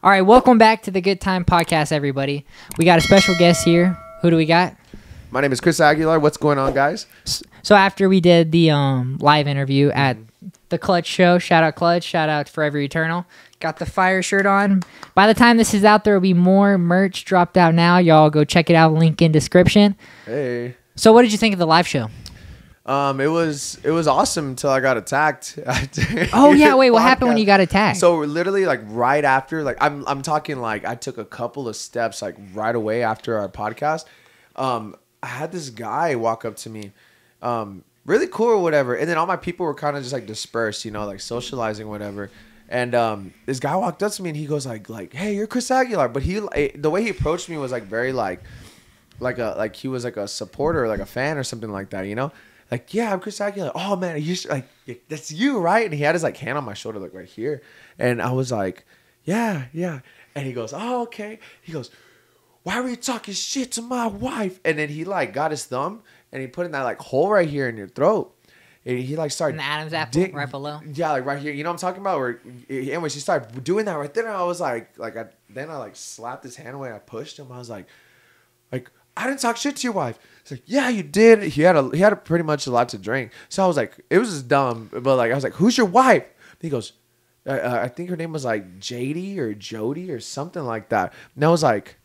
All right, welcome back to the Good Time Podcast, everybody. We got a special guest here. Who do we got? My name is Chris Aguilar. What's going on, guys? So after we did the live interview at the Clutch Show, shout out Clutch, shout out Forever Eternal. Got the fire shirt on. By the time this is out, there will be more merch dropped out now. Y'all go check it out. Link in description. Hey. So what did you think of the live show? It was awesome until I got attacked. Oh yeah, wait, what happened when you got attacked? So literally, like right after, like I'm talking like I took a couple of steps like right away after our podcast. I had this guy walk up to me, really cool or whatever, and then all my people were kind of just like dispersed, you know, like socializing, whatever. And this guy walked up to me and he goes like, "Hey, you're Chris Aguilar," but the way he approached me was like very like he was like a supporter, like a fan or something like that, you know. Like, yeah, I'm Chris Aguilar. Oh man, that's you, right? And he had his like hand on my shoulder, like right here, and I was like, yeah. And he goes, oh okay. He goes, why were you talking shit to my wife? And then he like got his thumb and he put in that like hole right here in your throat. And he like started in the Adam's apple, right below. Yeah, like right here. You know what I'm talking about? Where, anyways, he started doing that right there. And I was like I slapped his hand away. I pushed him. I was like, I didn't talk shit to your wife. He's like, yeah, you did. He had a pretty much a lot to drink. So I was like, it was just dumb. But like, I was like, who's your wife? And he goes, I think her name was like JD or Jody or something like that. And I was like,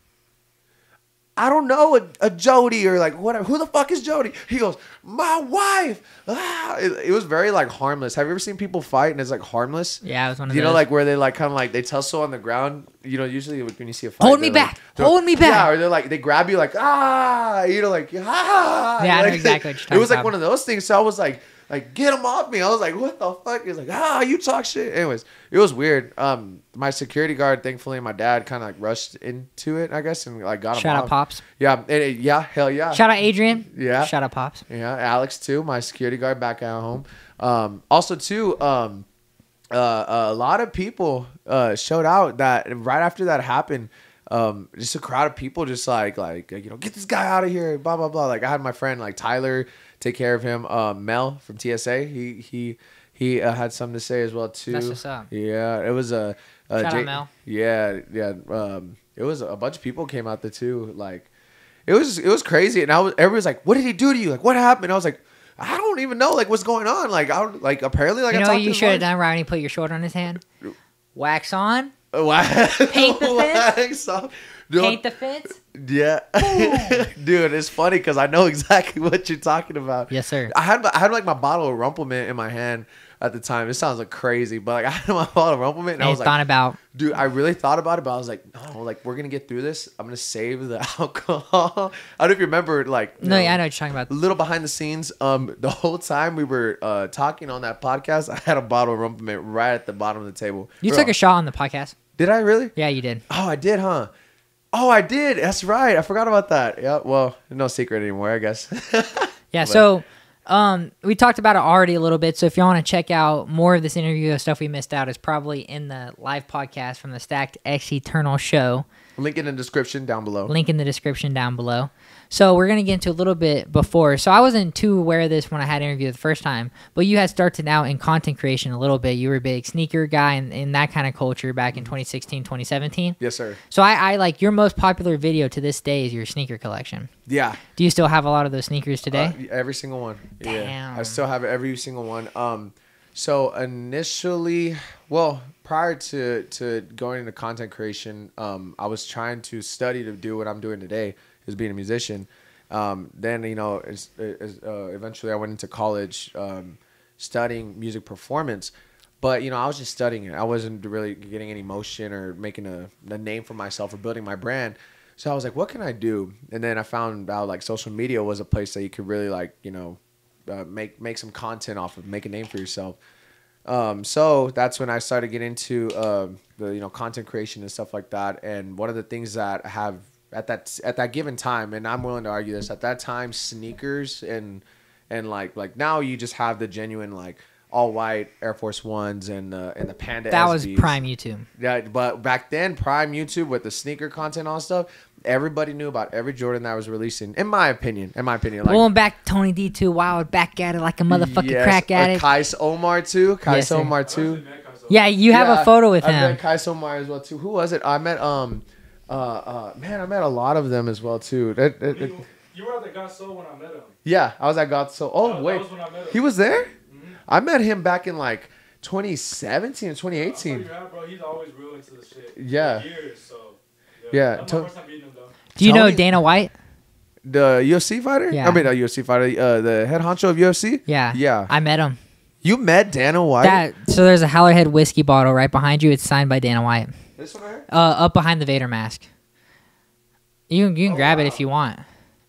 I don't know a Jody or like whatever. Who the fuck is Jody? He goes, my wife. Ah. It was very like harmless. Have you ever seen people fight and it's like harmless? Yeah, it was one of those. You know, like where they like kind of like they tussle on the ground. You know, usually when you see a fight, hold me back. Yeah, or they're like they grab you like you know, like ah. Yeah, I know like, exactly what you're talking It was like about. one of those things. So I was like get him off me. I was like, what the fuck? He's like, you talk shit. Anyways, it was weird. My security guard, thankfully, my dad kind of like rushed into it, I guess, and like got him. Shout off. out Pops. Yeah, yeah, hell yeah. Shout out Adrian. Yeah. Shout out Pops. Yeah, Alex too, my security guard back at home. Also too, a lot of people showed out that right after that happened. Just a crowd of people just like you know, get this guy out of here, blah blah blah. Like I had my friend like Tyler take care of him. Mel from TSA, he had something to say as well too. That's what's up. Yeah, it was a shout out Mel. Yeah. It was a bunch of people came out there too. Like it was crazy, and everybody's like, what did he do to you? Like what happened? And I was like, I don't even know like what's going on. Like apparently like you I know talked what you to should have done right when you put your shoulder on his hand. Wax on. Paint the fence. Paint the fence. Yeah, dude, it's funny because I know exactly what you're talking about. Yes, sir. I had like my bottle of Rumplemint in my hand at the time. It sounds like crazy, but like I had my bottle of Rumplemint, and I was like, dude, I really thought about it, but I was like, no, like we're gonna get through this. I'm gonna save the alcohol. I don't know if you remember, like, yeah, I know what you're talking about. A little behind the scenes. The whole time we were talking on that podcast, I had a bottle of Rumplemint right at the bottom of the table. You took a shot on the podcast. Did I really? Yeah, you did. Oh, I did, huh? Oh, I did. That's right. I forgot about that. Yeah. Well, no secret anymore, I guess. Yeah. So, we talked about it already a little bit. So if you want to check out more of this interview, stuff we missed out is probably in the live podcast from the Stacked X Eternal show. Link in the description down below. Link in the description down below. So we're going to get into a little bit before. So I wasn't too aware of this when I had an interview the first time, but you had started out in content creation a little bit. You were a big sneaker guy in that kind of culture back in 2016, 2017. Yes, sir. So I like your most popular video to this day is your sneaker collection. Yeah. Do you still have a lot of those sneakers today? Every single one. Damn. Yeah. I still have every single one. So initially, well, prior to going into content creation, I was trying to study to do what I'm doing today, is being a musician. Then, you know, eventually I went into college studying music performance. But, you know, I was just studying it. I wasn't really getting any motion or making a name for myself or building my brand. So I was like, what can I do? And then I found out, like, social media was a place that you could really, like, you know, make some content off of, make a name for yourself. So that's when I started getting into the, you know, content creation and stuff like that. And one of the things that I have at that given time, and I'm willing to argue this, at that time, sneakers and like now you just have the genuine like all white Air Force Ones and the Panda that SBs. was prime YouTube. Yeah, but back then, prime YouTube with the sneaker content on stuff, everybody knew about every Jordan that was releasing. In my opinion, like going back Tony D2, wild back at it like a motherfucking crack at it. Kais Omar too. Kais Omar too. Yeah, you have a photo with I him. met Kai Somar as well too. Who was it? I met man, I met a lot of them as well too. You were at the Got Soul when I met him. Yeah, I was at God So. Oh wait, that was when I met him. He was there. Mm-hmm. I met him back in like 2017 or 2018. Bro, he's always real into the shit. Yeah. For years, so. Yeah. That's my first time meeting him though. Do you know Tony- Dana White? The UFC fighter? Yeah. I mean, a UFC fighter. The head honcho of UFC. Yeah. Yeah. I met him. You met Dana White? So there's a Hallerhead whiskey bottle right behind you. It's signed by Dana White. This one right here? Up behind the Vader mask. You can grab it if you want.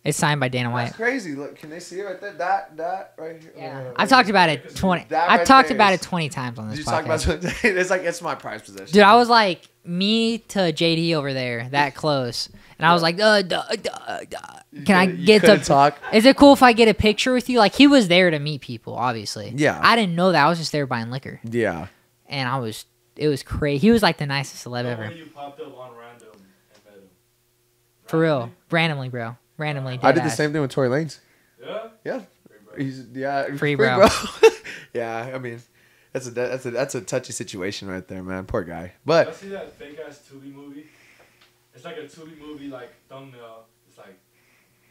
It's signed by Dana White. That's crazy. Look, can they see it right there? That right here. Yeah. I've talked about it 20. That I've right talked there about is- it 20 times on this Did you talk podcast. about it's like it's my prized possession. Dude, I was like me to JD over there, that close, and I was like, can I get to talk? Is it cool if I get a picture with you? Like he was there to meet people, obviously. Yeah. I didn't know that. I was just there buying liquor, Yeah. and it was crazy. He was like the nicest celeb When ever, you popped up on random and met him. for real, randomly, bro, randomly. I did the deadass. same thing with Tory Lanez. Yeah? Yeah. He's Free bro. Yeah, I mean, that's a touchy situation right there, man. Poor guy. Did I But see that fake ass Tubi movie? It's like a Tubi movie, like thumbnail. It's like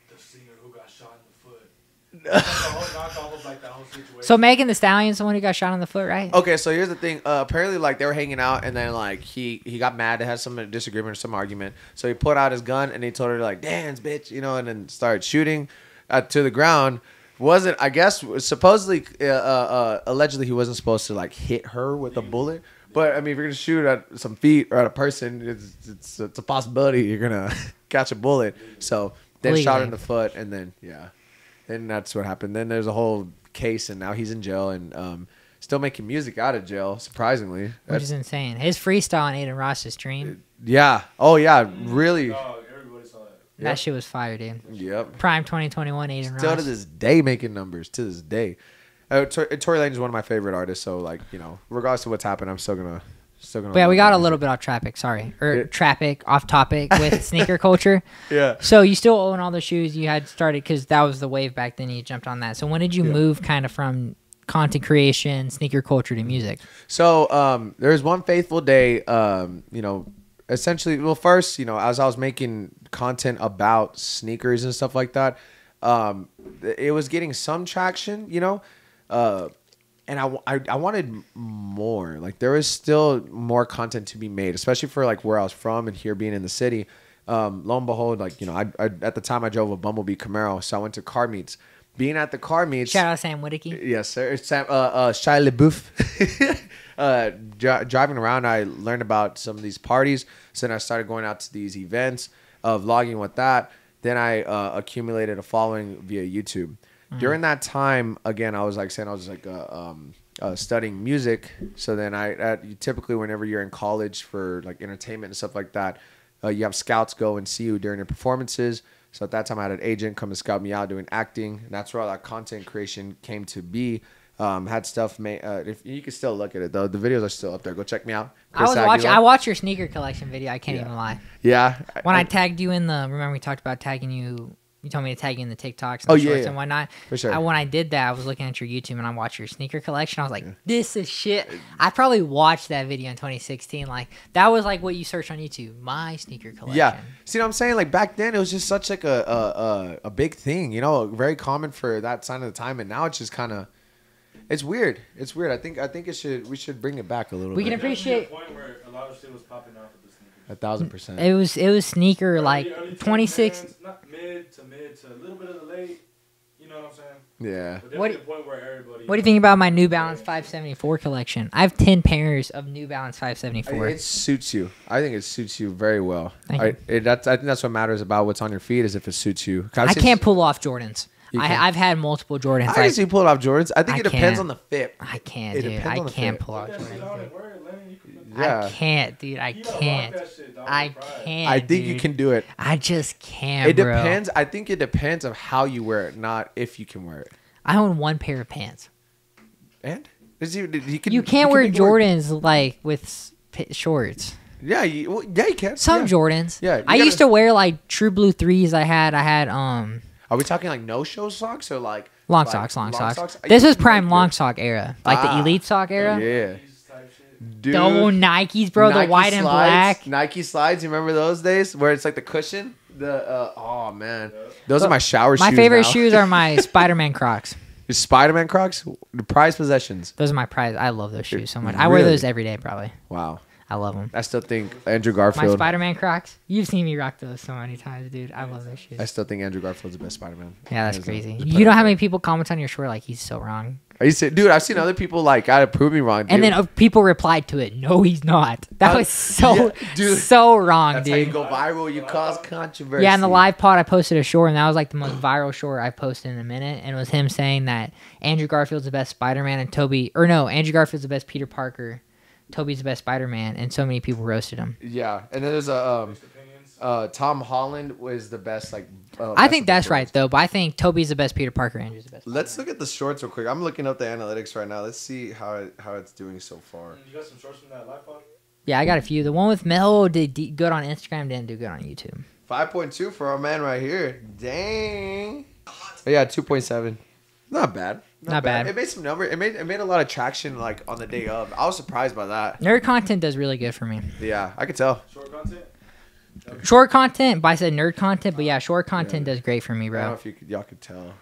the singer who got shot in the foot. It's like the whole knockoff of like that whole situation. So Megan Thee Stallion's the one who got shot in the foot, right? okay, so here's the thing. Apparently, like they were hanging out, and then like he got mad. They had some disagreement or some argument. So he pulled out his gun and he told her like, "Dance, bitch," and then started shooting to the ground. Wasn't, I guess, supposedly, allegedly, he wasn't supposed to like hit her with a bullet. But I mean, if you're gonna shoot at some feet or at a person, it's a possibility you're gonna catch a bullet. So then shot her in the foot, and then and that's what happened. Then there's a whole case, and now he's in jail and still making music out of jail. Surprisingly, Which is insane. His freestyle on Aiden Ross's stream, yeah. Oh yeah, really. Dog, everybody saw that. that shit was fire, dude. Yep. Prime 2021 Aiden Still to Ross. this day making numbers. To this day, Tory Lanez is one of my favorite artists. So like regardless of what's happened, I'm still gonna. But yeah, we got a little bit off traffic. Sorry, off topic with sneaker culture. Yeah. So you still own all the shoes you had started because that was the wave back then. You jumped on that. So when did you move kind of from content creation, sneaker culture to music? So there was one fateful day. Essentially, well, first, as I was making content about sneakers and stuff like that, it was getting some traction. And I wanted more. Like there was still more content to be made, especially for like where I was from and here being in the city. Lo and behold, like I at the time I drove a Bumblebee Camaro, so I went to car meets. Being at the car meets, Shout out Sam Whittaky. yes sir, Sam, Shia LaBeouf. Driving around, I learned about some of these parties. So then I started going out to these events, vlogging with that. Then I accumulated a following via YouTube. During that time, again, I was studying music. So then typically whenever you're in college for like entertainment and stuff like that, you have scouts go and see you during your performances. So at that time, I had an agent come and scout me out doing acting. And that's where all that content creation came to be. Had stuff made. If you can still look at it though, the videos are still up there. Go check me out. Chris Aguilar. I watched your sneaker collection video. I can't even lie. Yeah. When I tagged you in remember we talked about tagging you. You told me to tag you in the TikToks and Oh, the yeah, shorts yeah. and whatnot. For sure. When I did that, I was looking at your YouTube and I watched your sneaker collection. I was like, this is shit. I probably watched that video in 2016. Like, that was like what you search on YouTube. My sneaker collection. Yeah. See what I'm saying? Like back then, it was just such like a big thing, very common for that sign of the time. And now it's just kind of, it's weird. It's weird. I think we should bring it back a little We bit. can appreciate. There was a point where a lot of shit was popping off with the sneakers. 1,000%. It was sneaker like Early 26. 2010s, not mid to a little bit of the late. You know what I'm saying? Yeah. But What- definitely the point where everybody. What do you think about my New Balance 574 collection? I have 10 pairs of New Balance 574. It suits you. I think it suits you very well. Thank I you. think that's what matters about what's on your feet is if it suits you. I can't pull off Jordans. You can't. I've had multiple Jordans. I can see pull it off Jordans. I think I it depends can't. on the fit. I can't, It dude. depends I on the can't fit. pull off Put that shit Jordans. on dude. and wear it, Lennon. You can- Yeah. I can't, dude. I You gotta rock can't. that shit, dog, I with pride. can't. I think you dude. can do it. I just can't. It bro. depends. I think it depends of how you wear it, not if you can wear it. I own one pair of pants. And you You can't wear make it work. Jordans like with shorts. Yeah, you can. Some yeah. Jordans. Yeah, you I gotta- used to wear like True Blue threes. I had Are we talking like no-show socks or like long like socks. long socks? This was I prime like long it. sock era, like the elite sock era. Yeah. These type shit. Dude, Double Nikes, bro. The white and black. Nike slides. You remember those days where it's like the cushion? Oh man, those are my shower shoes. My favorite now. shoes are my Spider-Man Crocs. Your Spider-Man Crocs, the prized possessions. Those are my prize. I love those shoes so much. I wear those every day, probably. Wow. I love them. I still think Andrew My Garfield. Spider-Man Crocs. You've seen me rock those so many times, dude. I love those shoes. I still think Andrew Garfield's the best Spider-Man. Yeah, that's He's crazy. the You know how many people comment on your short like he's so wrong? dude, I've seen other people like gotta prove me wrong. Dude. And then people replied to it. No, he's not. That was so so wrong, That's dude. how you go viral. You cause controversy. Yeah, in the live pod, I posted a short, and that was like the most viral short I've posted in a minute. And it was him saying that Andrew Garfield's the best Spider-Man and Andrew Garfield's the best Peter Parker. Toby's the best Spider-Man, and so many people roasted him. Yeah, and then there's Tom Holland was the best. I think that's right, though, but I think Toby's the best Peter Parker, Andrew's the best. Let's look at the shorts real quick. I'm looking up the analytics right now. Let's see how it's doing so far. You got some shorts from that live pod? Yeah, I got a few. The one with Mel did good on Instagram, didn't do good on YouTube. 5.2 for our man right here. Dang. Yeah, 2.7. Not bad. Not bad. It made some number. It made a lot of traction like on the day of. I was surprised by that. Nerd content does really good for me. Yeah, I could tell. Short content? Short content, but I said nerd content, but yeah, short content does great for me, I don't know bro. if y'all could tell.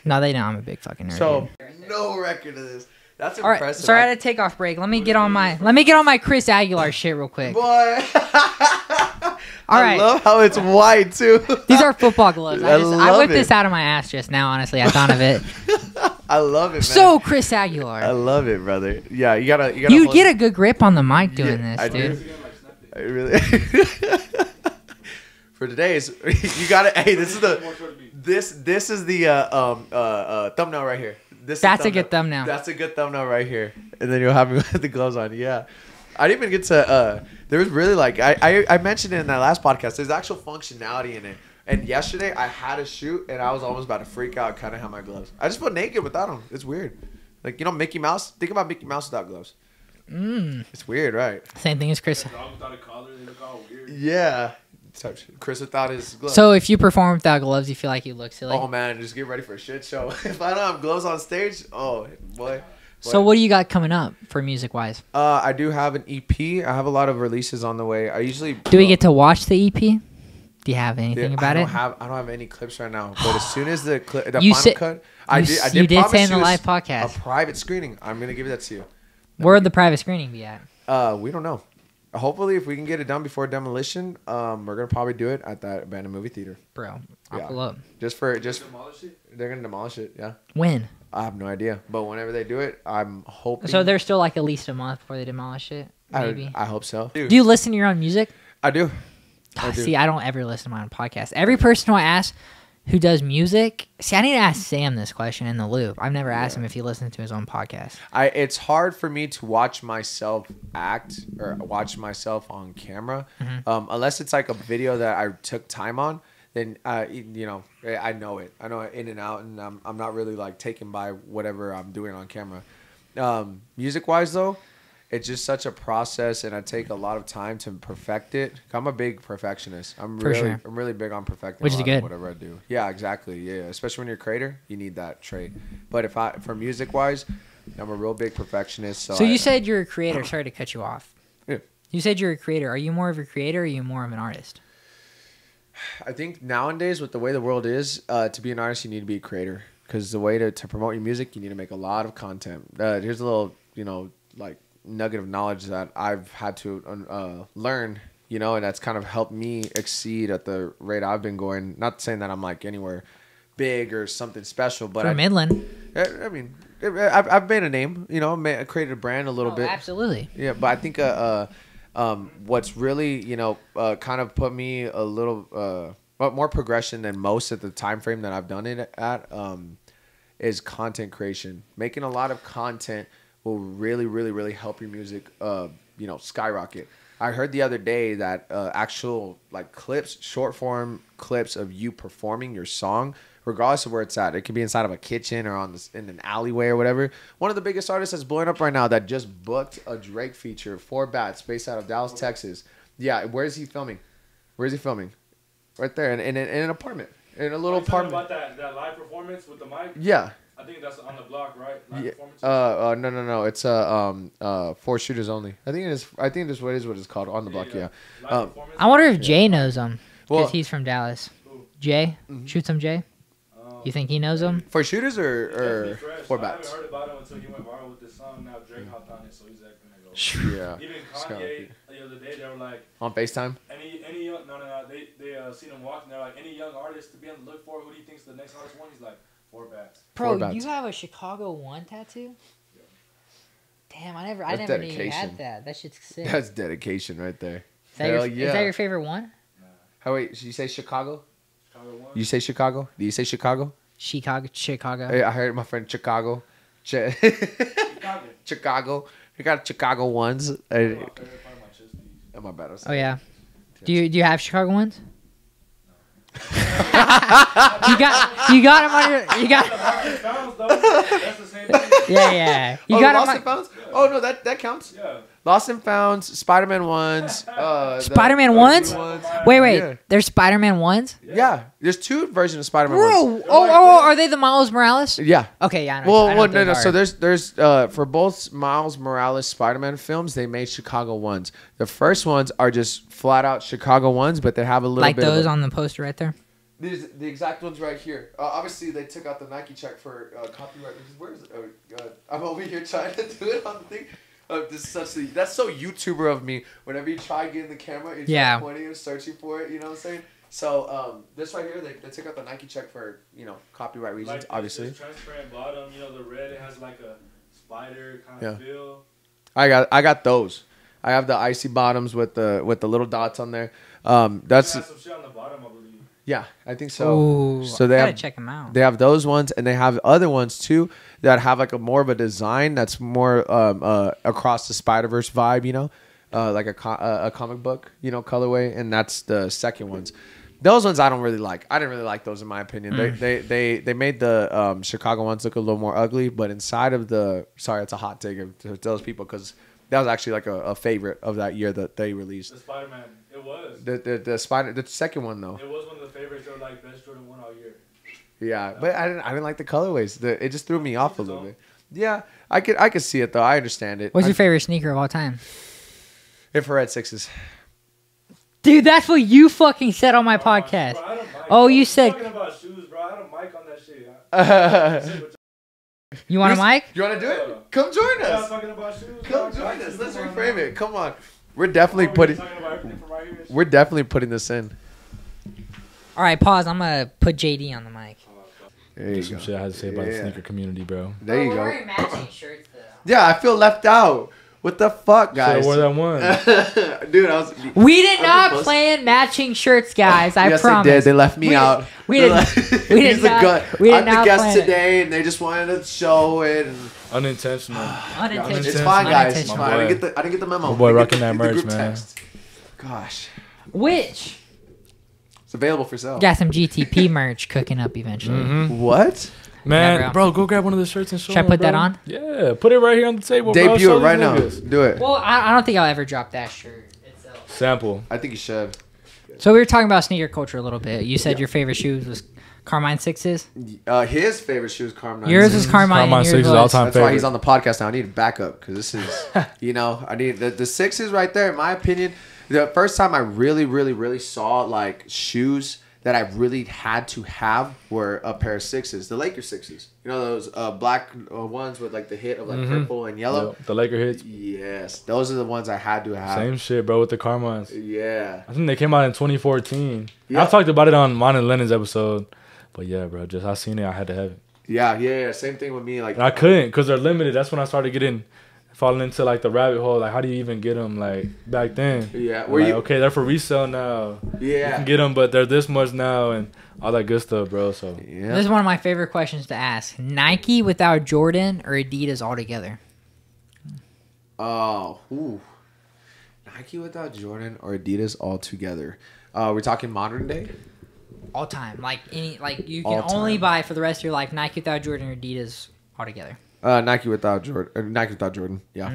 No, they know I'm a big fucking nerd. So dude. no record of this. That's All right, impressive. sorry, I had to take off break. Let me get on my Chris Aguilar shit real quick. Boy. All right. I love how it's white too. These are football gloves. I love whipped it. this out of my ass just now. Honestly, I thought of it. I love it, man. So Chris I Aguilar, love it, brother. Yeah, you gotta. you get a good grip on the mic doing this, I do. dude. I really. For today's, you gotta. Hey, this is the thumbnail right here. That's a good thumbnail. That's a good thumbnail right here. And then you'll have me with the gloves on. Yeah. I didn't even get to. There was really like I mentioned it in that last podcast. There's actual functionality in it. And yesterday I had a shoot and I was almost about to freak out. Kind of had my gloves. I just felt naked without them. It's weird. Like Mickey Mouse. Think about Mickey Mouse without gloves. It's weird, right? Same thing as Chris. Dog without a collar, they look all weird. Yeah. Chris without his gloves. So if you perform without gloves, you feel like you look silly. Oh man, just get ready for a shit show. If I don't have gloves on stage, oh boy. So what do you got coming up for music wise? I do have an EP. I have a lot of releases on the way. I usually Do we get to watch the EP? Do you have anything about it? I don't have any clips right now. But as soon as the You final said- cut, you did say in the promise live you podcast. a private screening. I'm gonna give that to you. Where would the private screening be at? We don't know. Hopefully, if we can get it done before demolition, we're gonna probably do it at that abandoned movie theater. Bro, I'll Yeah. pull up. Demolish it? They're gonna demolish it. Yeah, When? I have no idea, but whenever they do it, I'm hoping. So there's still like at least a month before they demolish it? Maybe. I hope so. Do you listen to your own music? I do. I do. See, I don't ever listen to my own podcast. Every person who I ask who does music, see, I need to ask Sam this question in the loop. I've never asked him if he listens to his own podcast. It's hard for me to watch myself act or watch myself on camera, unless it's like a video that I took time on. Then I know it. I know it in and out, and I'm not really like taken by whatever I'm doing on camera. Music wise though, it's just such a process, and I take a lot of time to perfect it. I'm a big perfectionist. I'm really big on perfecting Which is good. whatever I do. Yeah, exactly. Yeah, especially when you're a creator, you need that trait. But for music wise, I'm a real big perfectionist. So you said you're a creator. Sorry to cut you off. Yeah. You said you're a creator. Are you more of a creator or are you more of an artist? I think nowadays, with the way the world is, to be an artist, you need to be a creator. Because the way to promote your music, you need to make a lot of content. Here's a little, like nugget of knowledge that I've had to learn, and that's kind of helped me exceed at the rate I've been going. Not saying that I'm like anywhere big or something special, but From Midland. I mean, I've made a name, I created a brand a little bit. Absolutely. Yeah, but I think what's really, kind of put me a little more progression than most at the time frame that I've done it at is content creation. Making a lot of content will really, really, really help your music, skyrocket. I heard the other day that actual like clips, short form clips of you performing your song, regardless of where it's at. It could be inside of a kitchen or in an alleyway or whatever. One of the biggest artists that's blowing up right now that just booked a Drake feature, 4 Bats, based out of Dallas, Texas. Yeah, where is he filming? Right there in an apartment. In a little apartment. About that live performance with the mic? Yeah. I think that's on the block, right? Live Yeah. performances? No. It's for shooters only. I think it is. I think this what it's called on the block. Yeah. Live performance? I wonder if Jay knows him because Well- he's from Dallas. Who? Jay, shoot some Jay. You think he knows him? For shooters or Definitely fresh. for I bats? haven't heard about him until he went viral with this song. Now Drake hopped on it, so he's acting like a... Yeah. Even Scott. Kanye, the other day, they were like, On FaceTime. any young... No. They seen him walking. They're like, any young artist to be on the look for, who do you think's the next hardest one? He's like, 4 bats. Bro, bats. you have a Chicago 1 tattoo? Damn, I never That's knew you dedication. had that. That shit's sick. That's dedication right there. Is that, your, Hell yeah. is that your favorite one? How wait? Did you say Chicago? Chicago 1. You say Chicago? Do you say Chicago? Chicago. Hey, I heard my friend Chicago. Chicago. Chicago. We got Chicago ones. My favorite part of my chest piece. Oh, my bad. Oh yeah. Do you have Chicago ones? you got them on your you got Market Founds, though. That's the same thing. yeah. You Oh, got Lost them. and Founds? Oh no, that counts. Yeah. Lost and Founds, Spider-Man ones. Spider-Man ones? Wait. Yeah. There's Spider-Man ones? Yeah, there's 2 versions of Spider-Man Bro, ones. are they the Miles Morales? Yeah. Okay, yeah. I know, Well, I know what no. those So are. there's for both Miles Morales Spider-Man films, they made Chicago ones. The first ones are just flat out Chicago ones, but they have a little like bit those of on the poster right there. These the exact ones right here. Obviously, they took out the Nike check for copyright. Where is it? Oh God, I'm over here trying to do it on the thing. That's so YouTuber of me. Whenever you try getting the camera, you're Yeah. pointing and searching for it. You know what I'm saying? So this right here, they took out the Nike check for copyright reasons, Like obviously. This transparent bottom, the red, it has like a spider kind of feel. I got those. I have the icy bottoms with the little dots on there. That's It has some shit on the bottom, I believe. yeah, I think so. Ooh, So they I gotta have check them out. They have those ones, and they have other ones too that have like a more of a design that's more across the Spider-Verse vibe, like a comic book, colorway, and that's the second ones. Those ones I don't really like. I didn't really like those in my opinion. They made the Chicago ones look a little more ugly, but inside of sorry, it's a hot take to those people because that was actually like a favorite of that year that they released. The Spider-Man, it was. The second one though. It was one of the favorites. They were like best Jordan 1 all year. Yeah, but I didn't like the colorways. It just threw me off a little bit. Yeah, I could see it though. I understand it. What's your favorite sneaker of all time? Infrared 6s. Dude, that's what you fucking said on my podcast. Bro, I don't mic, Oh, bro. you We're said- talking about shoes, bro. I don't mic on that shit. You want a mic? You want to do it? Come join Yeah, I'm us. talking about shoes. Come bro. join us. Let's Come on, reframe man. it. Come on. We're definitely Oh, putting. talking about everything from right here and shit. We're definitely putting this in. All right, pause. I'm gonna put JD on the mic. There you There's some go. shit I had to say about the Yeah. sneaker community, bro. There you We're go. wearing matching shirts though. Yeah, I feel left out. What the fuck, Should guys? have wore that one. Dude, I was. We did I'm not supposed- plan matching shirts, guys. I yes, promise. they did. They left me out. we They're did- like- we did He's the not- gut. we did I'm the not guest plan it. today, and they just wanted to show it. And Unintentional. Unintentional. it's fine, guys. It's My fine. I boy. didn't get the memo. My boy I didn't rocking get that the merch, group man. text. Gosh, Which it's available for sale. got some GTP merch cooking up eventually. Mm-hmm. What? Man, Yeah, bro, go grab one of the shirts and show Should I them, put that bro. on? Yeah, put it right here on the table, bro. Debut Show it right these now. niggas. Do it. Well, I don't think I'll ever drop that shirt itself. Sample. I think you should. So we were talking about sneaker culture a little bit. You said your favorite shoes was Carmine 6s. His favorite shoe is Carmine. Yours was Carmine. Carmine and yours 6 is was- all-time That's why favorite. he's on the podcast now. I need a backup because this is, I need the 6s right there. In my opinion, the first time I really saw like shoes that I really had to have were a pair of 6s, the Laker 6s. You know those black ones with like the hit of like purple and yellow. Yep, the Laker hits. Yes, those are the ones I had to have. Same shit, bro, with the Carmines. Yeah. I think they came out in 2014. Yeah. I talked about it on mine and Lennon's episode. But yeah, bro, just I seen it, I had to have it. Yeah. Same thing with me. Like And I couldn't because they're limited. That's when I started falling into like the rabbit hole. Like, how do you even get them? Like back then. Yeah. Like, Were you? okay, they're for resale now. You Yeah. can get them, but they're this much now and all that good stuff, bro. So Yeah. This is one of my favorite questions to ask. Nike without Jordan or Adidas altogether? Oh, ooh. Nike without Jordan or Adidas all together. We're talking modern day. All time. Like you can All only time. buy for the rest of your life Nike without Jordan or Adidas altogether. Nike without Jordan. Nike without Jordan. Yeah.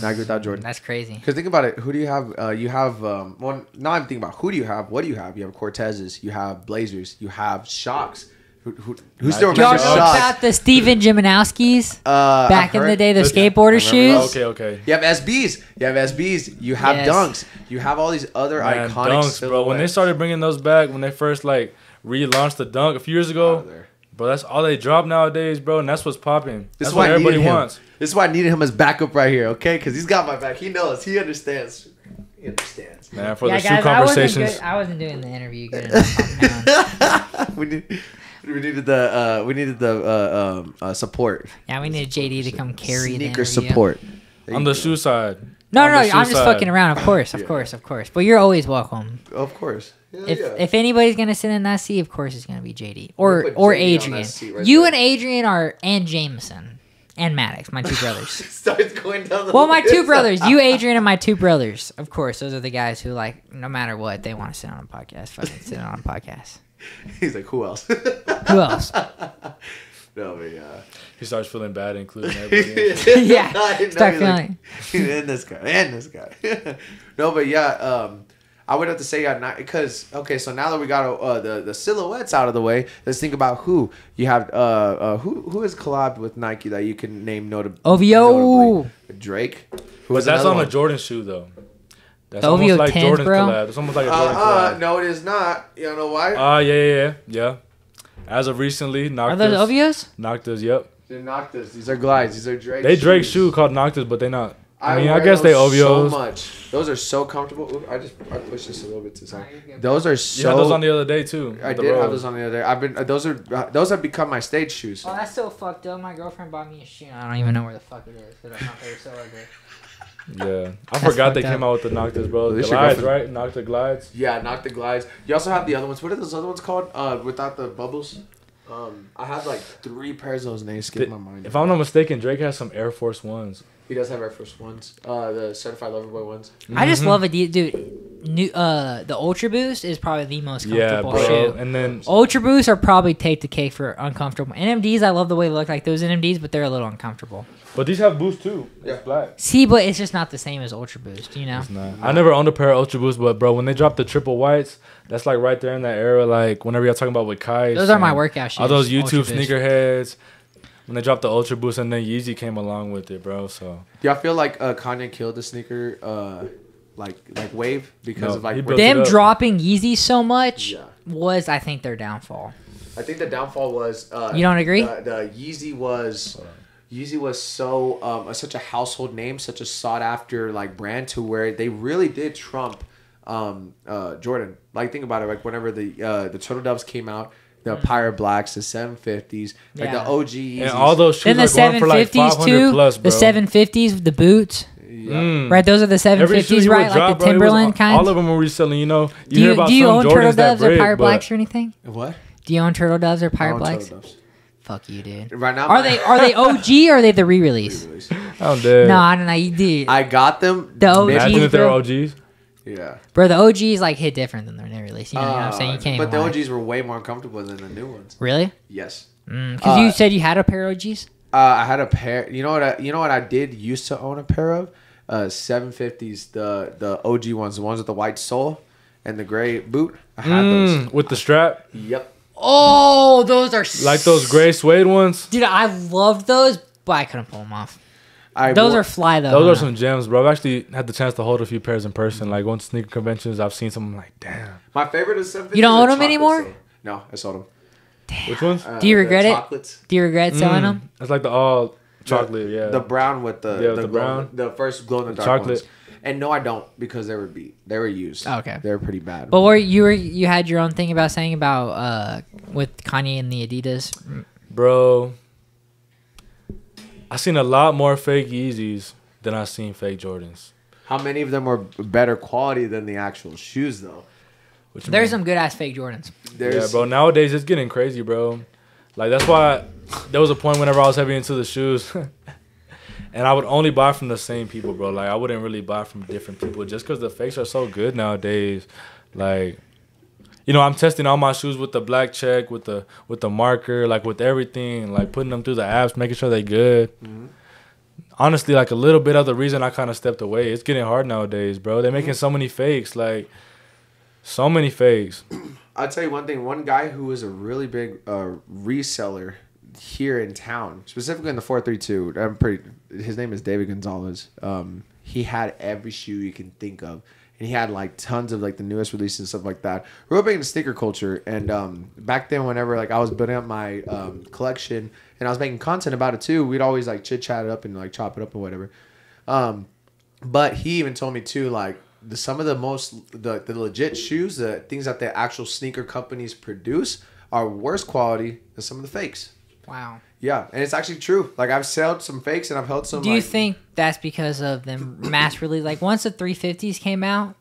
Nike without Jordan. That's crazy. Because think about it. Who do you have? You have well. Now I'm thinking about who do you have? What do you have? You have Cortezes. You have Blazers. You have Shocks. Who still Y'all remembers know socks? about the Steven Jimenowski's back in the day, the Okay. skateboarder shoes? Okay. You have SBs. You have Yes. Dunks. You have all these other Man, iconic Dunks, bro. When they silhouettes. started bringing those back, when they first like relaunched the Dunk a few years Out ago, of there. bro, that's all they drop nowadays, bro, and that's what's popping. This That's is what why I everybody needed him. wants. This is why I needed him as backup right here, okay? Because he's got my back. He knows. He understands. He understands. Man, for the shoe guys, conversations. I wasn't doing the interview good enough. we needed the support. Yeah, we need JD to come carry the Sneaker interview. support. There On you the go. shoe side. No, On no, the shoe I'm just side. fucking around. Of course, of course. But you're always welcome. Of course. Hell If yeah. if anybody's gonna sit in that seat, of course it's gonna be JD We'll or put JD on that Adrian. seat right You there. and Adrian are and Jameson and Maddox, my two brothers. Starts going down the Well, my two list. brothers, you, Adrian, and my two brothers. Of course, those are the guys who like no matter what they want to sit on a podcast. Fucking sit on a podcast. He's like, who else? Who else? No, but yeah. He starts feeling bad, including everybody. Yeah, I know, start he's feeling. and this guy. No, but yeah, I would have to say because okay, so now that we got the silhouettes out of the way, let's think about who you have. Who has collabed with Nike that you can name notably? OVO. Drake. Who But was that's another on one? a Jordan shoe, though. That's The almost OVO like 10s, Jordan's bro. collab. It's almost like a Jordan collab. No, it is not. You know why? Yeah. As of recently, Are Noctis. those OVOs? Noctis, yep. They're Noctis. These are glides. These are Drake. They Drake shoes. shoe called Noctis, but they not. I mean, I wear guess they those OVOs. so much. Those are so comfortable. Ooh, I pushed this a little bit too side. you're good. Those are You so. had those on the other day too. I at the did have road. those on the other day. I've been. Those have become my stage shoes. Oh, that's so fucked up. My girlfriend bought me a shoe. I don't even know where the fuck it is because I thought they were so ugly. Yeah, I That's forgot they fucked came up. out with the Noctis, bro. At least The your glides, girlfriend- right? Noctis glides. Yeah, knock the glides. You also have the other ones. What are those other ones called? Without the bubbles. I have like 3 pairs of those, and they escape my mind. If I'm not mistaken, Drake has some Air Force Ones. He does have Air Force Ones. The Certified Lover Boy ones. I just love it, dude. The Ultra Boost is probably the most Yeah, comfortable bro. shoe. And then Ultra Boosts are probably take the cake for uncomfortable. NMDs, I love the way they look like those NMDs, but they're a little uncomfortable. But these have boost too. Yeah. It's black. See, but it's just not the same as Ultra Boost, you know? It's not. I never owned a pair of Ultra Boost, but bro, when they dropped the triple whites, that's like right there in that era. Like whenever you're talking about with Kai, Those are my workout shoes. all those Ultra YouTube Boost. sneakerheads. When they dropped the Ultra Boost and then Yeezy came along with it, bro. So Do y'all feel like Kanye killed the sneaker like wave because No, of like he where- built it Them up. dropping Yeezy so much Yeah. was, I think, their downfall. I think the downfall was. You don't agree? The Yeezy was. Yeezy was so such a household name, such a sought after like brand to where they really did trump Jordan. Like think about it, like whenever the Turtle Doves came out, the Pirate Blacks, the 750s, like Yeah. the OG Yeezys. and all those shoes Then the are going for like 750s 500 too. plus, bro. The 750s, the boots, Yeah. right? Those are the Every shoe 750s, you right? would Like drop, the bro, it was Timberland kind. All of them were reselling. You know, you do hear you, about do you some own Jordans Turtle that Doves or break, Pirate but Blacks or anything? What? Do you own Turtle Doves or I Pirate own Blacks? Turtle Doves. Fuck you, dude. Right now, Are they OG or are they the re-release? I'm dead. No, I don't know. You did, I got them. The OG. Imagine if they were bro. OGs. Yeah. bro. The OGs like hit different than the re-release. You know what I'm saying? You can't. But even the lie. OGs were way more comfortable than the new ones. Really? Yes. Because you said you had a pair of OGs. I had a pair. You know what? I did used to own a pair of 750s. The OG ones, the ones with the white sole and the gray boot. I had those. With the strap, Yep. Oh, those are like those gray suede ones. Dude, I loved those, but I couldn't pull them off. I Those wore- are fly though. Those huh? are some gems, bro. I've actually had the chance to hold a few pairs in person. Like going to sneaker conventions, I've seen some. I'm like, damn. my favorite is 750s. You don't are own 'em chocolates, anymore? though. No, I sold them. Which ones? Do you regret it? Chocolates. Do you regret selling them? It's like the all chocolate, yeah. The brown with the Yeah, with the the glow- brown. the first glow in the dark chocolate. ones. And no, I don't because they were beat. They were used. Oh, okay. They were pretty bad. But you had your own thing about saying about with Kanye and the Adidas. Bro, I seen a lot more fake Yeezys than I seen fake Jordans. How many of them were better quality than the actual shoes though? Which There's some good ass fake Jordans. Yeah, bro. Nowadays it's getting crazy, bro. Like that's why there was a point whenever I was heavy into the shoes, and I would only buy from the same people, bro. Like I wouldn't really buy from different people just because the fakes are so good nowadays. Like, you know, I'm testing all my shoes with the black check, with the marker, like with everything, like putting them through the apps, making sure they good. Mm-hmm. Honestly, like a little bit of the reason I kind of stepped away. It's getting hard nowadays, bro. They're making so many fakes, like. So many fakes. I'll tell you one thing. One guy who was a really big reseller here in town, specifically in the 432. His name is David Gonzalez. He had every shoe you can think of, and he had like tons of like the newest releases and stuff like that. Real big into sneaker culture, and back then, whenever like I was building up my collection and I was making content about it too, we'd always like chit chat it up and like chop it up and whatever. But he even told me too, like some of the legit shoes, the things that the actual sneaker companies produce are worse quality than some of the fakes. Wow. Yeah, and it's actually true. Like I've sold some fakes and I've held some. Do you think that's because of them mass release? Like once the 350s came out,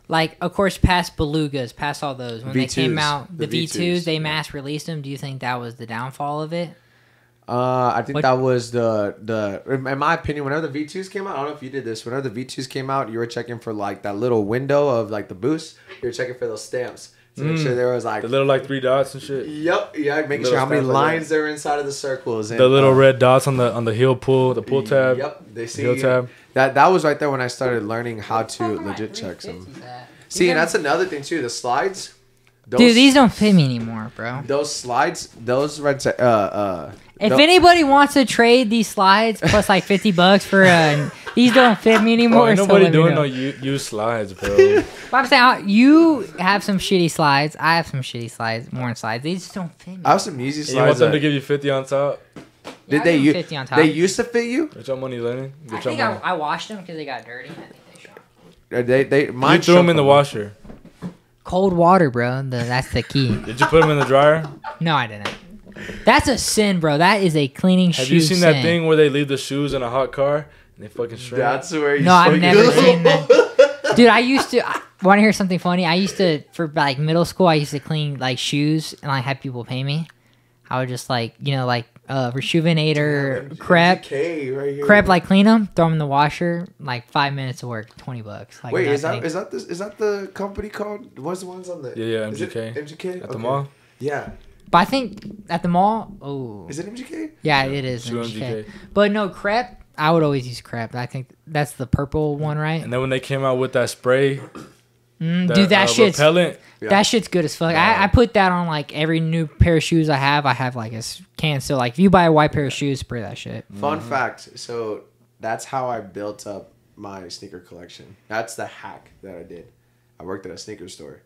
like of course past Belugas, past all those when they came out, the V2s they mass released them. Do you think that was the downfall of it? I think that was the in my opinion, whenever the V2s came out, I don't know if you did this. Whenever the V2s came out, you were checking for like that little window of like the boost. You were checking for those stamps to make sure there was like the little like 3 dots and shit. Yep, yeah, making sure how many lines there were inside of the circles. And, the little red dots on the heel pull, the pull tab. Yep, they see heel tab. That was right there when I started learning how to legit check them. See, and that's another thing too. The slides. Dude, these don't fit me anymore, bro. Those slides, those red. If anybody wants to trade these slides plus like $50 for these don't fit me anymore. Bro, ain't nobody doing no used slides, bro. But I'm saying you have some shitty slides. I have some shitty slides, more slides. They just don't fit me. I have some Yeezy slides. You want them to give you 50 on top? Did they? 50 on top. They used to fit you? Get your money, Lennon. I think I washed them because they got dirty. I think They mine you threw them in the washer. Cold water, bro. That's the key. Did you put them in the dryer? No, I didn't. That's a sin, bro. That is a cleaning shoe. Have you seen sin. that thing where they leave the shoes in a hot car and they fucking shrink? That's where you. No, I've never seen that. Dude, I used to. Want to hear something funny? I used to, for like middle school, I used to clean like shoes and like have people pay me. I would just like Rejuvenator, crepe, crepe, like clean them, throw them in the washer, like 5 minutes of work, $20. Like, wait, is that the company called? What's the ones on the? Yeah, MGK. MGK At the mall. Yeah. But I think at the mall, is it MGK? Yeah, it is MGK. But no, crepe. I would always use crepe. I think that's the purple one, right? And then when they came out with that spray, dude, that shit's repellent. That shit's good as fuck. I put that on like every new pair of shoes I have. I have like a can. So like if you buy a white pair of shoes, spray that shit. Fun fact. So that's how I built up my sneaker collection. That's the hack that I did. I worked at a sneaker store.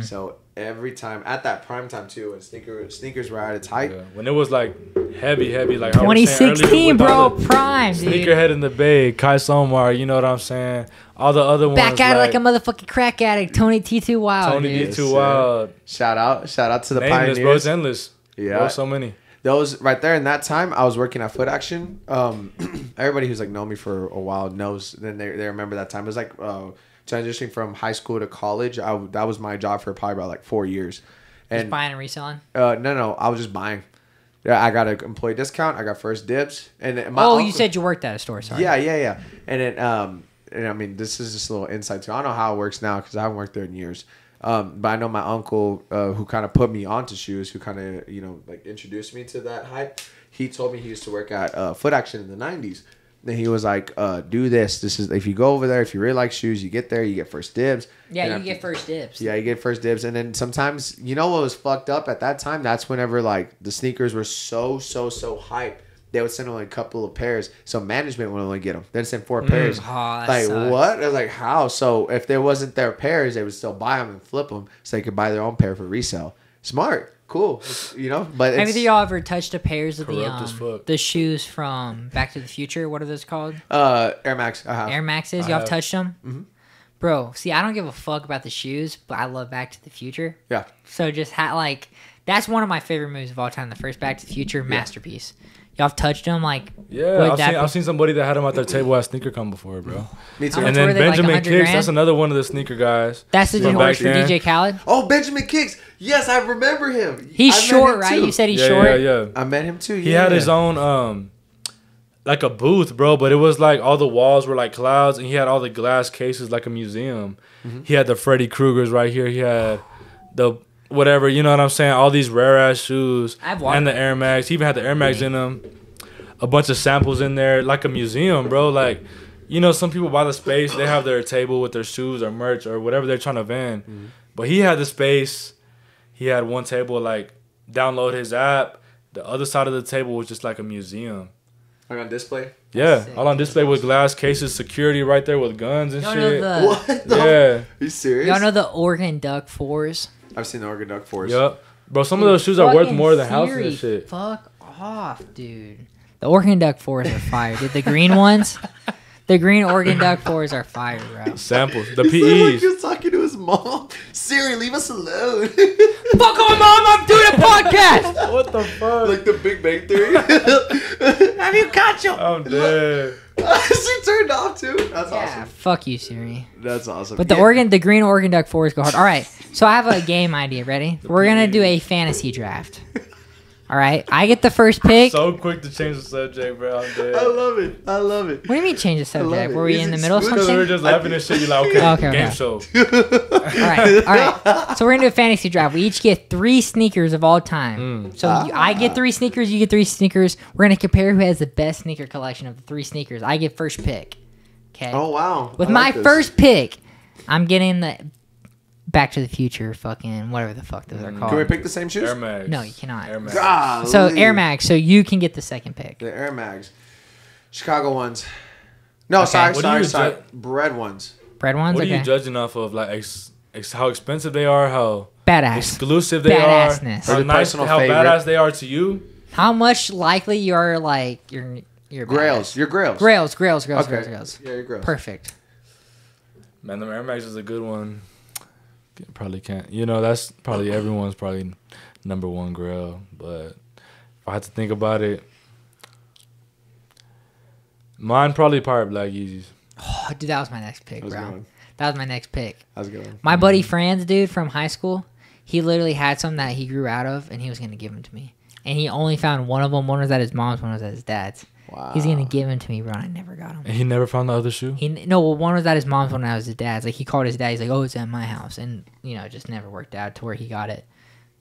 So every time at that prime time too, when sneakers were at its height, when it was like heavy, like 2016, bro, prime, dude. Sneakerhead in the Bay, Kai Somar, you know what I'm saying? All the other ones. Back at it like a motherfucking crack addict. Tony T2 Wild. Tony T2 Wild. Shout out to the Nameless, pioneers. Bro, it's endless. Yeah, bro, so many. Those right there in that time, I was working at Foot Action. Everybody who's like known me for a while knows. Then they remember that time. It was like. Transitioning from high school to college, that was my job for probably about like 4 years. And just buying and reselling? No, I was just buying. Yeah, I got an employee discount. I got first dibs. And you said you worked at a store. Sorry. Yeah. And it, and I mean, this is just a little insight too. I don't know how it works now because I haven't worked there in years. But I know my uncle, who kind of put me onto shoes, who kind of like introduced me to that hype. He told me he used to work at Foot Action in the 90s. Then he was like, do this. This is if you go over there, if you really like shoes, you get there, you get first dibs. Yeah, you get first dibs. Yeah, you get first dibs. And then sometimes, what was fucked up at that time? That's whenever like the sneakers were so hype. They would send only a couple of pairs. So management would only get them. They'd send 4 pairs. Like, sucks. What? I was like, how? So if there wasn't their pairs, they would still buy them and flip them so they could buy their own pair for resale. Smart. Cool, but have y'all ever touched a pairs of the shoes from Back to the Future? What are those called? Air Max. Air Maxes. Y'all have touched them, bro. See, I don't give a fuck about the shoes, but I love Back to the Future. Yeah. So just that's one of my favorite movies of all time. The first Back to the Future masterpiece. Y'all have touched them, like I've seen somebody that had them at their table at SneakerCon before, bro. Me too. And then Benjamin Kicks, that's another one of the sneaker guys. That's the dude who works for DJ Khaled. Oh, Benjamin Kicks. Yes, I remember him. He's short, right? You said he's short. Yeah. I met him too. He had his own like a booth, bro, but it was like all the walls were like clouds, and he had all the glass cases like a museum. He had the Freddy Kruegers right here. He had the whatever, you know what I'm saying? All these rare ass shoes and the Air Max. He even had the Air Max in them. A bunch of samples in there, like a museum, bro. Like you know, some people buy the space. They have their table with their shoes or merch or whatever they're trying to vend. Mm-hmm. But he had the space. He had one table, like, download his app. The other side of the table was just like a museum. Like on display? Yeah, sick. all on display with glass cases, security right there with guns and Y'all know shit. the What? Yeah. Are you serious? y'all know the Oregon Duck 4s? I've seen the Oregon Duck Force. Yup. Bro, some of those shoes are worth Fucking more than houses Siri, and shit. Fuck off, dude. The Oregon Duck 4s are fire, dude. The green ones, the green Oregon Duck 4s are fire, bro. Samples. The He sounded like PEs. he was talking to his mom. Siri, leave us alone. Fuck on, mom! I'm doing a podcast. What the fuck? Like the Big Bang Theory. Have you got your? I'm dead. She turned off too. That's Yeah, awesome. fuck you, Siri. That's awesome. But the Yeah. green Oregon Duck 4s go hard. All right, so I have a game idea. Ready? We're gonna do a fantasy draft. All right, I get the first pick. So quick to change the subject, bro. I'm dead. I love it. I love it. What do you mean change the subject? it. Were we Is in the it middle of smooth? Because we were something? just laughing and shit. You're like, okay, Okay, game okay. show. All right. So we're gonna do a fantasy draft. We each get 3 sneakers of all time. So I get 3 sneakers. You get 3 sneakers. We're gonna compare who has the best sneaker collection of the 3 sneakers. I get first pick. Okay. Oh wow. With I my like this. first pick, I'm getting the Back to the Future, fucking whatever the fuck those are called. Can we pick the same shoes? Air Max. No, you cannot. Air Max. Golly. So Air Max. So you can get the second pick. The Air Mags. Chicago ones. No, Okay. sorry, What do you sorry. ju- Bread ones. Bread ones. What are Okay. you judging off of? Like, how expensive they are, how Badass. exclusive they Badassness. are, how Your nice, personal how favorite. badass they are to you. How much likely you are like your Grails. Your grails. Grails. Okay. Grails. Yeah, your grails. Perfect. Man, the Air Max is a good one. Probably can't. You know, that's probably everyone's probably number one grail. But if I had to think about it, mine probably Pirate Black Yeezys. Oh, dude, that was my next pick, That was a good bro. one. That was my next pick. That was a good one. My buddy Franz, dude, from high school, he literally had some that he grew out of, and he was gonna give them to me. And he only found one of them. One was at his mom's, one was at his dad's. Wow. He's gonna give them to me, bro. And I never got them. And he never found the other shoe? One was at his mom's, one was his dad's. Like he called his dad. He's like, "Oh, it's at my house," and it just never worked out to where he got it.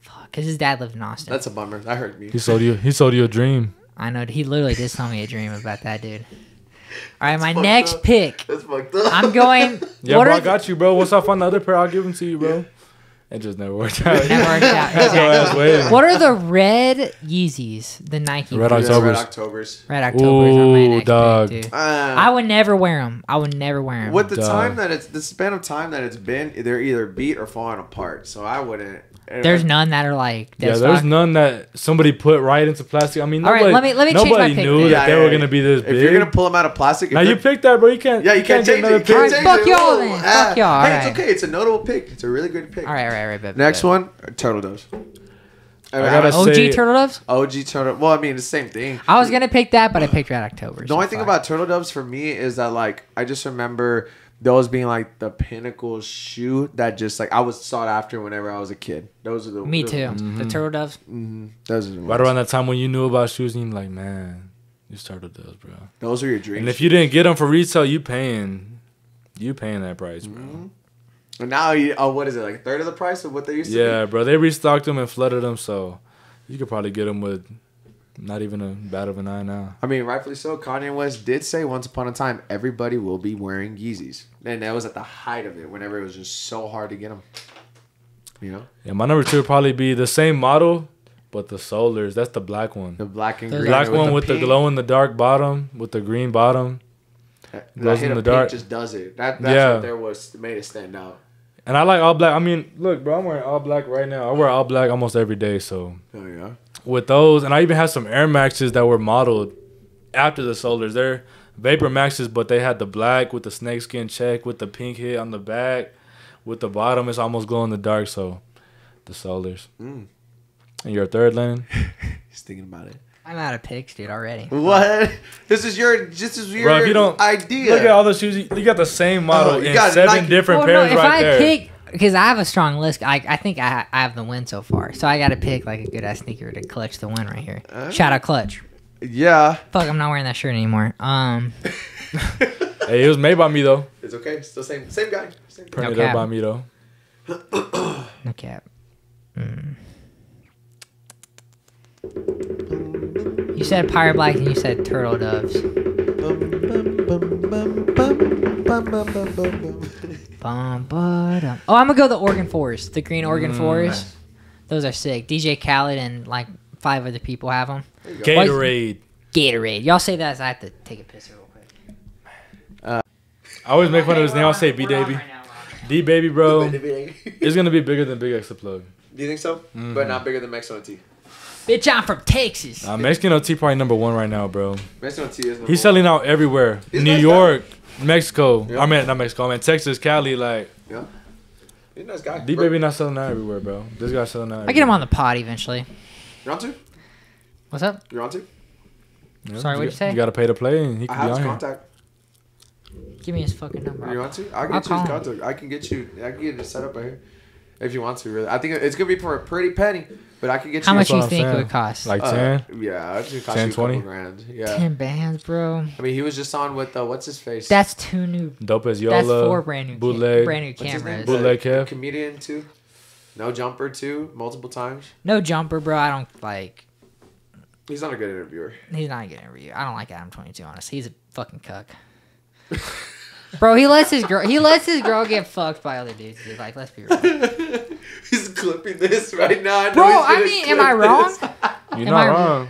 Fuck, cause his dad lived in Austin. That's a bummer. That hurt me. He sold you a dream. I know. He literally did tell me a dream about that, dude. All right, my fucked next up. pick. That's fucked up. I'm going. Yeah, what bro, are I got you, bro. Once I find the other pair, I'll give them to you, bro. It just never worked out. Never worked out. That's what I was Exactly. waiting. What are the red Yeezys? The Nike. Red ones? Yeah, Red Octobers. Octobers. Red Octobers are my Ooh, next dog. pick, dude. I I would never wear them. With the Dog. time that the span of time that it's been, they're either beat or falling apart. So I wouldn't. There's none that are like. Yeah, dead there's stock. none that somebody put right into plastic. I mean, All right, nobody, let me change my nobody pick knew then. that they were gonna be this If big. you're gonna pull them out of plastic, if Now you they're- picked that, bro. You can't. Yeah, you can't get change another it. You can't pick. change Fuck it. y'all Whoa. then. Fuck y'all. Hey, Alright. it's okay. It's a notable pick. It's a really good pick. All right. Bet. Next one, turtle doves. I gotta OG say- Turtle Doves. OG turtle. Well, I mean, it's the same thing. I was gonna pick that, but I picked Red October. The only thing about turtle doves for me is that like I just remember those being like the pinnacle shoe that just like I was sought after whenever I was a kid. Those are the Me those too. are the ones. The Turtle Doves. Those are the Right ones. around that time when you knew about shoes, and you're like, man, you started those, bro. Those are your dreams. And if you didn't get them for retail, you paying that price, bro. And now what is it, like a third of the price of what they used to Yeah, bro. They restocked them and flooded them, so you could probably get them with not even a bad of an eye now. I mean, rightfully so. Kanye West did say once upon a time everybody will be wearing Yeezys, and that was at the height of it. Whenever it was just so hard to get them, you know, Yeah, my number 2 would probably be the same model, but the Solars. That's the black one. the black and The green. Black one with the pink. glow in the dark bottom, with the green bottom. That glows hit in of the pink dark. just does it. That's Yeah. what there was made it stand out. And I like all black. I mean, look, bro, I'm wearing all black right now. I wear all black almost every day, so Oh yeah. with those, and I even have some Air Maxes that were modeled after the Solars. They're Vapor Maxes, but they had the black with the snakeskin check with the pink hit on the back. With the bottom, it's almost glow in the dark, so the Solars. And your third, Lennon? He's thinking about it. I'm out of picks, dude. Already. What? This is your Bro, if you don't idea. look at all the shoes, you got the same model Oh, you in got 7 Nike- different Well, no, pairs if right I there. pick, because I have a strong list, I think I have the win so far. So I got to pick like a good ass sneaker to clutch the win right here. Shout out Clutch. Yeah. Fuck, I'm not wearing that shirt anymore. Hey, it was made by me though. It's okay. Still same guy. Same guy. Printed No up cap. by me though. No cap. You said Pirate Black and you said Turtle Doves. Bum. Oh, I'm gonna go the Oregon Forest, the green Oregon Forest. Those are sick. DJ Khaled and like 5 other people have them. Gatorade. Gatorade. Y'all say that as I have to take a piss real quick. I always make fun of his name. I'll say B Baby. D Baby, bro. It's gonna be bigger than Big X the Plug. Do you think so? But not bigger than Mexican OT. Bitch, I'm from Texas. Mexican OT probably number 1 right now, bro. Mexican OT is. He's selling out everywhere. New nice York, Mexico. Yeah. I mean, not Mexico. I mean Texas, Cali. Like, Yeah. He's a nice guy. D Baby not selling out everywhere, bro. This guy's selling out. I get him on the pod eventually. You're on to? What's up? You're on to? Yeah, Sorry, what'd you say? You gotta pay to play, and he I can have be his on here. contact. Give me his fucking number. You want to? I I'll can get you call his him. contact. I can get it set up right here. If you want to, really. I think it's gonna be for a pretty penny, but I can get you. How much what you I'm think it saying. would cost? Like 10? Yeah, it should cost 10, you a couple 20? grand. Yeah. 10 bands, bro. I mean, he was just on with what's his face? That's 2 new. Dope as Yola. That's 4 brand new. Bootleg. Brand new What's his name? cameras. Bootleg The Kev. comedian too. No jumper too, multiple times. No jumper, bro. I don't like. He's not a good interviewer. He's not a good interview. I don't like Adam 22. Honestly, he's a fucking cuck. Bro, he lets his girl get fucked by other dudes. Dude. Like, let's be real. He's clipping this right now. I know Bro, he's I gonna mean, clip am I wrong? this. You're Am not I- wrong.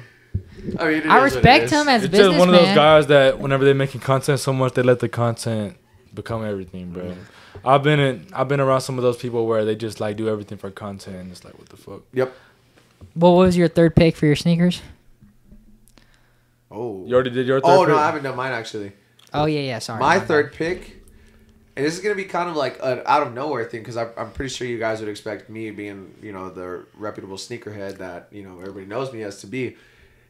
I mean, it I is what respect it is. him as a It's just one of those businessman. guys that whenever they're making content so much, they let the content become everything, bro. I've been around some of those people where they just like do everything for content, and it's like, what the fuck? Yep. What was your third pick for your sneakers? Oh. You already did your third Oh pick? no, I haven't done mine actually. Oh yeah, sorry. My bad. third pick, and this is gonna be kind of like an out of nowhere thing because I'm pretty sure you guys would expect me being the reputable sneakerhead that everybody knows me as to be.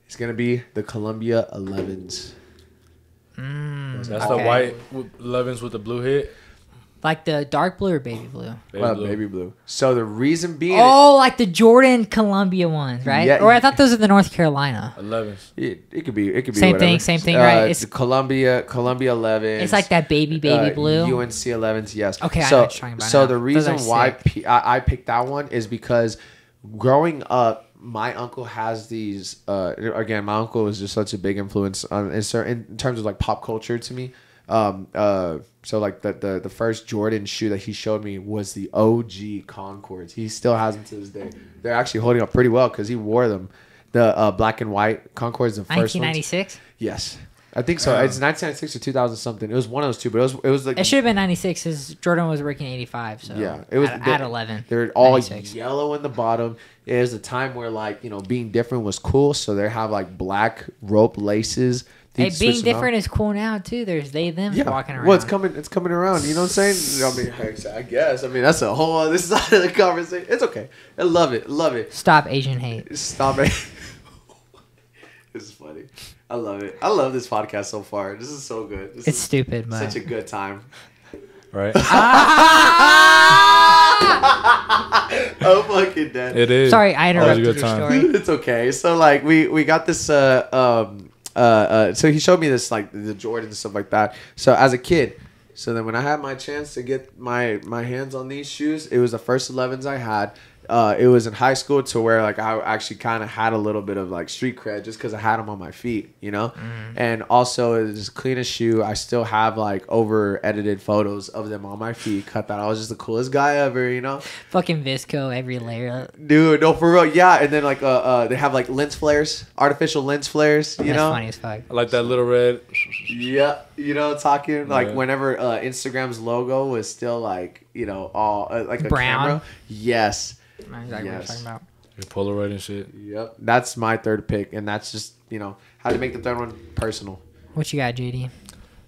It's gonna be the Columbia 11s. That's Okay. the white 11s with the blue hit. Like the dark blue or baby blue? Baby blue. So the reason being, Oh, like the Jordan Columbia ones, right? Yeah. Or I thought those were the North Carolina. 11s. it could be Same whatever. thing, right? It's the Columbia 11s. It's like that baby blue. UNC 11s, yes. Okay, I know so, what you're talking about So now. the Those reason are why sick. I picked that one is because growing up, my uncle has these. Again, my uncle was just such a big influence in terms of like pop culture to me. So like the first Jordan shoe that he showed me was the OG Concords. He still has them to this day. They're actually holding up pretty well because he wore them. The black and white Concords, the first ones. 1996. Yes, I think so. It's 1996 or 2000 something. It was one of those two, but it was like It should have been 96 because Jordan was working 85. So Yeah, it was at 11. They're all 96. yellow in the bottom. It was a time where like being different was cool, so they have like black rope laces. Hey, being different is cool now too. There's they them walking around. Well, it's coming around. You know what I'm saying? I mean, I guess. I mean, that's a whole other side of the conversation. It's okay. I love it. Stop Asian hate. Stop it. This is funny. I love it. I love this podcast so far. This is so good. This It's is stupid, but such a good time. Right? Oh, fucking dead. It is. sorry, I Always a interrupted good your time. story. It's okay. So like we got this so he showed me this like the Jordans and stuff like that. So as a kid, so then when I had my chance to get my hands on these shoes, it was the first 11s I had. It was in high school to where like I actually kind of had a little bit of like street cred just because I had them on my feet, and also it was the cleanest shoe. I still have like over edited photos of them on my feet. Cut that I was just the coolest guy ever, Fucking Visco every layer. Dude, no, for real, yeah. And then like they have like lens flares, artificial lens flares, That's funny as fuck. I like that little red. Yeah, talking like Yeah. whenever Instagram's logo was still like all like a Brown. camera. Yes. I know exactly what you're Yes. talking about. Your Polaroid and shit. Yep. That's my third pick, and that's just had to make the third one personal. What you got, JD?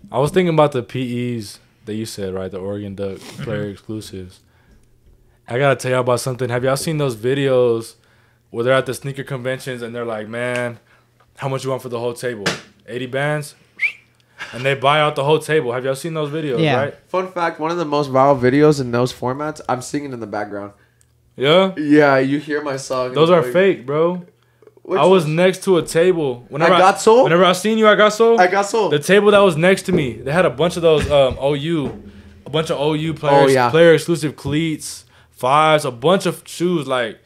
I was thinking about the PEs that you said, right? The Oregon Duck player exclusives. I gotta tell y'all about something. Have y'all seen those videos where they're at the sneaker conventions and they're like, man, how much you want for the whole table? 80 bands? And they buy out the whole table. Have y'all seen those videos, Yeah. right? Fun fact: one of the most viral videos in those formats, I'm singing in the background. Yeah? Yeah, you hear my song. Those are fake, bro. Which I was one? next to a table. Whenever I got sold? Whenever I seen you, I got sold. I got sold. The table that was next to me, they had a bunch of those OU players, yeah. player exclusive cleats, fives, a bunch of shoes, like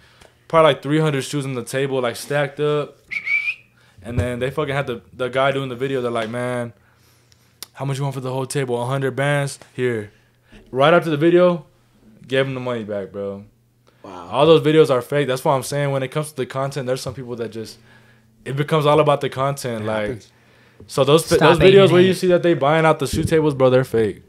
probably like 300 shoes on the table, like stacked up. And then they fucking had the guy doing the video. They're like, man, How much you want for the whole table? 100 bands? Here. Right after the video, gave him the money back, bro. Wow. All those videos are fake. That's why I'm saying when it comes to the content, there's some people that just, it becomes all about the content. It like, happens. so those Stop videos where hating you it. see that they buying out the shoe tables, bro, they're fake.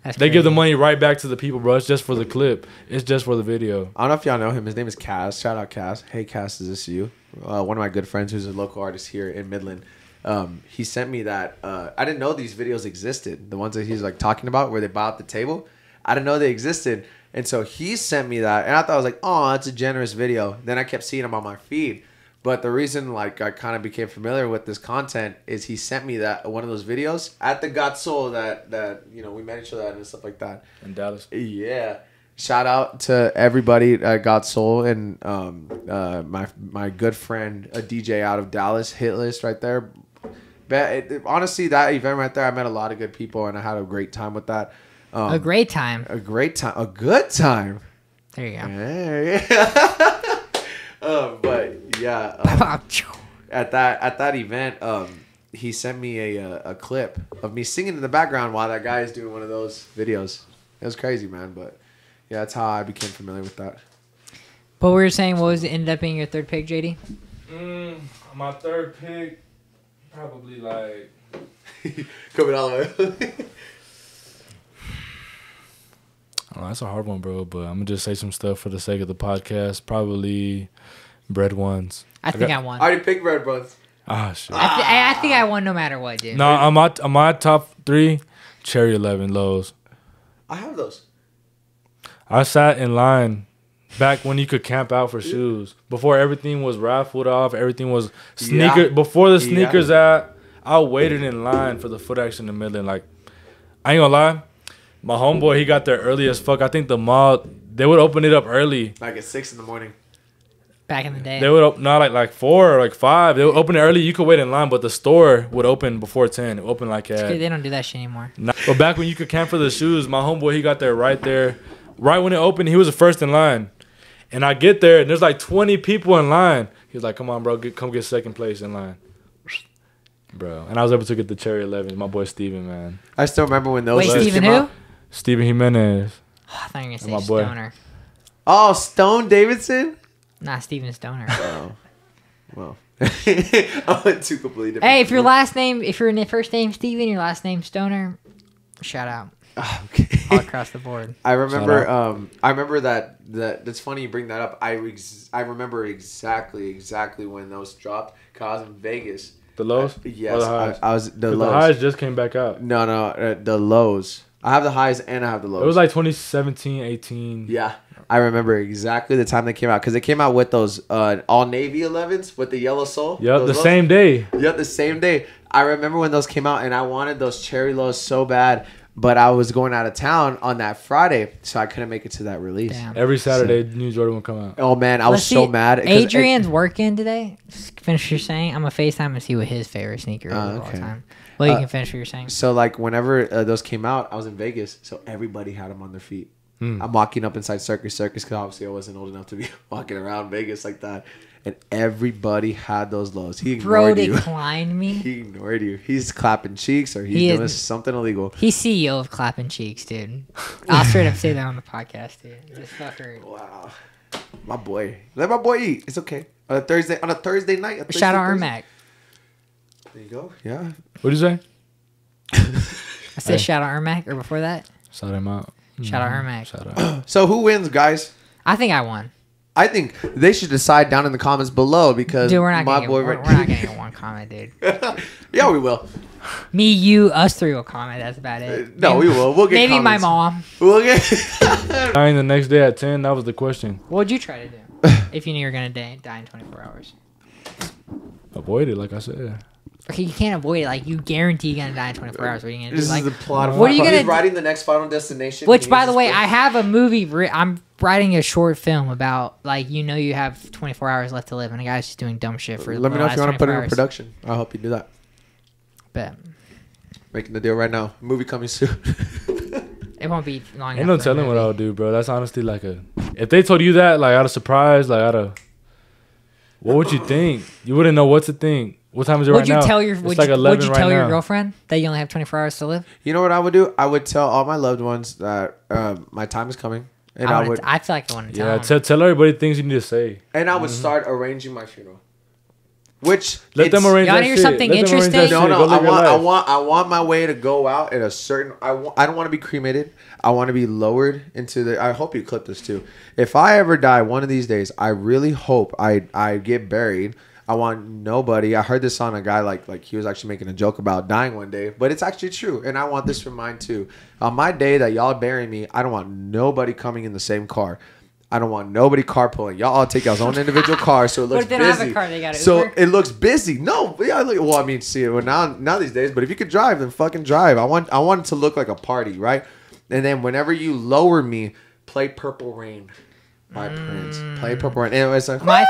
That's They give the crazy. money right back to the people, bro. It's just for the clip. It's just for the video. I don't know if y'all know him. His name is Cass. Shout out Cass. Hey Cass, is this you? One of my good friends who's a local artist here in Midland. He sent me that. I didn't know these videos existed. The ones that he's like talking about where they buy out the table. I didn't know they existed. And so he sent me that. And I thought I was like, oh, that's a generous video. Then I kept seeing him on my feed. But the reason like I kind of became familiar with this content is he sent me that one of those videos at the Got Soul that you know we met each other at and stuff like that. In Dallas. Yeah. Shout out to everybody at Got Soul and my good friend, a DJ out of Dallas, Hit List right there. But honestly, that event right there, I met a lot of good people and I had a great time with that. A great time. A great time. A good time. There you go. Hey. But yeah, at that event, he sent me a clip of me singing in the background while that guy is doing one of those videos. It was crazy, man. But yeah, that's how I became familiar with that. But we were saying, what was ended up being your third pick, JD? My third pick, probably like. Coming all the way. Oh, that's a hard one, bro. But I'm gonna just say some stuff for the sake of the podcast. Bread ones. I think I won. I already picked Red Buns. Ah, shit. I think I won no matter what, dude. No, on my top 3, Cherry 11 Lows. I have those. I sat in line back when you could camp out for shoes. Before everything was raffled off, everything was sneaker. Yeah. Before the sneakers I waited in line for the foot action in Midland. Like, I ain't gonna lie, my homeboy, he got there early as fuck. I think the mall, they would open it up early. Like at 6 in the morning. Back in the day. They would open, not like 4 or like 5. They would open it early. You could wait in line, but the store would open before 10. It would open like at. They don't do that shit anymore. But back when you could camp for the shoes, my homeboy, he got there right there. Right when it opened, he was the first in line. And I get there, and there's like 20 people in line. He was like, come on, bro, come get second place in line. Bro. And I was able to get the Cherry 11. My boy Steven, man. I still remember when those Wait, first Steven came who? out. Steven Jimenez. Oh, I thought you were My going to say boy. Stoner. Oh, Stone Davidson? Not Steven Stoner. Oh. Well. I went two completely different. Hey, if your last name, if your first name Steven, your last name Stoner, shout out Okay. all across the board. I remember that's funny you bring that up. I remember exactly when those dropped cuz I was in Vegas. The lows? Yes, Or the highs? I was the 'Cause lows. the highs just came back out. No, the lows. I have the highs and I have the lows. It was like 2017, 18. yeah. I remember exactly the time they came out because they came out with those all navy 11s with the yellow sole. Yep, Those the lows. same day. Yep, the same day. I remember when those came out and I wanted those cherry lows so bad, but I was going out of town on that Friday, so I couldn't make it to that release. Damn. Every Saturday, New Jordan would come out. Oh man, I was Let's so see. mad. 'cause Adrian's working today. Just finish what you're saying. I'm gonna FaceTime and see what his favorite sneaker is of all okay. time. Well, you can finish what you're saying. So like whenever those came out, I was in Vegas, so everybody had them on their feet. I'm walking up inside Circus because obviously I wasn't old enough to be walking around Vegas like that, and everybody had those lows. He Bro ignored you. declined me. He ignored you. He's clapping cheeks or he's He doing is- something illegal. He's CEO of Clapping Cheeks, dude. I'll straight up say that on the podcast, dude. This fucker. Wow, my boy, let my boy eat. It's okay. On a Thursday night. Shout out Ermac. There you go. Yeah. What'd you say? I said Hey. shout out Ermac, or before that, Shout him out. shout out Ermac. Shout out. So who wins, guys? I think I won. I think they should decide down in the comments below because Dude, we're not my gonna boy. get, we're not gonna get one comment, dude. Yeah, we will. Me, you, us three will comment. That's about it. No, we will. We'll get Maybe comments. my mom. We'll get. 9 the next day at 10. That was the question. What would you try to do if you knew you were gonna die in 24 hours? Avoid it, like I said. Okay, you can't avoid it. Like you guarantee you're gonna die in 24 hours. What are you gonna do? This is Like, the plot of what are you He's gonna do? writing the next Final Destination. which, He by needs the to way, script. I have a movie. I'm writing a short film about like you have 24 hours left to live, and a guy's just doing dumb shit for. Let me know if you want to put it in hours. production. I'll help you do that. Bet Making the deal right now. Movie coming soon. it won't be long. Ain't enough no for a telling what movie. I would do, bro. That's honestly like a. If they told you that, like out of surprise, like out of. What would you think? You wouldn't know what to think. What time is it Would right you now? tell your It's would like you, 11 would you right tell your now. girlfriend that you only have 24 hours to live? You know what I would do? I would tell all my loved ones that my time is coming, and I would I feel like I want to tell Yeah, them. tell everybody things you need to say. start arranging my funeral. Which Let them it's- arrange You wanna that hear shit. something Let them arrange that interesting? No, shit. no. Go live your life. I want my way to go out at a certain. I don't want to be cremated. I want to be lowered into the. I hope you clip this too. If I ever die one of these days, I really hope I get buried. I want nobody. I heard this on a guy like he was actually making a joke about dying one day, but it's actually true. And I want this for mine too. On my day that y'all bury me, I don't want nobody coming in the same car. I don't want nobody carpooling. Y'all all take y'all's own individual car, so it looks if they busy. don't have a car, they gotta so Uber? it looks busy. No, yeah, well, I mean, see, well, now these days, but if you could drive, then fucking drive. I want it to look like a party, right? And then whenever you lower me, play Purple Rain by Prince. Play Purple Rain. And it's like, My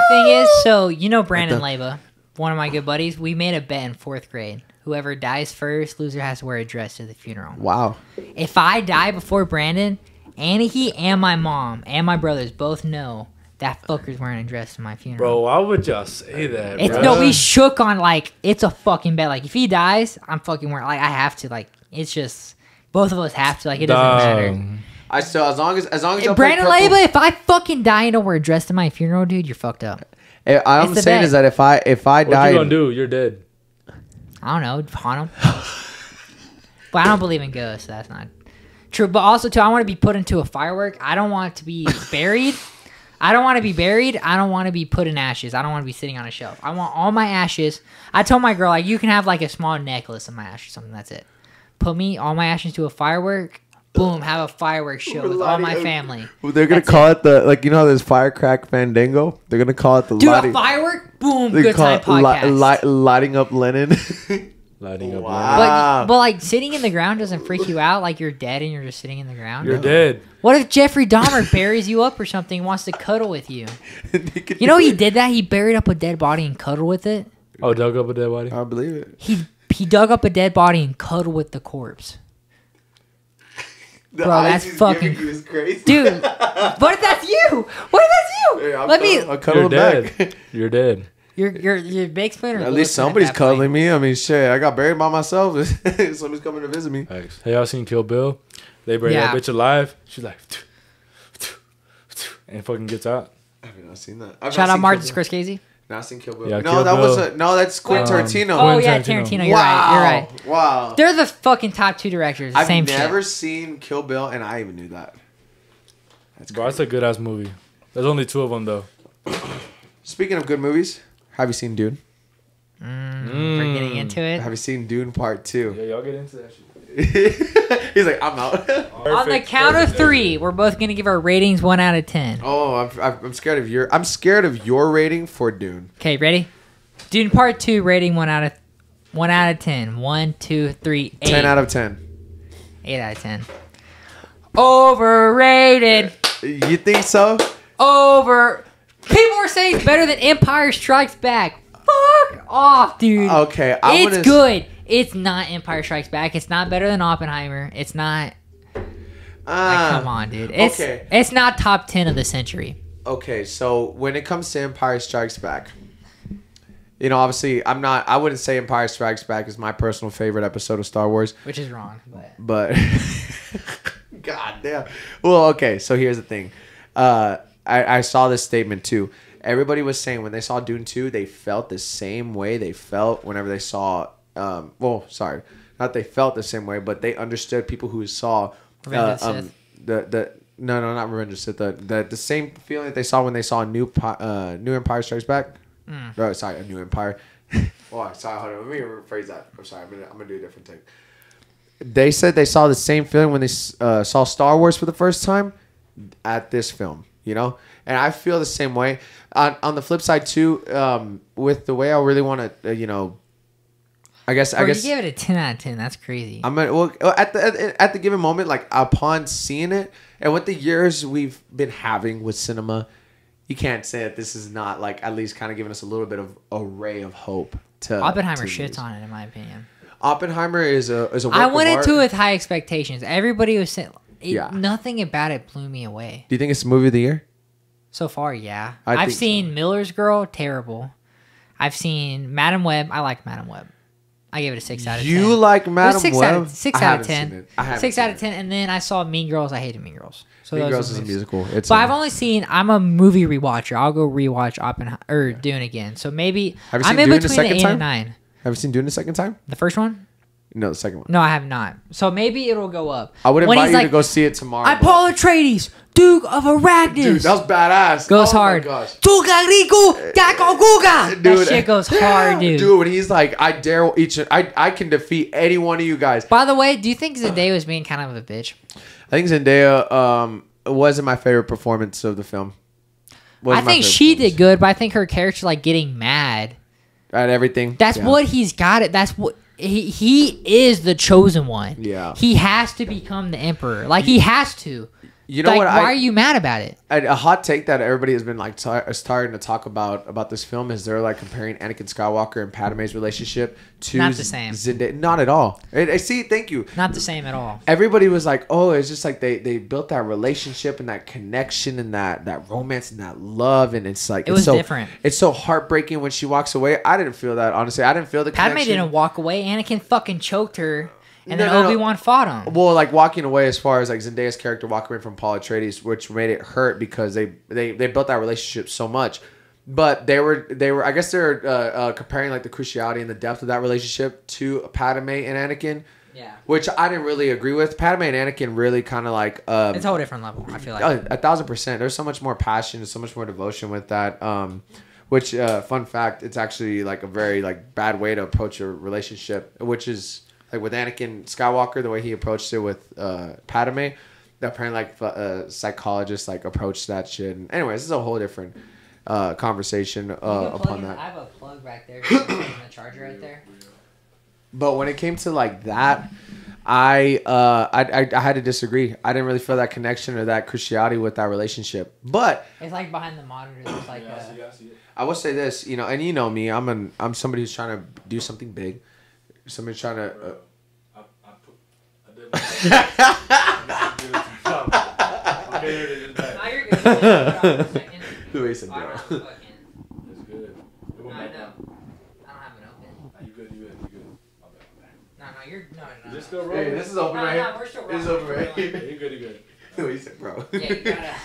thing is, so you know Brandon Leyva, one of my good buddies. We made a bet in 4th grade. Whoever dies first, loser has to wear a dress to the funeral. wow. If I die before Brandon, he and my mom and my brothers both know that fucker's wearing a dress to my funeral. Bro, why would y'all say that, It's bro? no, we shook on like it's a fucking bet. Like if he dies, I'm fucking wearing. Like I have to. Like it's just both of us have to. Like it doesn't matter. I still as long as y'all Brandon play Purple, Leyva, if I fucking die and don't wear a dress to my funeral, dude, you're fucked up. I'm It's the saying bet. is that if I What die, you gonna do? You're dead. I don't know, haunt him. But I don't believe in ghosts. So that's not true. But also, too, I want to be put into a firework. I don't want to be buried. I don't want to be buried. I don't want to be put in ashes. I don't want to be sitting on a shelf. I want all my ashes. I told my girl, like, you can have like a small necklace of my ashes or something. That's it. Put me all my ashes to a firework. Boom, have a fireworks show with all my family. they're gonna That's call it the like there's Firecrack Fandango. They're gonna call it the Dude, lighting. a firework? Boom, They good call time it podcast. lighting up Lennon. Lighting up. Wow. But like sitting in the ground doesn't freak you out. Like you're dead and you're just sitting in the ground. You're dead. What if Jeffrey Dahmer buries you up or something and wants to cuddle with you? You know he did that? He buried up a dead body and cuddled with it. Oh, dug up a dead body. I believe it. He dug up a dead body and cuddled with the corpse. The Bro, eyes that's he's fucking- giving you is crazy. Dude, what if that's you? What if that's you? Hey, I'll cuddle You're him dead. back. You're dead. Your big spoon. At least somebody's cuddling me. I mean, shit, I got buried by myself. Somebody's coming to visit me. Thanks. Hey, y'all seen Kill Bill? They bring Yeah. that bitch alive. She's like, and fucking gets out. I've not seen that. I've Shout not out seen Martin Kill Bill. Scorsese. Not seen Kill Bill. Yeah, no, Kill that Bill. was that's Quentin Tarantino. Oh Quentin yeah, Tarantino. Tarantino. You're right. You're right. Wow. They're the fucking top 2 directors. I've Same never shit. seen Kill Bill, and I even knew that. That's Bro, crazy. that's a good ass movie. There's only 2 of them though. Speaking of good movies, have you seen Dune? We're getting into it. Have you seen Dune Part 2? Yeah, y'all get into that shit. He's like, I'm out. On the count of 3, we're both gonna give our ratings 1 out of 10. Oh, I'm scared of I'm scared of your rating for Dune. Okay, ready? Dune Part 2 rating 1 out of 10. 1, 2, 3, 8. 10 out of 10. 8 out of 10. Overrated. You think so? People are saying it's better than Empire Strikes Back. Fuck off, dude. Okay, It's good. It's not Empire Strikes Back. It's not better than Oppenheimer. It's not. Like, come on, dude. Okay. It's not top 10 of the century. Okay, so when it comes to Empire Strikes Back, obviously I wouldn't say Empire Strikes Back is my personal favorite episode of Star Wars, Which is wrong. but God damn. Well, okay, so here's the thing. I saw this statement too. Everybody was saying when they saw Dune 2, they felt the same way they felt whenever they saw not they felt the same way, but they understood people who saw Revenge of the Sith. No, not Revenge of the Sith. The same feeling that they saw when they saw New Empire Strikes Back. No, sorry, a New Empire. Oh, sorry, hold on. Let me rephrase that. I'm sorry. I'm gonna do a different take. They said they saw the same feeling when they saw Star Wars for the first time at this film. And I feel the same way. On the flip side too, with the way I really want to, I guess You gave it a 10 out of 10. That's crazy. I'm at the given moment, like upon seeing it, and with the years we've been having with cinema, you can't say that this is not like at least kind of giving us a little bit of a ray of hope. Oppenheimer to shits use. on it, in my opinion. Oppenheimer is a work I went of into it art. with high expectations. Everybody was saying, Yeah. nothing about it blew me away. Do you think it's the movie of the year? So far, yeah. I I've think seen Miller's Girl, terrible. I've seen Madam Web. I like Madam Web. I gave it a 6 out of 10. You like It was Madam 6 Web? out of, 6 I out haven't of seen 10. it. I haven't 6 seen out of 10. And then I saw Mean Girls. I hated Mean Girls. So Mean those Girls are is a movies. musical. It's But I've only seen. I'm a movie rewatcher. I'll go rewatch Dune again. So maybe Have you I'm seen in Dune the between second 8 time? and 9. Have you seen Dune the second time? The first one? No, the second one. No, I have not. So maybe it'll go up. I would When invite he's you to go see it tomorrow. I'm but- Paul Atreides, Duke of Arrakis. Dude, that was badass. Goes Oh my hard. gosh. Tuga That Dude. shit goes hard, dude. Dude, when he's like, I dare I can defeat any one of you guys. By the way, do you think Zendaya was being kind of a bitch? I think Zendaya wasn't my favorite performance of the film. I think she did good, but I think her character, like, getting mad. At everything. That's Yeah. what he's got it. That's what he is, the chosen one. Yeah. He has to become the emperor. Like, he has to. You know like, what? why are you mad about it? A hot take that everybody has been like starting to talk about this film is they're like comparing Anakin Skywalker and Padme's relationship to Not the same. Zendaya. Not at all. I see. Thank you. Not the same at all. Everybody was like, oh, it's just like they built that relationship and that connection and that romance and that love, and it's like It was so different. It's so heartbreaking when she walks away. I didn't feel that, honestly. I didn't feel the Padme connection. didn't walk away. Anakin fucking choked her, and No, then no, no. Obi-Wan fought him. Well, like walking away as far as like Zendaya's character walking away from Paul Atreides, which made it hurt because they built that relationship so much. But they were I guess they're comparing like the cruciality and the depth of that relationship to Padme and Anakin, Yeah. which I didn't really agree with. Padme and Anakin really kind of like It's a whole different level, I feel like. 1,000%. There's so much more passion and so much more devotion with that. Which fun fact, it's actually like a very like bad way to approach a relationship, which is like with Anakin Skywalker, the way he approached it with Padme. Apparently, like psychologists like approached that shit. And anyways, this is a whole different conversation upon that. I have a plug back there. The charger right there. But when it came to like that, I had to disagree. I didn't really feel that connection or that cruciality with that relationship. But It's like behind the monitor. There's like Yeah, I see it. I will say this, you know, and you know me, I'm somebody who's trying to do something big. Somebody trying to. I did my okay, here it is. Back. Oh, you're good. Louis and I don't Dale. have a fucking. It's good. It No, won't I back know. up. I don't have it open. You good. My bad. No, you're no. Is this still rolling? Hey, this is open No, right no, here. we're still This is rolling. open right Yeah, here. you good. Louis and bro. Yeah, you gotta.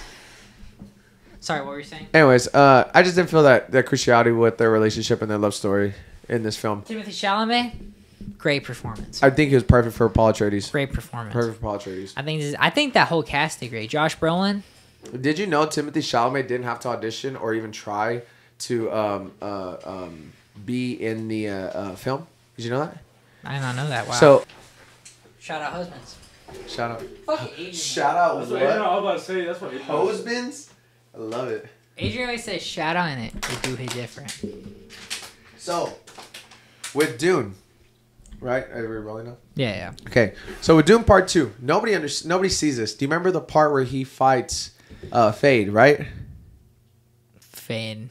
Sorry, what were you saying? Anyways, I just didn't feel that cruciality with their relationship and their love story in this film. Timothy Chalamet, great performance. I think he was perfect for Paul Atreides. Great performance. Perfect for Paul Atreides. I think that whole cast did great. Josh Brolin. Did you know Timothy Chalamet didn't have to audition or even try to be in the film? Did you know that? I did not know that. Wow. So shout out husbands. shout out. Fucking Adrian. Shout out That's what I what? was about to say. That's what Husbands? I love it. Adrian always says shout out in it. They do hit different. So, with Dune, right? Are we rolling now? Yeah. Okay. So with Dune Part 2, nobody sees this. Do you remember the part where he fights Fade, right? Fade.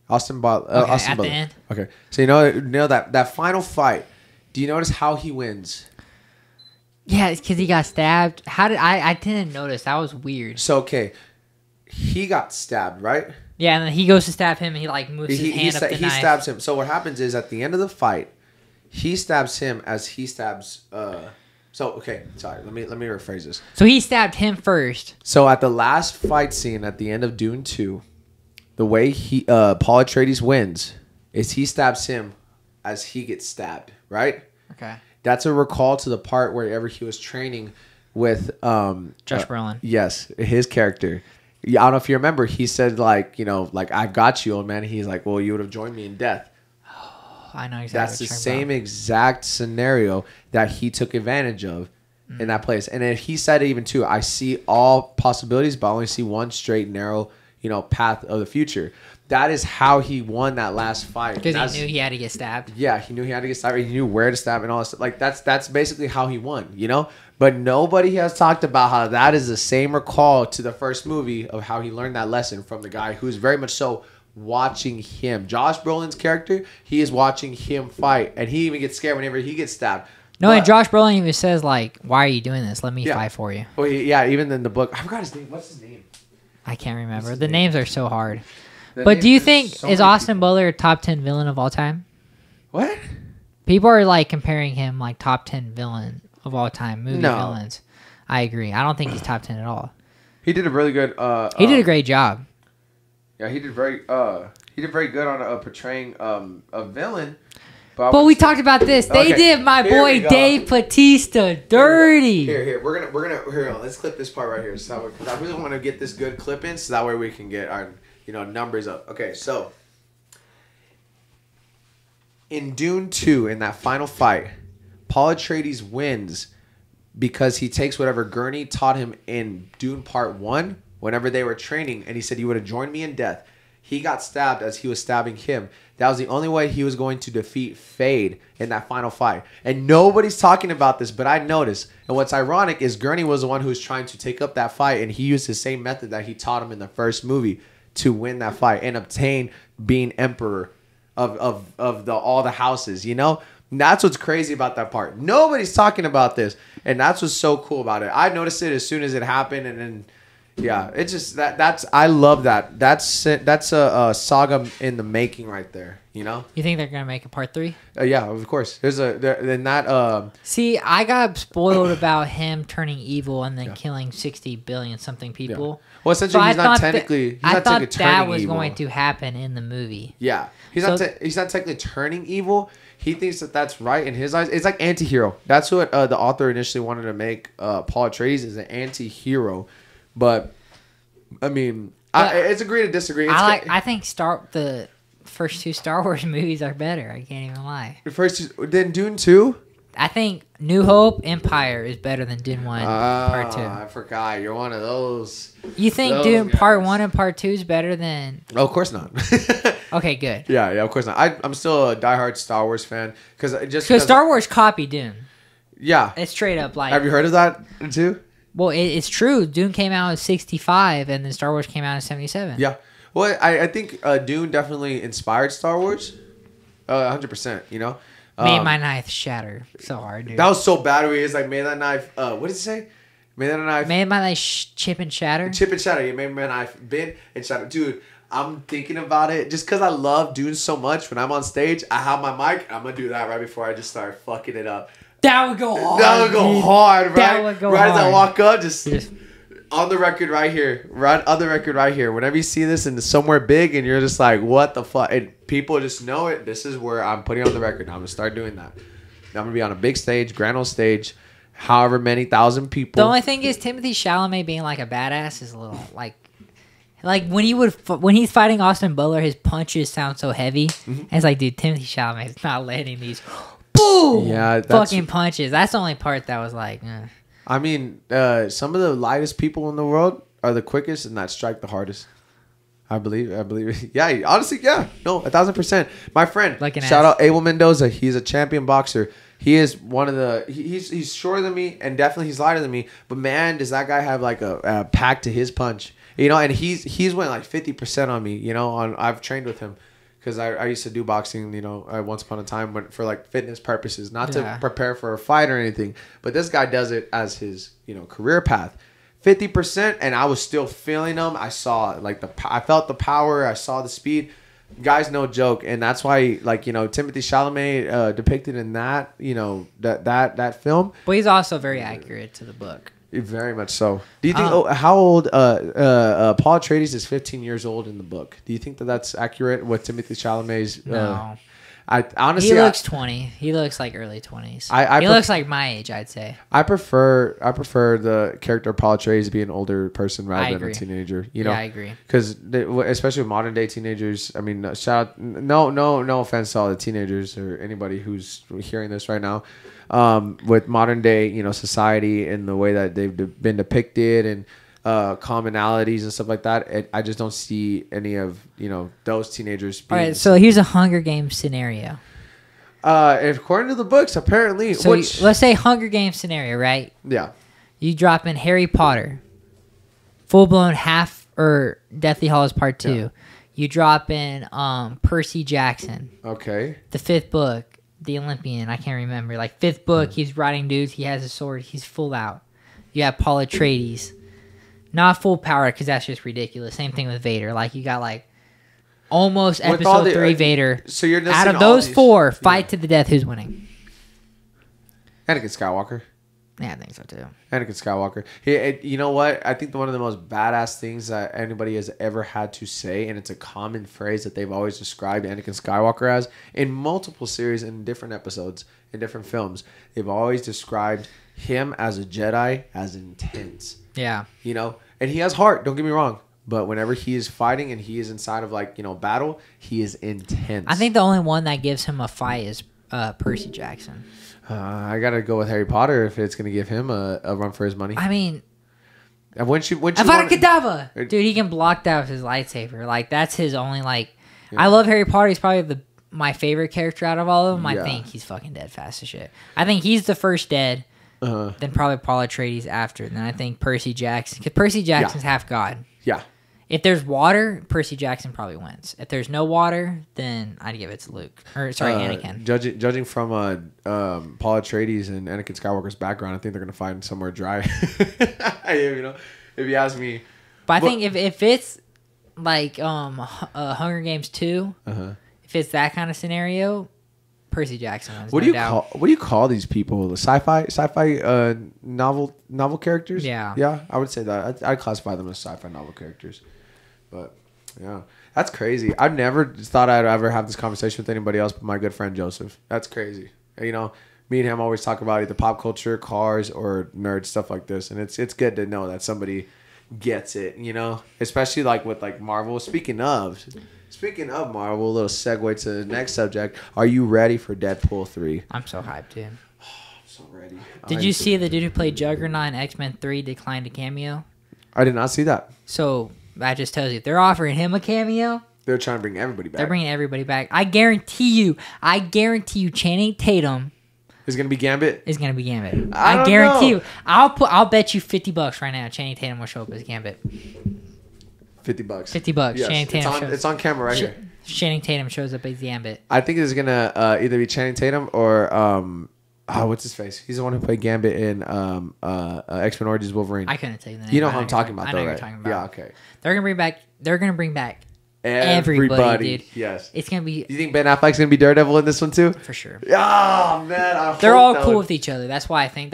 Austin Butler. Okay, Austin at Butler. the end. Okay. So you know that final fight. Do you notice how he wins? Yeah, it's because he got stabbed. How did I didn't notice. That was weird. So okay, he got stabbed, right? Yeah, and then he goes to stab him, and he like moves his hand up the he knife. stabs him. So what happens is at the end of the fight, he stabs him as he stabs. So okay, sorry. Let me rephrase this. So he stabbed him first. So at the last fight scene at the end of Dune 2, the way Paul Atreides wins is he stabs him as he gets stabbed, right? Okay. That's a recall to the part wherever he was training with Josh Brolin. Yes, his character. Yeah, I don't know if you remember. He said like I've got you, old man. He's like, well, you would have joined me in death. I know exactly. That's what the you're talking same about. exact scenario that he took advantage of in that place. And then he said even too, I see all possibilities, but I only see one straight, narrow, path of the future. That is how he won that last fight. Because he knew he had to get stabbed. Yeah, he knew he had to get stabbed. He knew where to stab and all this. Like that's basically how he won, But nobody has talked about how that is the same recall to the first movie of how he learned that lesson from the guy who's very much so watching him. Josh Brolin's character, he is watching him fight, and he even gets scared whenever he gets stabbed. No, and Josh Brolin even says like, "Why are you doing this? Let me fight for you." Well, yeah, even in the book, I forgot his name. What's his name? I can't remember. The names are so hard. But do you There's think so is many Austin people. Butler a top 10 villain of all time? What? People are like comparing him like top 10 villain of all time, movie No. villains. I agree. I don't think he's top 10 at all. He did a really good. He did a great job. Yeah, he did very good on portraying a villain. I But would we say- talked about this. They Okay, did my here we boy go. Dave Bautista dirty. Here. We're gonna here. Let's clip this part right here. So because I really want to get this good clip in, so that way we can get our numbers up. Okay, so in Dune 2, in that final fight, Paul Atreides wins because he takes whatever Gurney taught him in Dune Part 1 whenever they were training, and he said, "You would have joined me in death." He got stabbed as he was stabbing him. That was the only way he was going to defeat Fade in that final fight. And nobody's talking about this, but I noticed. And what's ironic is Gurney was the one who was trying to take up that fight, and he used the same method that he taught him in the first movie to win that fight and obtain being emperor of all the houses, you know? And that's what's crazy about that part. Nobody's talking about this, and that's what's so cool about it. I noticed it as soon as it happened, and then yeah, it's just that's I love that. That's a saga in the making right there, you know? You think they're gonna make a part 3? Yeah, of course. Then that See, I got spoiled about him turning evil and then killing 60 billion something people. well, essentially So he's I not thought technically he's I not thought technically that turning was evil. going to happen in the movie. Yeah, he's So- he's not technically turning evil. He thinks that that's right in his eyes. It's like anti-hero. That's what the author initially wanted to make Paul Atreides is an anti-hero, but I mean, it's agree to disagree. It's I think the first 2 Star Wars movies are better. I can't even lie. Then Dune 2. I think New Hope Empire is better than Dune 1 Part 2. I forgot. You're one of those. You think those Dune Part guys. 1 and Part 2 is better than... Oh, of course not. Okay, good. yeah, of course not. I'm still a diehard Star Wars fan because Because Star Wars copied Dune. Yeah. It's straight up like... Have you heard of that too? Well, it's true. Dune came out in 65 and then Star Wars came out in 77. Yeah. Well, I think Dune definitely inspired Star Wars. 100%, you know? Made my knife shatter so hard, dude. That was so bad where he's like, may that knife, what did he say? May that knife Made my knife chip and shatter. chip and shatter. You made my knife bend and shatter. Dude, I'm thinking about it just because I love Dune so much. When I'm on stage, I have my mic. I'm going to do that right before I just start fucking it up. That would go hard. That would go dude. hard, right? That would go right as I hard. walk up, just Just- on the record right here. Right on the record right here. Whenever you see this and somewhere big and you're just like, what the fuck? And people just know it. This is where I'm putting on the record. I'm going to start doing that. I'm going to be on a big stage, grand old stage, however many thousand people. The only thing is Timothy Chalamet being like a badass is a little like when he's fighting Austin Butler, his punches sound so heavy. And it's like, dude, Timothy Chalamet's not letting these boom fucking punches. That's the only part that was like, I mean, some of the lightest people in the world are the quickest and that strike the hardest. I believe. Yeah, honestly, yeah. No, 1,000%. My friend, Like an shout ass. out Abel Mendoza. He's a champion boxer. He is one of the. He's shorter than me, and definitely he's lighter than me. But man, does that guy have like a pack to his punch? You know, and he's went like 50% on me. You know, I've trained with him because I used to do boxing. You know, once upon a time, but for like fitness purposes, not to prepare for a fight or anything. But this guy does it as his career path. 50%, and I was still feeling them. I saw like I felt the power. I saw the speed. Guy's no joke, and that's why Timothy Chalamet depicted in that that film. but he's also very accurate to the book. Very much so. Do you think how old Paul Atreides is 15 years old in the book? Do you think that's accurate with Timothy Chalamet's? No. I honestly He looks 20. He looks like early 20s. He looks like my age, I'd say. I prefer the character of Paul Atreides to be an older person rather than a teenager. Yeah, I agree. Because especially with modern day teenagers, I mean, no offense to all the teenagers or anybody who's hearing this right now. With modern day, society and the way that they've been depicted and commonalities and stuff like that, I just don't see any of those teenagers. All right, so here's a Hunger Games scenario. According to the books, apparently, So let's say Hunger Games scenario, right? Yeah. You drop in Harry Potter, full blown or Deathly Hallows Part 2. Yeah. You drop in Percy Jackson, Okay. the 5th book, the Olympian. I can't remember. Like 5th book, he's riding dudes. He has a sword. He's full out. You have Paul Atreides, not full power because that's just ridiculous. Same thing with Vader. Like you got like Almost With all episode the- 3 Vader. So you're Out listing of all those these- 4, fight to the death. Who's winning? Anakin Skywalker. Yeah, I think so too. Anakin Skywalker. You know what? I think one of the most badass things that anybody has ever had to say, and it's a common phrase that they've always described Anakin Skywalker as in multiple series, in different episodes, in different films. They've always described him as a Jedi as intense. Yeah. You know, and he has heart. Don't get me wrong. But whenever he is fighting and he is inside of like, you know, battle, he is intense. I think the only one that gives him a fight is Percy Jackson. I gotta go with Harry Potter if it's gonna give him a run for his money. I mean, And when you Avada Kedavra! Dude, he can block that with his lightsaber. Like, that's his only, like... Yeah. I love Harry Potter. He's probably my favorite character out of all of them. Yeah. I think he's fucking dead fast as shit. I think he's the first dead. Then probably Paul Atreides after. Then I think Percy Jackson. Because Percy Jackson's half god. Yeah. If there's water, Percy Jackson probably wins. If there's no water, then I'd give it to Luke. Or, sorry, Anakin. Judging from Paul Atreides and Anakin Skywalker's background, I think they're gonna find somewhere dry. You know, if you ask me. But I think if it's like Hunger Games 2, if it's that kind of scenario, Percy Jackson wins. What no do you doubt. call? What do you call these people? The sci-fi novel characters? Yeah. Yeah, I would say that. I'd classify them as sci-fi novel characters. But yeah, that's crazy. I've never thought I'd ever have this conversation with anybody else but my good friend Joseph. That's crazy. You know, me and him always talk about either pop culture, cars, or nerd stuff like this, and it's good to know that somebody gets it. You know, especially like with like Marvel. Speaking of Marvel, a little segue to the next subject. Are you ready for Deadpool 3? I'm so hyped, dude. So ready. Did you see the dude who played Juggernaut in X-Men 3 declined a cameo? I did not see that. So that just tells you, if they're offering him a cameo, They're trying to bring everybody back. they're bringing everybody back. I guarantee you, Channing Tatum It's gonna be Gambit. is gonna be Gambit. I don't guarantee know. you. I'll bet you $50 right now. Channing Tatum will show up as Gambit. $50. $50. Yes. Channing Tatum It's on camera right here. Channing Tatum shows up as Gambit. I think it's gonna either be Channing Tatum or what's his face? He's the one who played Gambit in X-Men Origins Wolverine. I couldn't tell you the name. You know I who I'm talking about, I though, know right? you're talking about. Yeah, okay. They're gonna bring back everybody, dude. Yes. It's gonna be You think Ben Affleck's gonna be Daredevil in this one too? for sure. Oh man, They're all cool with each other. That's why I think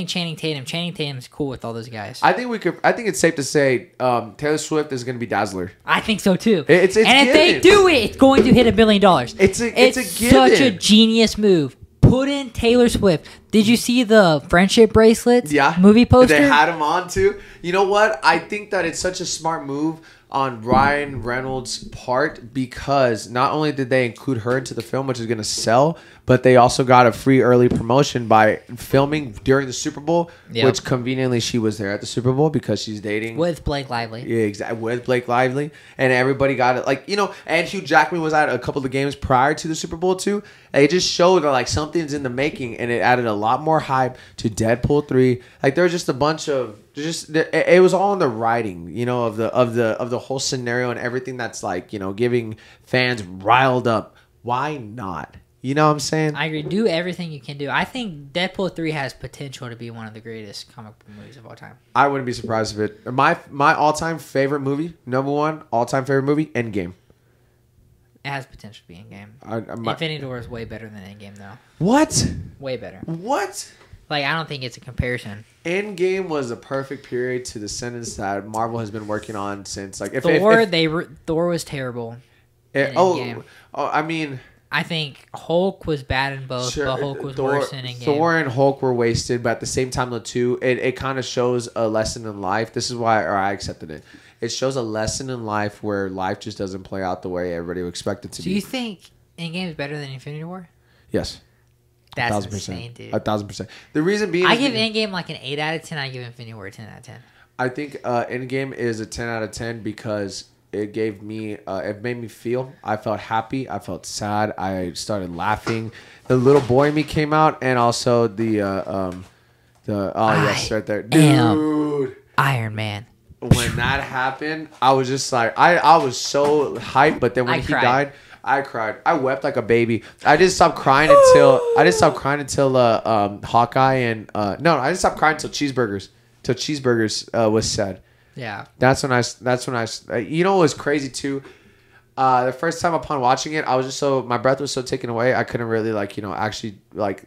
Channing Tatum's cool with all those guys. I think it's safe to say Taylor Swift is gonna be Dazzler. I think so too. It's and if they given. do it, it's going to hit $1 billion. It's a such a given. genius move. Put in Taylor Swift. Did you see the friendship bracelets? Yeah. Movie poster. They had him on too. You know what? I think that it's such a smart move on Ryan Reynolds' part because not only did they include her into the film, which is going to sell, but they also got a free early promotion by filming during the Super Bowl, Yep. which conveniently she was there at the Super Bowl because she's dating with Blake Lively. Yeah, exactly. With Blake Lively. And everybody got it. Like, you know, and Hugh Jackman was at a couple of games prior to the Super Bowl too. It just showed that like something's in the making and it added a lot more hype to Deadpool 3. Like there was just a bunch of it was all in the writing, you know, of the whole scenario and everything that's like, you know, giving fans riled up. Why not? You know what I'm saying? I agree. Do everything you can do. I think Deadpool 3 has potential to be one of the greatest comic book movies of all time. I wouldn't be surprised if it. My all-time favorite movie, number one all-time favorite movie, Endgame. It has potential to be Endgame. Infinity War is way better than Endgame, though. What? Way better. What? Like, I don't think it's a comparison. Endgame was a perfect period to the sentence that Marvel has been working on since like Thor was terrible. in Endgame. I mean, I think Hulk was bad in both, sure, but Hulk was worse in Endgame. Thor and Hulk were wasted, but at the same time, the two it kind of shows a lesson in life. This is why, or I accepted it. It shows a lesson in life where life just doesn't play out the way everybody would expect it to be. Do you think Endgame is better than Infinity War? Yes. That's 1,000%. insane, dude. 1,000%. The reason being, I give Endgame like an 8 out of 10. I give Infinity War a 10 out of 10. I think Endgame is a 10 out of 10 because it gave me, it made me feel. I felt happy. I felt sad. I started laughing. The little boy in me came out, and also yes, right there, dude. Iron Man. When that happened, I was just like, I was so hyped. But then when he cried. died, I cried. I wept like a baby. I didn't stop crying until Hawkeye and no, I didn't stop crying until Cheeseburgers. Till Cheeseburgers was said. Yeah. That's when I you know what was crazy too? The first time upon watching it, I was just my breath was so taken away. I couldn't really actually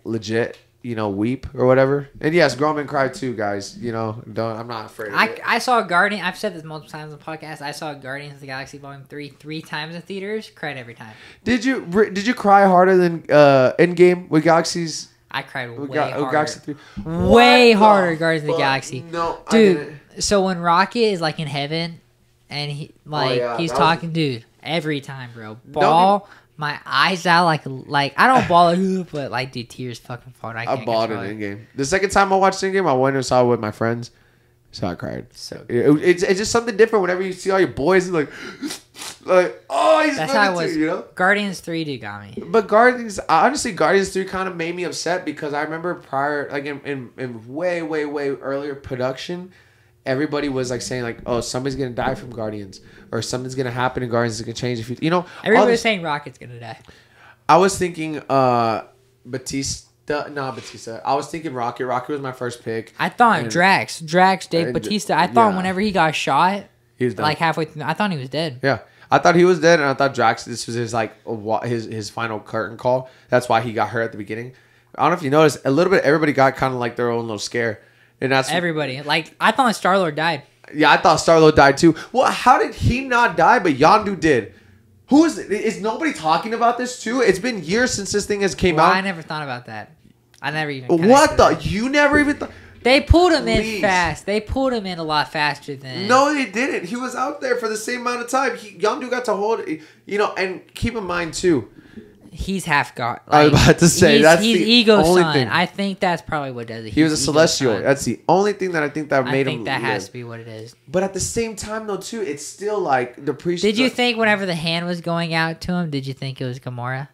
legit, weep or whatever. And yes, grown men cry too, guys. I'm not afraid of it. I saw Guardian. I've said this multiple times on the podcast. I saw Guardians of the Galaxy Volume 3 times in theaters. Cried every time. Did you cry harder than Endgame with Galaxies? I cried way harder. Galaxy 3. Way harder, Guardians of the Galaxy. No, dude. I didn't. So when Rocket is in heaven, and he's talking, dude. Every time, bro. Bawl my eyes out like I don't bawl but dude, tears fucking fall. I bawled in Endgame. The second time I watched Endgame, I went and saw it with my friends, so I cried. So it's just something different whenever you see all your boys and oh, he's that's how it was. Too, Guardians 3 dude got me. But Guardians 3 kind of made me upset because I remember prior, in way earlier production, everybody was saying oh, somebody's gonna die from Guardians, or something's gonna happen in Guardians that can change the future. Everybody was saying Rocket's gonna die. I was thinking Batista. I was thinking Rocket. Rocket was my first pick. I thought Drax, Dave Batista. I thought whenever he got shot, he was done. Halfway through, I thought he was dead. Yeah, I thought he was dead, and I thought Drax. This was his final curtain call. That's why he got hurt at the beginning. I don't know if you noticed a little bit. Everybody got kind of their own little scare. And that's everybody. I thought Star-Lord died. Yeah, I thought Star-Lord died too. Well, how did he not die, but Yondu did? Who is nobody talking about this too? It's been years since this thing has came out. I never thought about that. I never even. What the? You never even thought? They pulled him in fast. They pulled him in a lot faster than. No, they didn't. He was out there for the same amount of time. Yondu got to hold it. And keep in mind too. He's half god. I was about to say he's the ego only son. thing. I think that's probably what does it. He was a celestial. Son. That's the only thing that I think that made him. I think that has to be what it is. But at the same time, though, too, it's still the priest. Did you think whenever the hand was going out to him, did you think it was Gamora?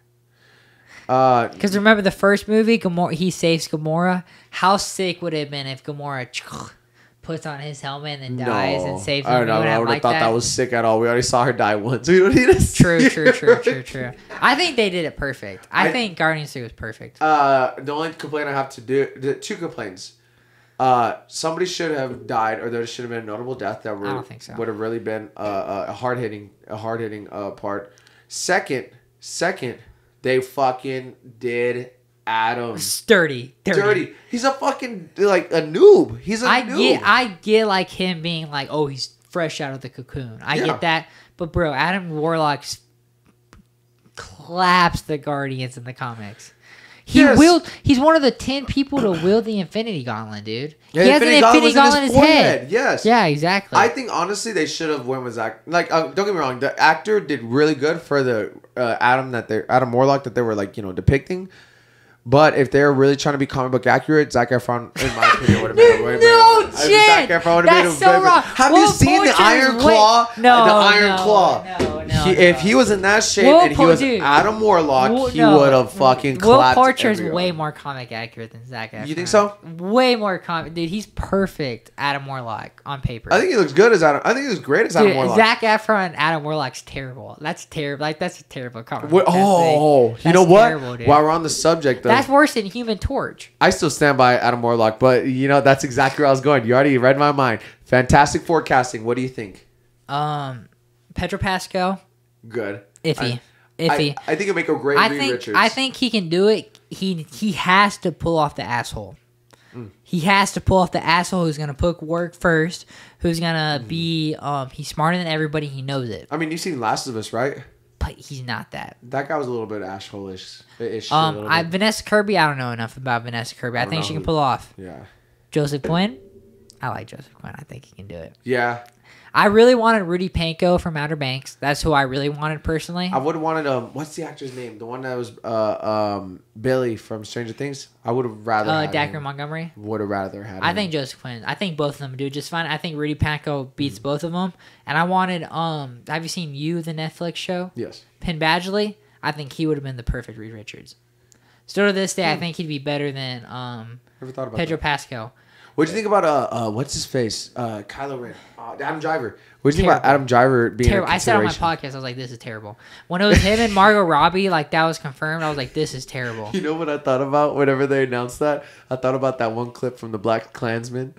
Because remember the first movie, he saves Gamora. How sick would it have been if Gamora puts on his helmet and then dies and saves him? I don't know. I would have thought that was sick at all. We already saw her die once. We don't need to see True. I think they did it perfect. I think Guardians 3 was perfect. The only complaint I have to do, two complaints. Somebody should have died, or there should have been a notable death that I don't think so. would have really been a hard hitting part. Second, they fucking did Adam dirty. He's a fucking a noob. He's a noob. I get him being oh, he's fresh out of the cocoon. I get that, but bro, Adam Warlock claps the Guardians in the comics. He's one of the 10 people to wield the Infinity Gauntlet, dude. Yeah, he has an Infinity Gauntlet in his head. Yes. Yeah, exactly. I think honestly they should have went with Zach. Don't get me wrong, the actor did really good for the Adam Warlock that they were depicting. But if they're really trying to be comic book accurate, Zac Efron, in my opinion, would have made way no chance. Zac Efron would have made so wrong. Have you seen the Iron Claw? No, the Iron Claw. If he was in that shape and he was Adam Warlock, he would have fucking clapped. Will Poulter's way more comic accurate than Zac Efron. You think so? Way more comic. Dude, he's perfect Adam Warlock on paper. I think he looks good as Adam. I think he looks great as Adam Warlock. Zac Efron and Adam Warlock's terrible. That's terrible. That's a terrible comic. You know what? Terrible, while we're on the subject, though. That's worse than Human Torch. I still stand by Adam Warlock, but that's exactly where I was going. You already read my mind. Fantastic forecasting. What do you think? Pedro Pascal. Good. Iffy. I think it'd make a great Reed Richards. I think he can do it. He has to pull off the asshole. He has to pull off the asshole who's gonna put work first. Who's gonna be? He's smarter than everybody. He knows it. I mean, you've seen Last of Us, right? But he's not that. That guy was a little bit asshole-ish. Vanessa Kirby. I don't know enough about Vanessa Kirby. I think she can pull off. Yeah. Joseph Quinn. I like Joseph Quinn. I think he can do it. Yeah. I really wanted Rudy Panko from Outer Banks. That's who I really wanted personally. I would have wanted what's the actor's name? The one that was Billy from Stranger Things. I would have rather Dacre Montgomery. Would have rather had. I think Joseph Quinn. I think both of them do just fine. I think Rudy Panko beats both of them. And I wanted have you seen You, the Netflix show? Yes. Penn Badgley. I think he would have been the perfect Reed Richards. Still to this day, I think he'd be better than Never thought about Pedro that. Pascal. What'd you think about what's his face? Kylo Ren. Adam Driver. What'd you think about Adam Driver being terrible? I said on my podcast, I was like, this is terrible. When it was him and Margot Robbie, that was confirmed, I was like, this is terrible. You know what I thought about whenever they announced that? I thought about that one clip from the Black Klansman.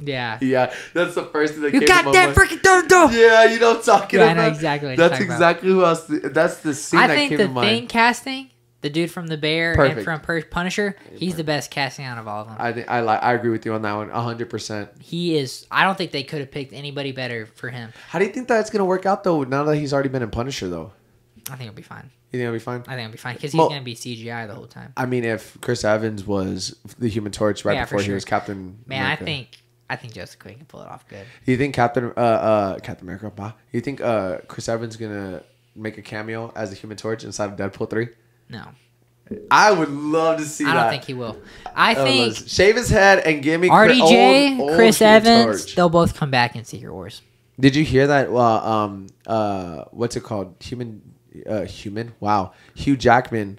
Yeah. Yeah, that's the first thing that You came to got my that mind. freaking dum. Yeah, you know what I'm talking Yeah, I about. know exactly what you're That's talking exactly who else. That's the scene I that think came the to mind. Thing casting, the dude from The Bear Perfect. and from Punisher, he's the best casting out of all of them. I think I agree with you on that one 100%. He is. I don't think they could have picked anybody better for him. How do you think that's gonna work out though? Now that he's already been in Punisher though, I think it'll be fine. you think it'll be fine? I think it'll be fine because he's Well- gonna be CGI the whole time. I mean, if Chris Evans was the Human Torch right Yeah, for before he sure. was Captain Man, America. I think Joseph Quinn can pull it off good. You think Captain America? Bah. You think Chris Evans gonna make a cameo as the Human Torch inside of Deadpool 3? No, I would love to see that. I don't think he will. I think shave his head and give me RDJ, old Chris Human Evans, Torch. they'll both come back in Secret Wars. Did you hear that? What's it called? Human. Wow. Hugh Jackman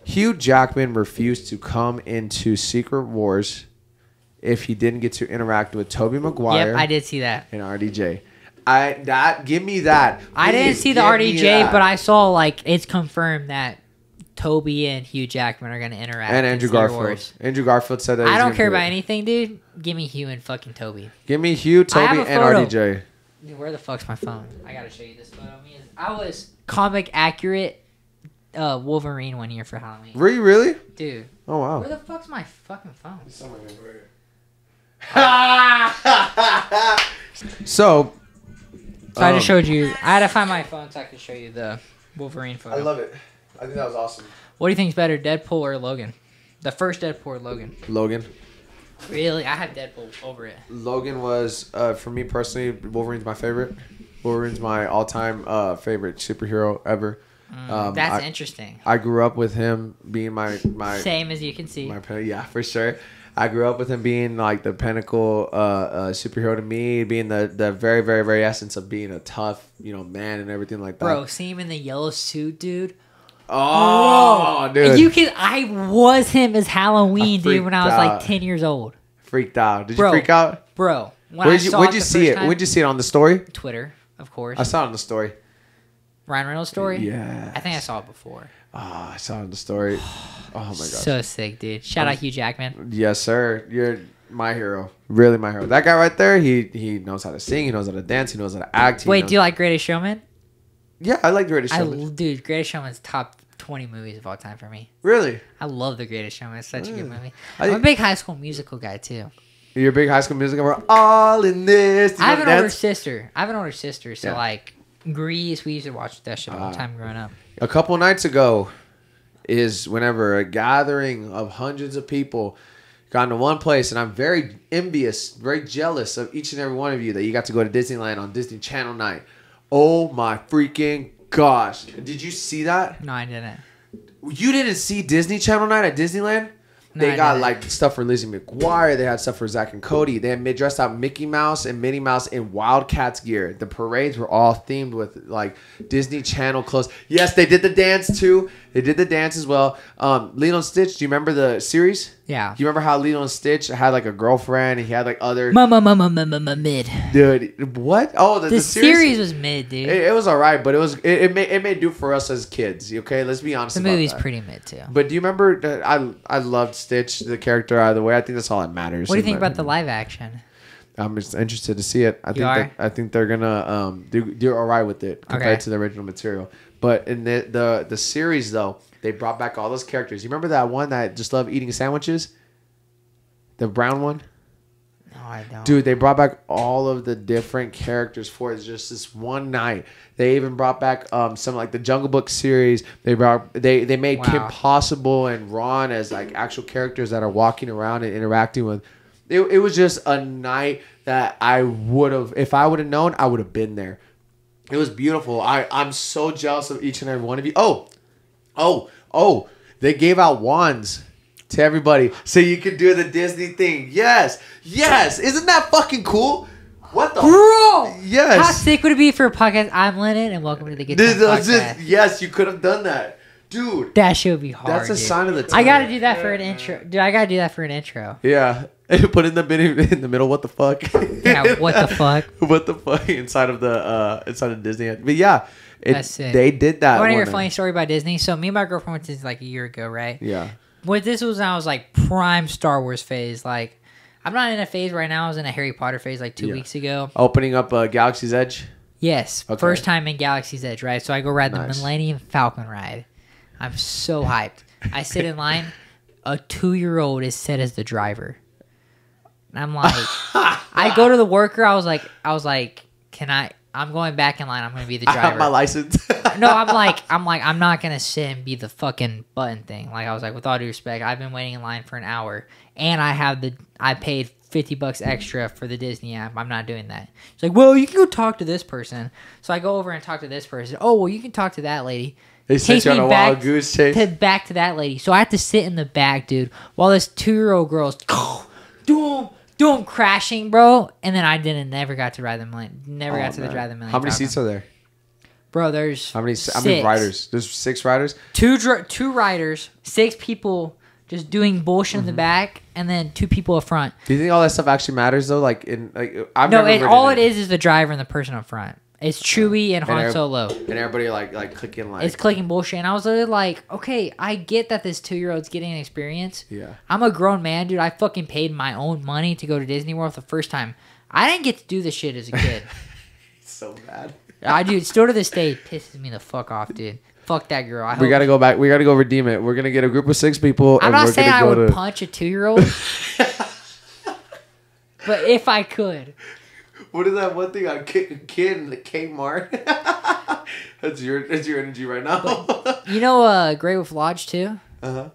refused to come into Secret Wars if he didn't get to interact with Tobey Maguire. Yep, I did see that. And RDJ. Give me that. I didn't Please see the give me RDJ, that. but I saw like it's confirmed that Toby and Hugh Jackman are gonna interact. And in Andrew Secret Garfield. Wars. Andrew Garfield said that. I he's don't gonna care do about it. anything, dude. Give me Hugh and fucking Toby. Give me Hugh, I have Toby, a and photo. RDJ. Dude, where the fuck's my phone? I gotta show you this photo. I was comic accurate Wolverine one year for Halloween. Were you really? Dude, Oh wow. where the fuck's my fucking phone? So I just showed you. I had to find my phone so I could show you the Wolverine photo. I love it. I think that was awesome. What do you think is better, Deadpool or Logan? The first Deadpool or Logan? Logan. Really? I have Deadpool over it. Logan was, for me personally, Wolverine's my favorite. Wolverine's my all-time favorite superhero ever. That's interesting. I grew up with him being my Same as you can see. yeah, for sure. I grew up with him being like the pinnacle superhero to me, being the very, very, very essence of being a tough, man and everything like that. Bro, see him in the yellow suit, dude. Oh, dude. You can. I was him as Halloween, dude, when I was freaked like out. 10 years old. Freaked out. Did Bro. you freak out? Bro, when Where'd you see it? Time, Where'd you see it on the story? Twitter, of course. I saw it on the story. Ryan Reynolds' story? Yeah. I think I saw it before. Oh, I saw it on the story. Oh my gosh. So sick, dude. Shout out Hugh Jackman. Yes, sir. You're my hero. Really my hero. That guy right there, he knows how to sing, he knows how to dance, he knows how to act. Wait, do you like Greatest Showman? Yeah, I like Greatest Showman. Dude, Greatest Showman's top 20 movies of all time for me. Really? I love The Greatest Showman. It's such a good movie. I I'm a think- big High School Musical guy, too. You're a big High School Musical. We're all in this. Do you I have know an older dance? sister. So, Yeah. like, Grease, we used to watch that shit all the time growing up. A couple nights ago is whenever a gathering of hundreds of people got into one place, and I'm very envious, very jealous of each and every one of you that you got to go to Disneyland on Disney Channel night. Oh my freaking gosh. Did you see that? No, I didn't. You didn't see Disney Channel night at Disneyland? No, They I got didn't. like stuff for Lizzie McGuire. They had stuff for Zach and Cody. They had dressed out Mickey Mouse and Minnie Mouse in Wildcats gear. The parades were all themed with like Disney Channel clothes. Yes, they did the dance too. They did the dance as well. Lilo and Stitch. Do you remember the series? Yeah. Do you remember how Lilo and Stitch had like a girlfriend and he had like other Mid. dude? What? Oh, the The series was mid, dude. It was alright, but it made do for us as kids. Okay, let's be honest. The about movie's that. pretty mid, too. But do you remember that I loved Stitch, the character out of the way? I think that's all that matters. What do you think about the live action? I'm just interested to see it. I think they're gonna do all right with it compared Okay. to the original material. But in the series though, they brought back all those characters. You remember that one that just loved eating sandwiches? The brown one? No, I don't. Dude, they brought back all of the different characters for it. Just this one night. They even brought back some like the Jungle Book series. They made Kim Wow. Possible and Ron as like actual characters that are walking around and interacting with. It was just a night that I would have, if I would have known, I would have been there. It was beautiful. I'm so jealous of each and every one of you. Oh, they gave out wands to everybody so you could do the Disney thing. Yes. Isn't that fucking cool? What the? Bro! Yes. How sick would it be for a podcast? I'm Lennon, and welcome to the Good Time Podcast. Yes, you could have done that. Dude. That shit would be hard, That's a dude. sign of the I time. gotta do that for an intro. Dude, I gotta do that for an intro. Yeah. Put in the middle. What the fuck? Yeah, what the fuck? What the fuck inside of Disney? But yeah, That's sick. they did that. I want to hear a one funny night. story about Disney. So me and my girlfriend went to Disney like a year ago, right? Yeah. What this was when I was like prime Star Wars phase. Like I'm not in a phase right now. I was in a Harry Potter phase like 2 weeks ago. Opening up Galaxy's Edge. Yes, Okay. first time in Galaxy's Edge, right? So I go ride the Nice. Millennium Falcon ride. I'm so hyped. I sit in line. A 2-year-old is set as the driver. And I'm like, I go to the worker. I was like, can I? I'm going back in line. I'm gonna be the I driver. have my license. No, I'm not gonna sit and be the fucking button thing. Like I was like, with all due respect, I've been waiting in line for an hour, and I paid $50 extra for the Disney app. I'm not doing that. It's like, well, you can go talk to this person. So I go over and talk to this person. Oh, well, you can talk to that lady. They sent you on a wild goose chase. Back to that lady. So I have to sit in the back, dude, while this 2-year-old girl's doom crashing, bro. And then I never got to ride the Millennium. Never got to drive the Millennium. How many Falcon. seats are there? Bro, there's How many six. riders? There's 6 riders. Two riders, 6 people just doing bullshit in the back, and then 2 people up front. Do you think all that stuff actually matters though? Like I've No, never ridden all it. it is the driver and the person up front. It's Chewie and Han Solo. And everybody like clicking like. It's clicking bullshit. And I was literally like, okay, I get that this 2-year-old's getting an experience. Yeah. I'm a grown man, dude. I fucking paid my own money to go to Disney World the first time. I didn't get to do this shit as a kid. So bad. Dude, still to this day, it pisses me the fuck off, dude. Fuck that girl. We gotta go back. We gotta go redeem it. We're gonna get a group of 6 people. I'm and not we're saying gonna I go would to... punch a 2-year-old. But if I could. What is that one thing? I kick a kid in the Kmart. That's your energy right now. You know Grey Wolf Lodge too? Uh-huh.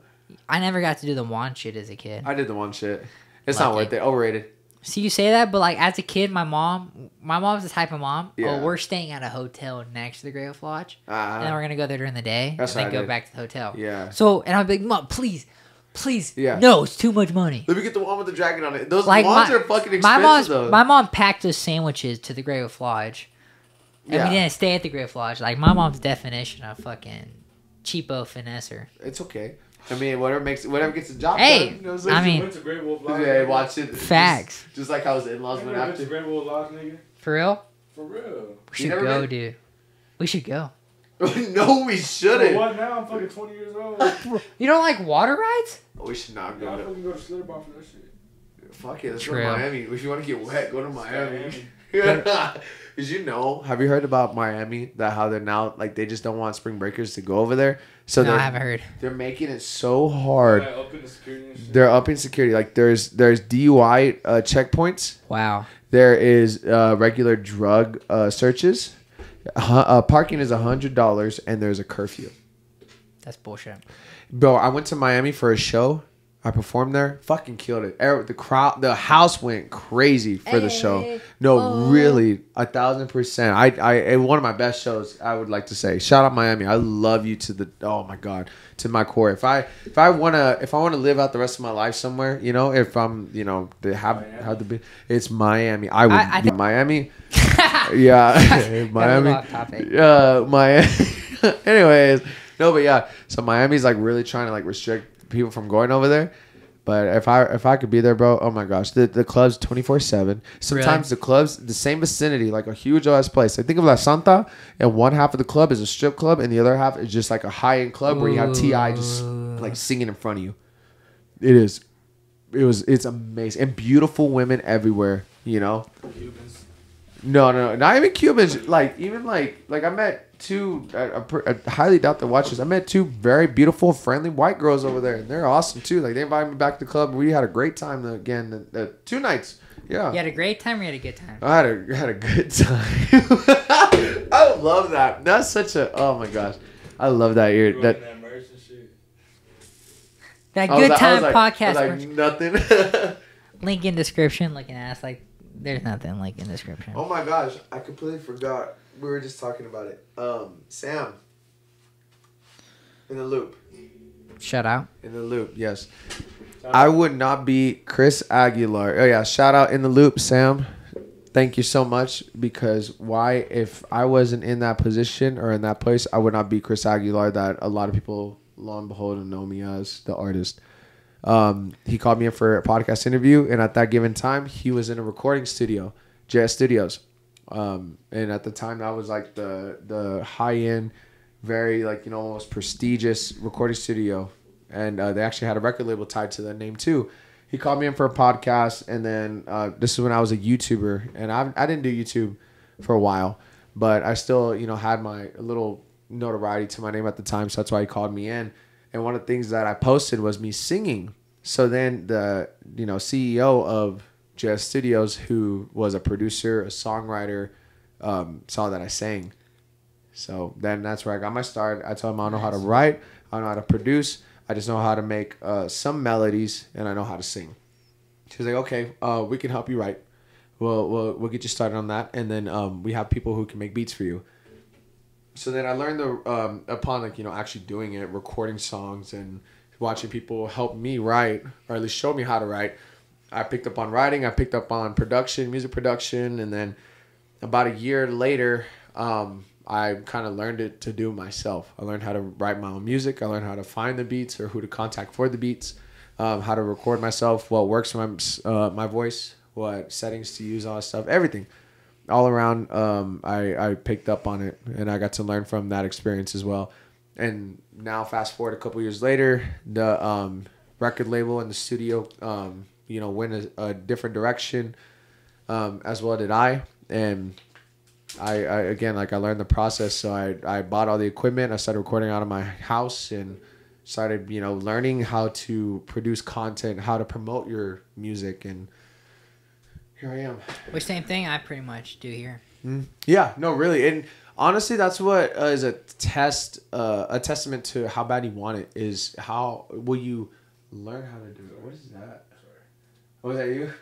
I never got to do the wand shit as a kid. I did the one shit. It's Like not worth it. Overrated. See, you say that, but like as a kid, my mom's the type of mom. Yeah. Oh, we're staying at a hotel next to the Grey Wolf Lodge, and then Uh-huh. we're gonna go there during the day, That's and what then I go did. back to the hotel. Yeah. So, and I'd be like, Mom, please, Yeah. no, it's too much money. Let me get the one with the dragon on it. Those Like wands are fucking expensive though. my mom packed us sandwiches to the Grey Wolf Lodge, and Yeah. we didn't stay at the Grey Wolf Lodge. Like my mom's definition of fucking cheapo finesser. It's okay. I mean, whatever gets the job Hey, done. You know what I'm saying? I mean- Went to Great Wolf Lodge. Yeah, watch it. Facts. Just like how his in-laws You went never went to after. Great Wolf Lodge, nigga? For real, For real. we should never go, been? dude. We should go. No, we For shouldn't. what now? I'm fucking 20 years old. You don't like water rides? We should not Yeah, I go. fucking go to Slitterbar for that shit. Fuck it, let's go True. to Miami. If you want to get wet, go to Miami. Miami. Did you know? Have you heard about Miami? That how they're now like they just don't want spring breakers to go over there. So No, I they're haven't heard. they're making it so hard. Like, up in the security and shit. They're upping security. Like there's DUI checkpoints. Wow. There is regular drug searches. Parking is $100 and there's a curfew. That's bullshit. Bro, I went to Miami for a show. I performed there. Fucking killed it. The crowd, the house went crazy for the show. No, really, 1,000%. I one of my best shows. I would like to say, shout out Miami. I love you to the oh my god, to my core. If I wanna live out the rest of my life somewhere, you know, if I'm to have to be, it's Miami. I would be Miami. Yeah, Miami. Off topic. Miami. Anyways, no, but yeah. So Miami's like really trying to like restrict people from going over there. But if I could be there, bro, oh my gosh, the club's 24/7. Sometimes the clubs, the same vicinity, like a huge ass place. I think of La Santa, and one half of the club is a strip club, and the other half is just like a high end club where you have Ti just like singing in front of you. It's amazing and beautiful women everywhere. You know. Cubans. No, not even Cubans. Like even like I met two. I highly doubt they watch this. I met two very beautiful, friendly white girls over there, and they're awesome too. Like they invited me back to the club. We had a great time again. The 2 nights. Yeah. You had a great time or you had a good time? I had a good time. I love that. That's such a oh my gosh. I love that ear. Grew up That in that merch and shit. That I was good like- I was time like- I podcast. was like nothing. Link in description. Looking ass like there's nothing link in description. Oh my gosh, I completely forgot. We were just talking about it. Sam. In the loop. Shut out. In the loop, yes. I would not be Chris Aguilar. Oh yeah, shout out in the loop, Sam. Thank you so much because why if I wasn't in that position or in that place, I would not be Chris Aguilar that a lot of people lo and behold know me as the artist. He called me in for a podcast interview, and at that given time, he was in a recording studio, JS Studios. And at the time, that was like the high end, very like almost prestigious recording studio, and they actually had a record label tied to the name too. He called me in for a podcast, and then this is when I was a YouTuber, and I didn't do YouTube for a while, but I still, had my little notoriety to my name at the time, so that's why he called me in. And one of the things that I posted was me singing. So then the CEO of JS Studios, who was a producer, a songwriter, saw that I sang. So then that's where I got my start. I told him I don't know how to write, I don't know how to produce. I just know how to make some melodies, and I know how to sing. She was like, okay, we can help you write. We'll get you started on that, and then we have people who can make beats for you. So then I learned upon actually doing it, recording songs and watching people help me write, or at least show me how to write. I picked up on writing. I picked up on production, music production, and then about a year later, I kind of learned it to do myself. I learned how to write my own music. I learned how to find the beats or who to contact for the beats, how to record myself, what works for my voice, what settings to use, all that stuff, everything. All around, I picked up on it, and I got to learn from that experience as well. And now, fast forward a couple years later, the record label and the studio, went a different direction, as well did I. And I again, I learned the process, so I bought all the equipment. I started recording out of my house and started, learning how to produce content, how to promote your music, and here I am. Which same thing I pretty much do here. Yeah, no, really, and honestly, that's what is a testament to how bad you want it. Is how will you learn how to do it? What is that? Sorry. Was that you?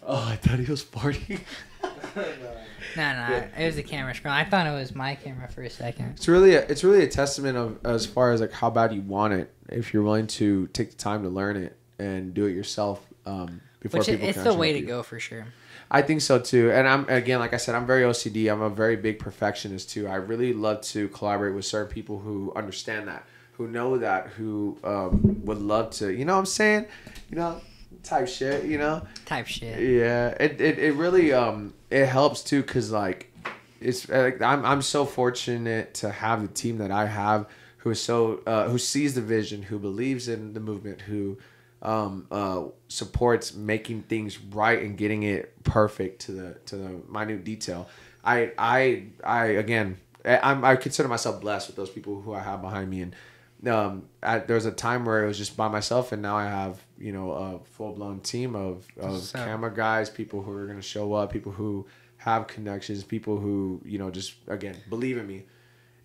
Oh, I thought he was farting. No, it was the camera screen. I thought it was my camera for a second. It's really a testament of as far as how bad you want it. If you're willing to take the time to learn it and do it yourself, before people it's can the way to help you. go for sure. I think so too. And I'm again, like I said, I'm very OCD. I'm a very big perfectionist too. I really love to collaborate with certain people who understand that, who know that, who would love to. You know what I'm saying? Type shit. Type shit. Yeah. It really it helps too, cause it's I'm so fortunate to have the team that I have, who is who sees the vision, who believes in the movement, who supports making things right and getting it perfect to the minute detail. I consider myself blessed with those people who I have behind me, and there was a time where it was just by myself, and now I have a full-blown team of camera guys, people who are going to show up, people who have connections, people who just again believe in me.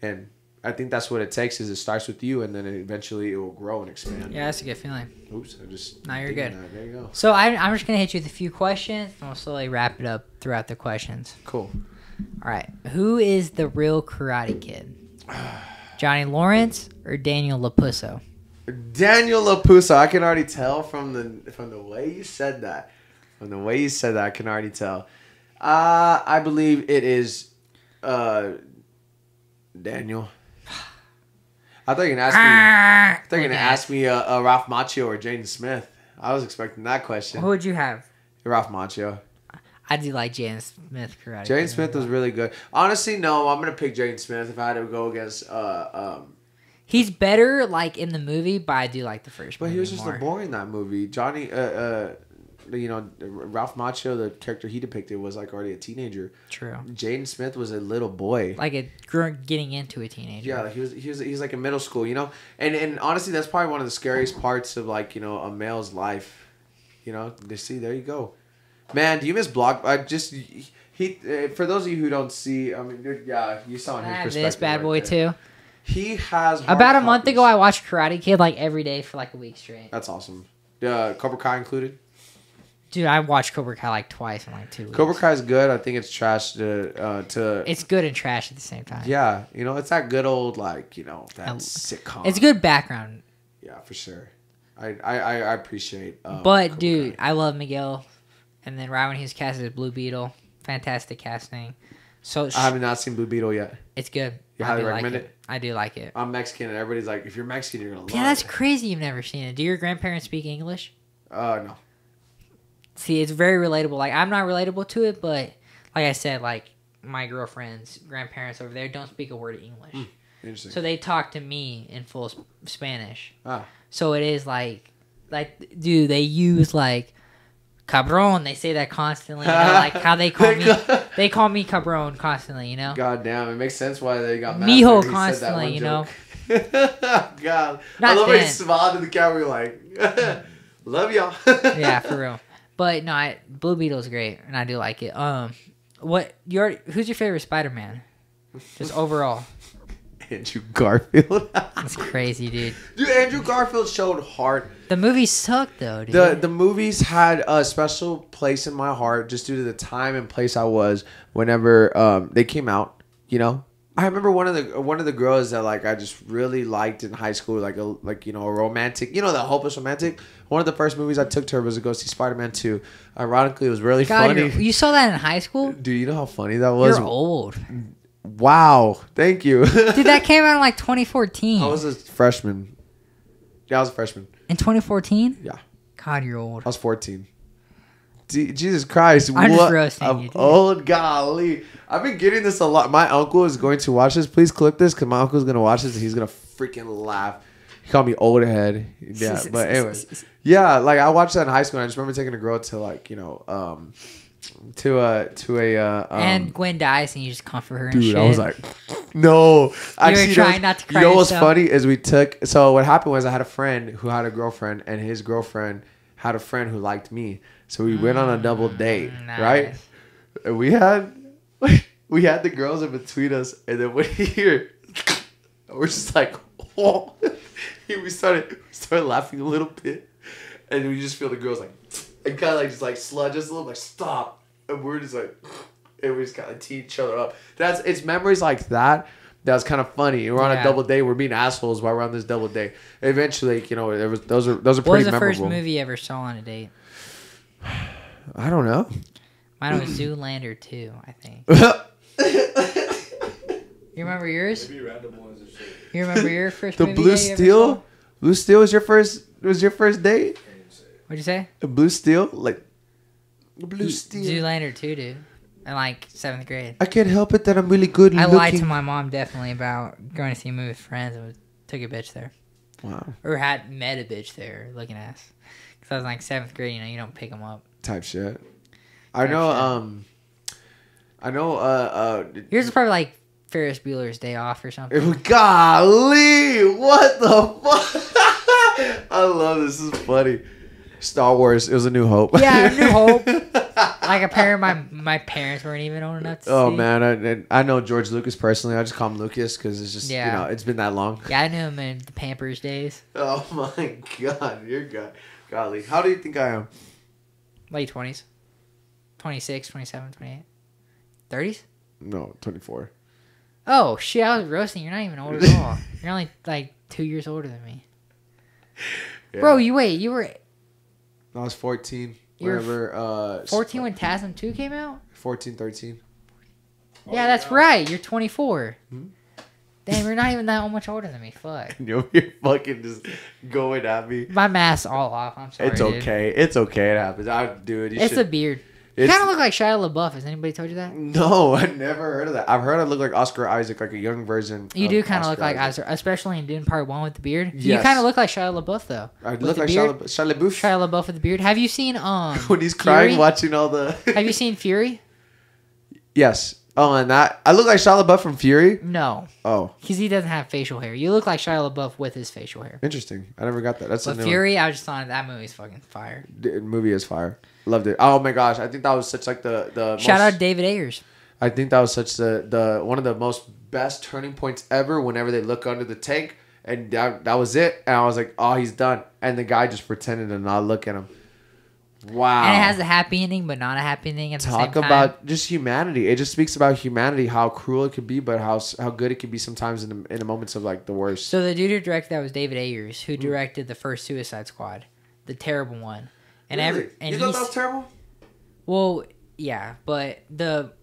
And I think that's what it takes. Is it starts with you, and then eventually it will grow and expand. Yeah, that's a good feeling. Oops, I just. No, you're good. There you go. So I'm just gonna hit you with a few questions, and we'll slowly wrap it up throughout the questions. Cool. All right, who is the real Karate Kid? Johnny Lawrence or Daniel LaPusso? Daniel LaPusso. I can already tell from the way you said that. From the way you said that, I can already tell. I believe it is Daniel. I thought you were going to ask me Ralph Macchio or Jaden Smith. I was expecting that question. Who would you have? Ralph Macchio. I do like Jaden Smith Karate. Jaden Smith was really good. Honestly, no, I'm going to pick Jaden Smith if I had to go against... He's better in the movie, but I do like the first movie. But he was just more. a boy in that movie. Johnny... Ralph Macchio, the character he depicted, was already a teenager. True. Jaden Smith was a little boy, getting into a teenager. Yeah, he was in middle school, and honestly, that's probably one of the scariest parts of a male's life, To see, there you go, man. Do you miss Block? For those of you who don't see, I mean, yeah, you saw in his perspective. This bad boy too. He has about a month ago. I watched Karate Kid every day for a week straight. That's awesome. Cobra Kai included. Dude, I watched Cobra Kai twice in 2 weeks. Cobra Kai is good. I think it's trash to. It's good and trash at the same time. Yeah, it's that good old that sitcom. It's good background. Yeah, for sure. I appreciate. But Cobra dude, Kai. I love Miguel, and then right when he was cast as Blue Beetle, fantastic casting. So I have not seen Blue Beetle yet. It's good. You highly recommend it? I do like it. I'm Mexican, and everybody's like, if you're Mexican, you're gonna love it. Yeah, that's crazy. You've never seen it. Do your grandparents speak English? No. See, it's very relatable. I'm not relatable to it, but like I said, my girlfriend's grandparents over there don't speak a word of English. Interesting. So they talk to me in full Spanish. Ah. So it is like, dude, they use like cabron. They say that constantly. You know, like how they call me. They call me cabron constantly. You know. God damn, it makes sense why they got mad. Mijo when he constantly. You know. said that one joke. God, I Not love how he then. smiled to the camera like, love y'all. Yeah, for real. But no, Blue Beetle's great, and I do like it. Who's your favorite Spider-Man? Just overall. Andrew Garfield. That's crazy, dude. Dude, Andrew Garfield showed heart. The movies sucked though, dude. The movies had a special place in my heart just due to the time and place I was whenever they came out. You know, I remember one of the girls that like I just really liked in high school, like a romantic, the hopeless romantic. One of the first movies I took to her was to go see Spider-Man 2. Ironically, it was really funny. You saw that in high school? Dude, you know how funny that was? You're old. Wow, thank you. Dude, that came out in like 2014. I was a freshman. Yeah, I was a freshman. In 2014? Yeah. God, you're old. I was 14. Jesus Christ. I'm just what roasting I'm you, dude. old, golly. I've been getting this a lot. My uncle is going to watch this. Please clip this because my uncle's going to watch this and he's going to freaking laugh. He called me old head. Yeah, but anyways. Yeah, like I watched that in high school and I just remember taking a girl to like, and Gwen dies and you just comfort her and dude, shit. I was like, no. Actually, trying not to cry You know what's yourself. funny is so what happened was I had a friend who had a girlfriend and his girlfriend had a friend who liked me. So we went on a double date, nice. right? And we had the girls in between us and then when we're just like, oh. we started laughing a little bit and we just feel the girls like and kind of like just like sludge us a little like stop and we're just like and we just kind of tee each other up. It's memories like that that's kind of funny. We're on a double date. We're being assholes while we're on this double date. Eventually, those are pretty memorable. What was the first movie you ever saw on a date? I don't know. Mine was Zoolander 2, I think. You remember yours? Maybe random ones and shit. You remember your first The movie Blue that you ever Steel. saw? Blue Steel was your first date. What'd you say? The Blue Steel, like Blue Steel. Zoolander 2, dude. In like 7th grade. I can't help it that I'm really good I looking. lied to my mom definitely about going to see a movie with friends and took a bitch there. Wow. Or had met a bitch there looking ass. Because I was in like 7th grade, you don't pick them up. Type shit. I know. Yours is probably like Ferris Bueller's Day Off or something. Golly, what the fuck? I love this. This is funny. Star Wars. It was A New Hope. Yeah, A New Hope. Like apparently my parents weren't even old enough to Oh see. man, I know George Lucas personally. I just call him Lucas because it's just it's been that long. Yeah, I knew him in the Pampers days. Oh my god, you're good. Golly, how do you think I am? Late 20s. 26, 27, 28. 30s? No, 24. Oh, shit, I was roasting. You're not even old at all. You're only like 2 years older than me. Yeah. Bro, you were I was 14. You're Whenever 14 when TASM 2 came out? 14, 13. Yeah, that's right. You're 24. Hmm? Damn, you're not even that much older than me. Fuck. You're fucking just going at me. My math's all off. I'm sorry. It's dude. okay. It's okay. It happens. It's the beard. You kind of look like Shia LaBeouf. Has anybody told you that? No, I never heard of that. I've heard I look like Oscar Isaac, like a young version. You of do kind of Oscar look like Isaac. Oscar, especially in Dune Part 1 with the beard. You Yes. kind of look like Shia LaBeouf, though. I with look the like beard. Shia LaBeouf. Shia LaBeouf with the beard. Have you seen When he's crying, Fury? watching all the. Have you seen Fury? Yes. Oh, and that I look like Shia LaBeouf from Fury. No, Oh, because he doesn't have facial hair. You look like Shia LaBeouf with his facial hair. interesting. I never got that. That's But a new Fury, I was just on that movie's fucking fire. The movie is fire. Loved it. Oh my gosh, I think that was such like the Shout most, out David Ayers. I think that was such the one of the most best turning points ever. Whenever they look under the tank, and that was it. And I was like, oh, he's done. And the guy just pretended to not look at him. Wow. And it has a happy ending, but not a happy ending at the same Talk time. about just humanity. It just speaks about humanity, how cruel it could be, but how good it can be sometimes in the moments of like the worst. So the dude who directed that was David Ayers, who directed the first Suicide Squad, the terrible one. And You thought that was terrible? Well, yeah, but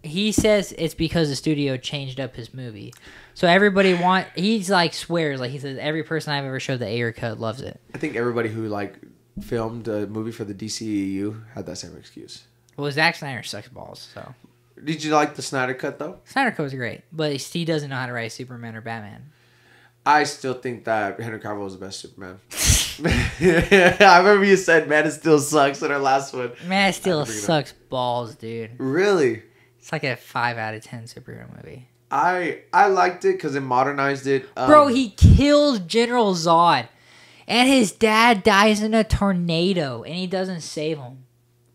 he says it's because the studio changed up his movie. So everybody he's like swears, like he says every person I've ever showed the Ayer cut loves it. I think everybody who like filmed a movie for the DCEU had that same excuse. Well, Zack Snyder sucks balls, so. Did you like the Snyder cut though? Snyder cut was great, but he doesn't know how to write Superman or Batman. I still think that Henry Cavill was the best Superman. I remember you said Man of Steel sucks in our last one. Man of Steel sucks balls, dude. Really? It's like a 5 out of 10 superhero movie. I liked it because it modernized it. Bro, he kills General Zod, and his dad dies in a tornado, and he doesn't save him.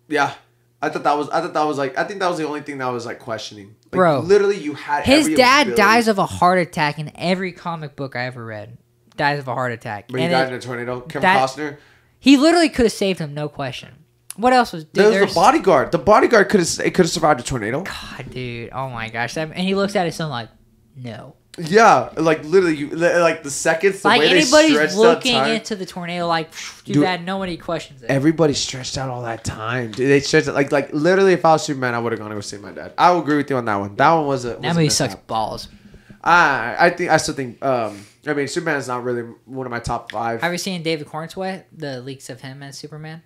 Yeah, I think that was the only thing that I was like questioning. Like, Bro, literally, you had his every dad ability. dies of a heart attack in every comic book I ever read. Dies of a heart attack. But he And died in a tornado. Kevin that- Costner. He literally could have saved him, no question. What else was? Dude, There was there's- the bodyguard. The bodyguard could have survived a tornado. God, dude. Oh my gosh. And he looks at his son like, no. Yeah, like literally, like the seconds. The Like way they anybody's stretched out looking time. into the tornado, like, dude, Dude, that nobody questions it. Everybody stretched out all that time. Dude, they stretched it like literally. If I was Superman, I would have gone to go save my dad. I will agree with you on that one. That one was a. That movie sucks balls. I still think. I mean, Superman is not really one of my top 5. Have you seen David Cornsweet? The leaks of him as Superman.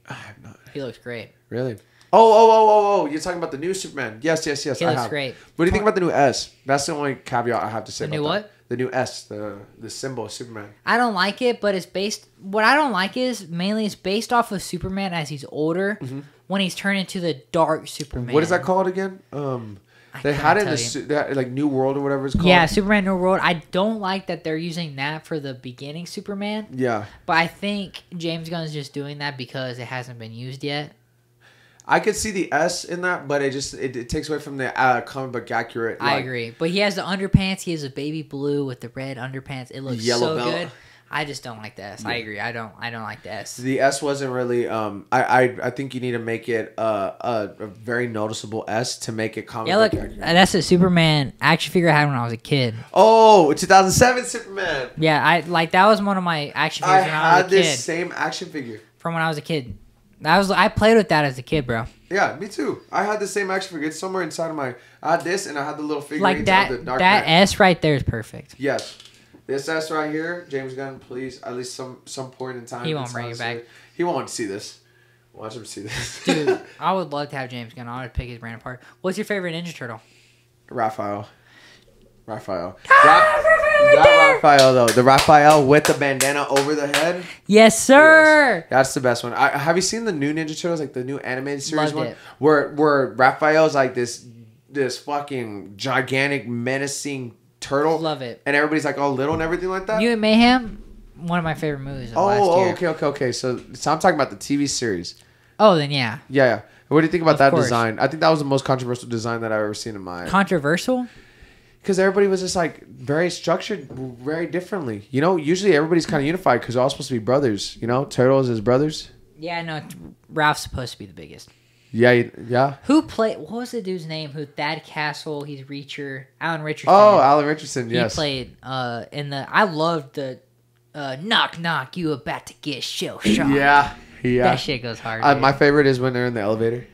I have not He looks great. really. Oh! You're talking about the new Superman? Yes. He I looks have. great. What do you think about the new S? That's the only caveat I have to say. The about new that. what? The new S, the symbol of Superman. I don't like it, but it's based. What I don't like is mainly it's based off of Superman as he's older, when he's turned into the dark Superman. What is that called again? They had it in they had, like New World or whatever it's called. Yeah, Superman New World. I don't like that they're using that for the beginning Superman, Yeah. but I think James Gunn's just doing that because it hasn't been used yet. I could see the S in that, but it takes away from the comic book accurate. I agree, but he has the underpants. He has a baby blue with the red underpants. It looks Yellow so belt. good. I just don't like the S. I agree. I don't like the S. The S wasn't really. I think you need to make it a very noticeable S to make it comic Yeah, look, book accurate. that's a Superman action figure I had when I was a kid. Oh, 2007 Superman. Yeah, I like that was one of my action I figures when I was had a kid. this same action figure. From when I was a kid. I played with that as a kid, bro. Yeah, me too. I had the same action figure. It's somewhere inside of my. I had this, and I had the little figure. Like that. The Dark That Knight. S right there is perfect. Yes. This S right here, James Gunn, please, at least some point in time. He won't bring it back. He won't see this. Watch him see this. Dude, I would love to have James Gunn. I would pick his brand apart. What's your favorite Ninja Turtle? Raphael. That Raphael, though. The Raphael with the bandana over the head. Yes, sir. Yes. That's the best one. Have you seen the new Ninja Turtles, like the new animated series Loved one? it. Where Raphael's like this fucking gigantic, menacing turtle. Love it. And everybody's like all little and everything like that. Mutant Mayhem, one of my favorite movies of last year. Okay. So I'm talking about the TV series. Oh, then yeah. Yeah. What do you think about Of that course. design? I think that was the most controversial design that I've ever seen in my. Controversial? Because everybody was just like very structured, very differently. You know, usually everybody's kind of unified because they're all supposed to be brothers. You know, turtles as brothers. Yeah, no. Ralph's supposed to be the biggest. Yeah. Who played? What was the dude's name? Who Thad Castle? He's Reacher. Alan Richardson. Oh, Alan Richardson. He Yes. played in the. I loved the knock knock. You about to get shell shocked. Yeah. That shit goes hard. My favorite is when they're in the elevator.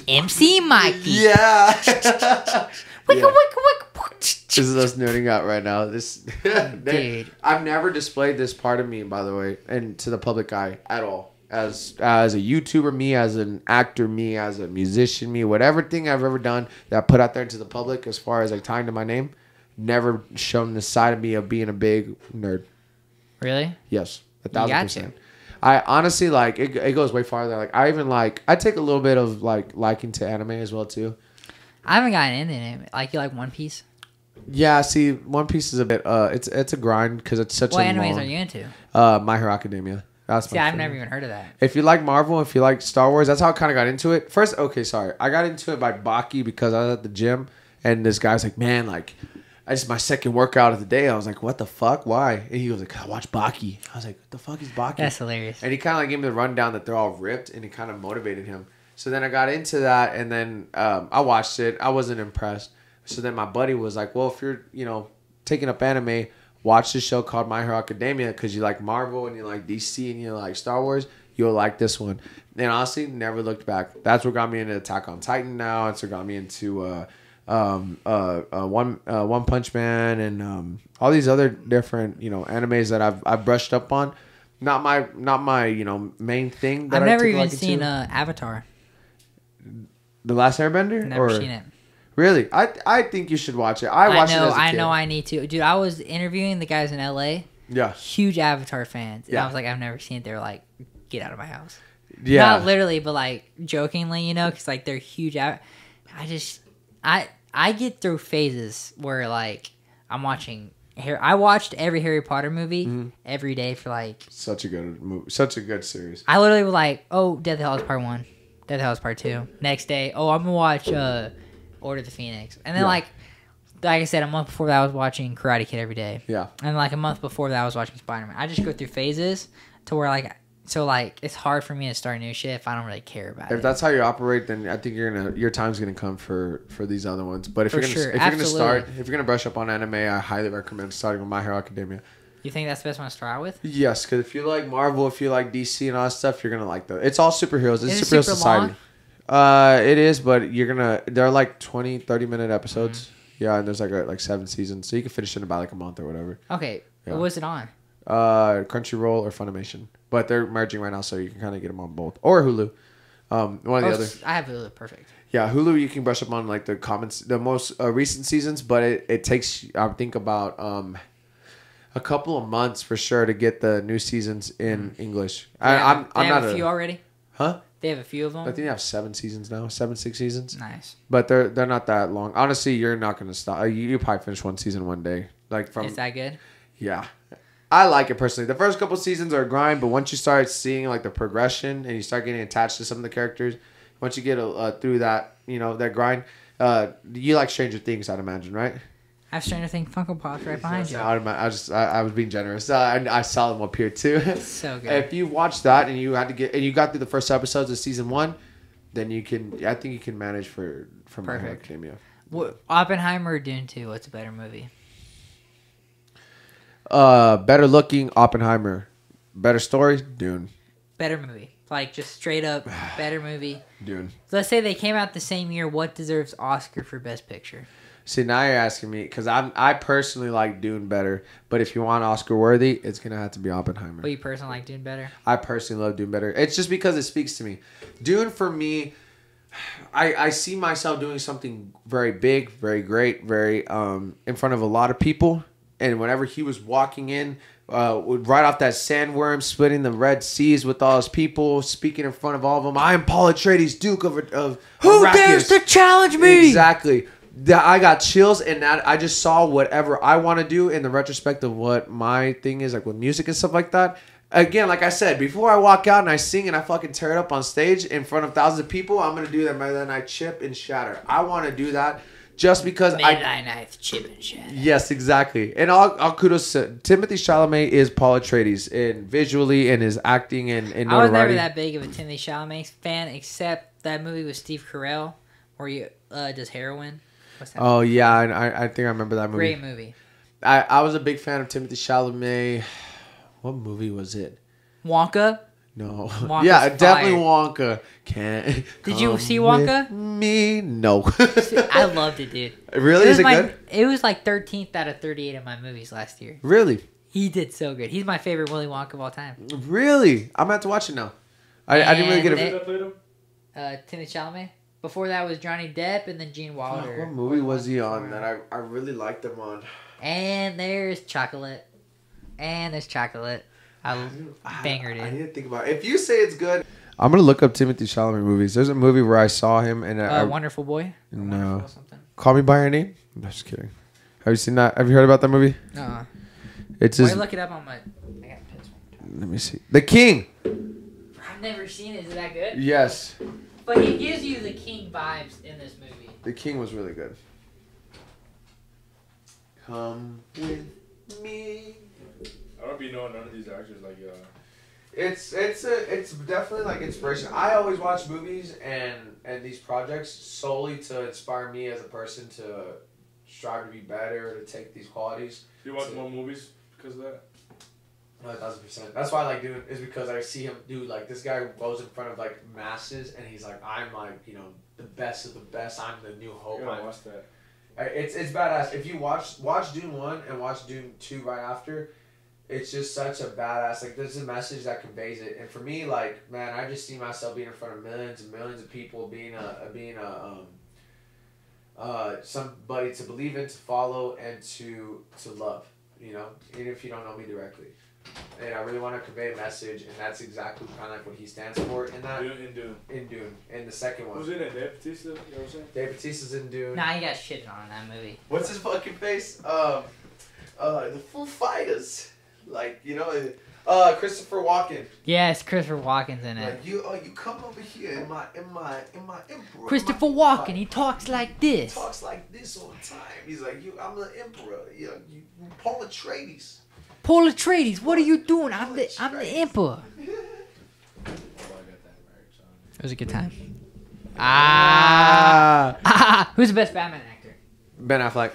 MC Mikey. Yeah. Wicka, Yeah. wicka, wicka. This is us nerding out right now. This, Dude. I've never displayed this part of me, by the way, and to the public eye at all. As a YouTuber, me, as an actor, me, as a musician, me, whatever thing I've ever done that I put out there into the public, as far as like tying to my name, never shown the side of me of being a big nerd. Really? Yes, You got 1,000%. I honestly like it goes way farther. Like I take a little bit of liking to anime as well too. I haven't gotten into it. Like you like One Piece? Yeah, see, One Piece is a bit it's a grind because it's such What a animes long. are you into? My Hero Academia. That's See, my I've favorite. never even heard of that. If you like Marvel, if you like Star Wars, that's how I kind of got into it. First, I got into it by Baki because I was at the gym and this guy's like, man, like, this is my second workout of the day. I was like, what the fuck? Why? And he was like, I watch Baki. I was like, what the fuck is Baki? That's hilarious. And he kind of like gave me the rundown that they're all ripped and it kind of motivated him. So then I got into that and then I watched it. I wasn't impressed. So then my buddy was like, well, if you're, taking up anime, watch this show called My Hero Academia because you like Marvel and you like DC and you like Star Wars. You'll like this one. And honestly, never looked back. That's what got me into Attack on Titan now. It's what got me into One Punch Man and all these other different animes that I've brushed up on. Not my main thing. That I've I never took a even liking seen to. Avatar. The Last Airbender. Never Or- seen it. Really, I think you should watch it. I watched it as a kid. I know I need to. Dude, I was interviewing the guys in LA Yeah. huge Avatar fans. And Yeah. I was like, I've never seen it. They were like, get out of my house. Yeah. Not literally, but like jokingly, you know, because like they're huge. I get through phases where like I'm watching. I watched every Harry Potter movie every day for like. Such a good movie. Such a good series. I literally was like, oh, Death of the Hallows Part 1. Death of the Hallows Part 2. Next day, oh, I'm going to watch Order of the Phoenix. And then, Yeah. like I said, a month before that, I was watching Karate Kid every day. Yeah. And, like, a month before that, I was watching Spider-Man. I just go through phases to where, like, it's hard for me to start new shit if I don't really care about If it. that's how you operate, then I think your time's gonna come for these other ones. But if For you're gonna sure, if you're gonna start, absolutely. if you're gonna brush up on anime, I highly recommend starting with My Hero Academia. You think that's the best one to start out with? Yes, because if you like Marvel, if you like DC and all that stuff, you're gonna like It's all superheroes. It's Is it superhero super society. It is, but they're like 20, 30-minute episodes. Mm-hmm. Yeah, and there's like 7 seasons, so you can finish it in about like a month or whatever. Okay. Yeah. What was it on? Crunchyroll or Funimation, but they're merging right now, so you can kind of get them on both or Hulu. One or the other. I have Hulu. Perfect. Yeah, Hulu you can brush up on like the comments, the most recent seasons, but it takes I think about a couple of months for sure to get the new seasons in English. They have not a few already. Huh? They have a few of them. I think they have 7 seasons now, 6 seasons. Nice. But they're not that long. Honestly, you're not gonna stop. You probably finish one season one day. Like from Is that good? yeah. I like it personally. The first couple seasons are a grind, but once you start seeing like the progression and you start getting attached to some of the characters, once you get through that, that grind, you like Stranger Things, I'd imagine, right? I have Stranger Things Funko Pops right behind you. I was being generous. I saw them up here too. So good. If you watch that and you got through the first episodes of season 1, then I think you can manage for My Hero Perfect. Academia. Oppenheimer or Dune 2? What's a better movie? Better looking, Oppenheimer. Better story, Dune. Better movie. Like, just straight up better movie. Dune. Let's say they came out the same year. What deserves Oscar for Best Picture? See, now you're asking me, because I personally like Dune better, but if you want Oscar worthy, it's going to have to be Oppenheimer. But you personally like Dune better? I personally love Dune better. It's just because it speaks to me. Dune, for me, I see myself doing something very big, very great, very in front of a lot of people. And whenever he was walking in, right off that sandworm, splitting the Red Seas with all his people, speaking in front of all of them, I am Paul Atreides, Duke of Who Arrakis. dares to challenge me? Exactly. I got chills, and that I just saw whatever I want to do in the retrospect of what my thing is, like with music and stuff like that. Again, like I said, before I walk out and I sing and I fucking tear it up on stage in front of thousands of people, I'm going to do that better than I chip and shatter. I want to do that just because Midnight Nights, chip and shatter. Yes, exactly. And all kudos to Timothy Chalamet is Paul Atreides in visually and his acting and notoriety. I was never that big of a Timothy Chalamet fan, except that movie with Steve Carell where he does heroin. What's that? Oh, yeah. I think I remember that movie. Great movie. I was a big fan of Timothy Chalamet. What movie was it? Wonka. No. Wonka's yeah, fire. definitely Wonka. Can't. Did you come see Wonka? with Me? No. I loved it, dude. Really? Is it good? It was like 13th out of 38 of my movies last year. Really? He did so good. He's my favorite Willy Wonka of all time. Really? I'm going to have to watch it now. I didn't really get And a... it- That played him? Timothy Chalamet. Before that was Johnny Depp and then Gene Wilder. What movie was he on that I really liked him on? And there's Chocolate. And there's Chocolate. Banger, dude. I need to think about it. If you say it's good... I'm going to look up Timothy Chalamet movies. There's a movie where I saw him and... Wonderful Boy? Or No. Wonderful something? Call Me By Your Name? I'm just kidding. Have you seen that? Have you heard about that movie? No. It's Why just... look it up on my... I got pissed. Let me see. The King! I've never seen it. Is it that good? Yes. But he gives you the King vibes in this movie. The King was really good. Come with me. I don't be knowing none of these actors like It's definitely like inspiration. I always watch movies and these projects solely to inspire me as a person to strive to be better, to take these qualities. Do you watch more movies because of that? 1,000%. That's why I like doing is because I see him do like this guy goes in front of like masses and he's like, I'm like, the best of the best. I'm the new hope. I gotta watch that. It's badass. If you watch Dune 1 and watch Dune 2 right after, it's just such a badass, like there's a message that conveys it. And for me, like, man, I just see myself being in front of millions and millions of people, being somebody to believe in, to follow, and to love. You know, even if you don't know me directly. And I really want to convey a message, and that's exactly kind of like what he stands for in that. Dune. In Dune. In the second one. Who's in it? Dave Bautista? You know what I'm saying? Dave Bautista's in Dune. Nah, he got shitted on in that movie. What's his fucking face? The Foo Fighters. Like, you know, Christopher Walken. Yes, Christopher Walken's in it. Like, you come over here in my emperor. Christopher Walken, he talks like this. He talks like this all the time. He's like, I'm the emperor. You Paul Atreides. Paul Atreides, what are you doing? I'm the emperor. It was a good time. Who's the best Batman actor? Ben Affleck.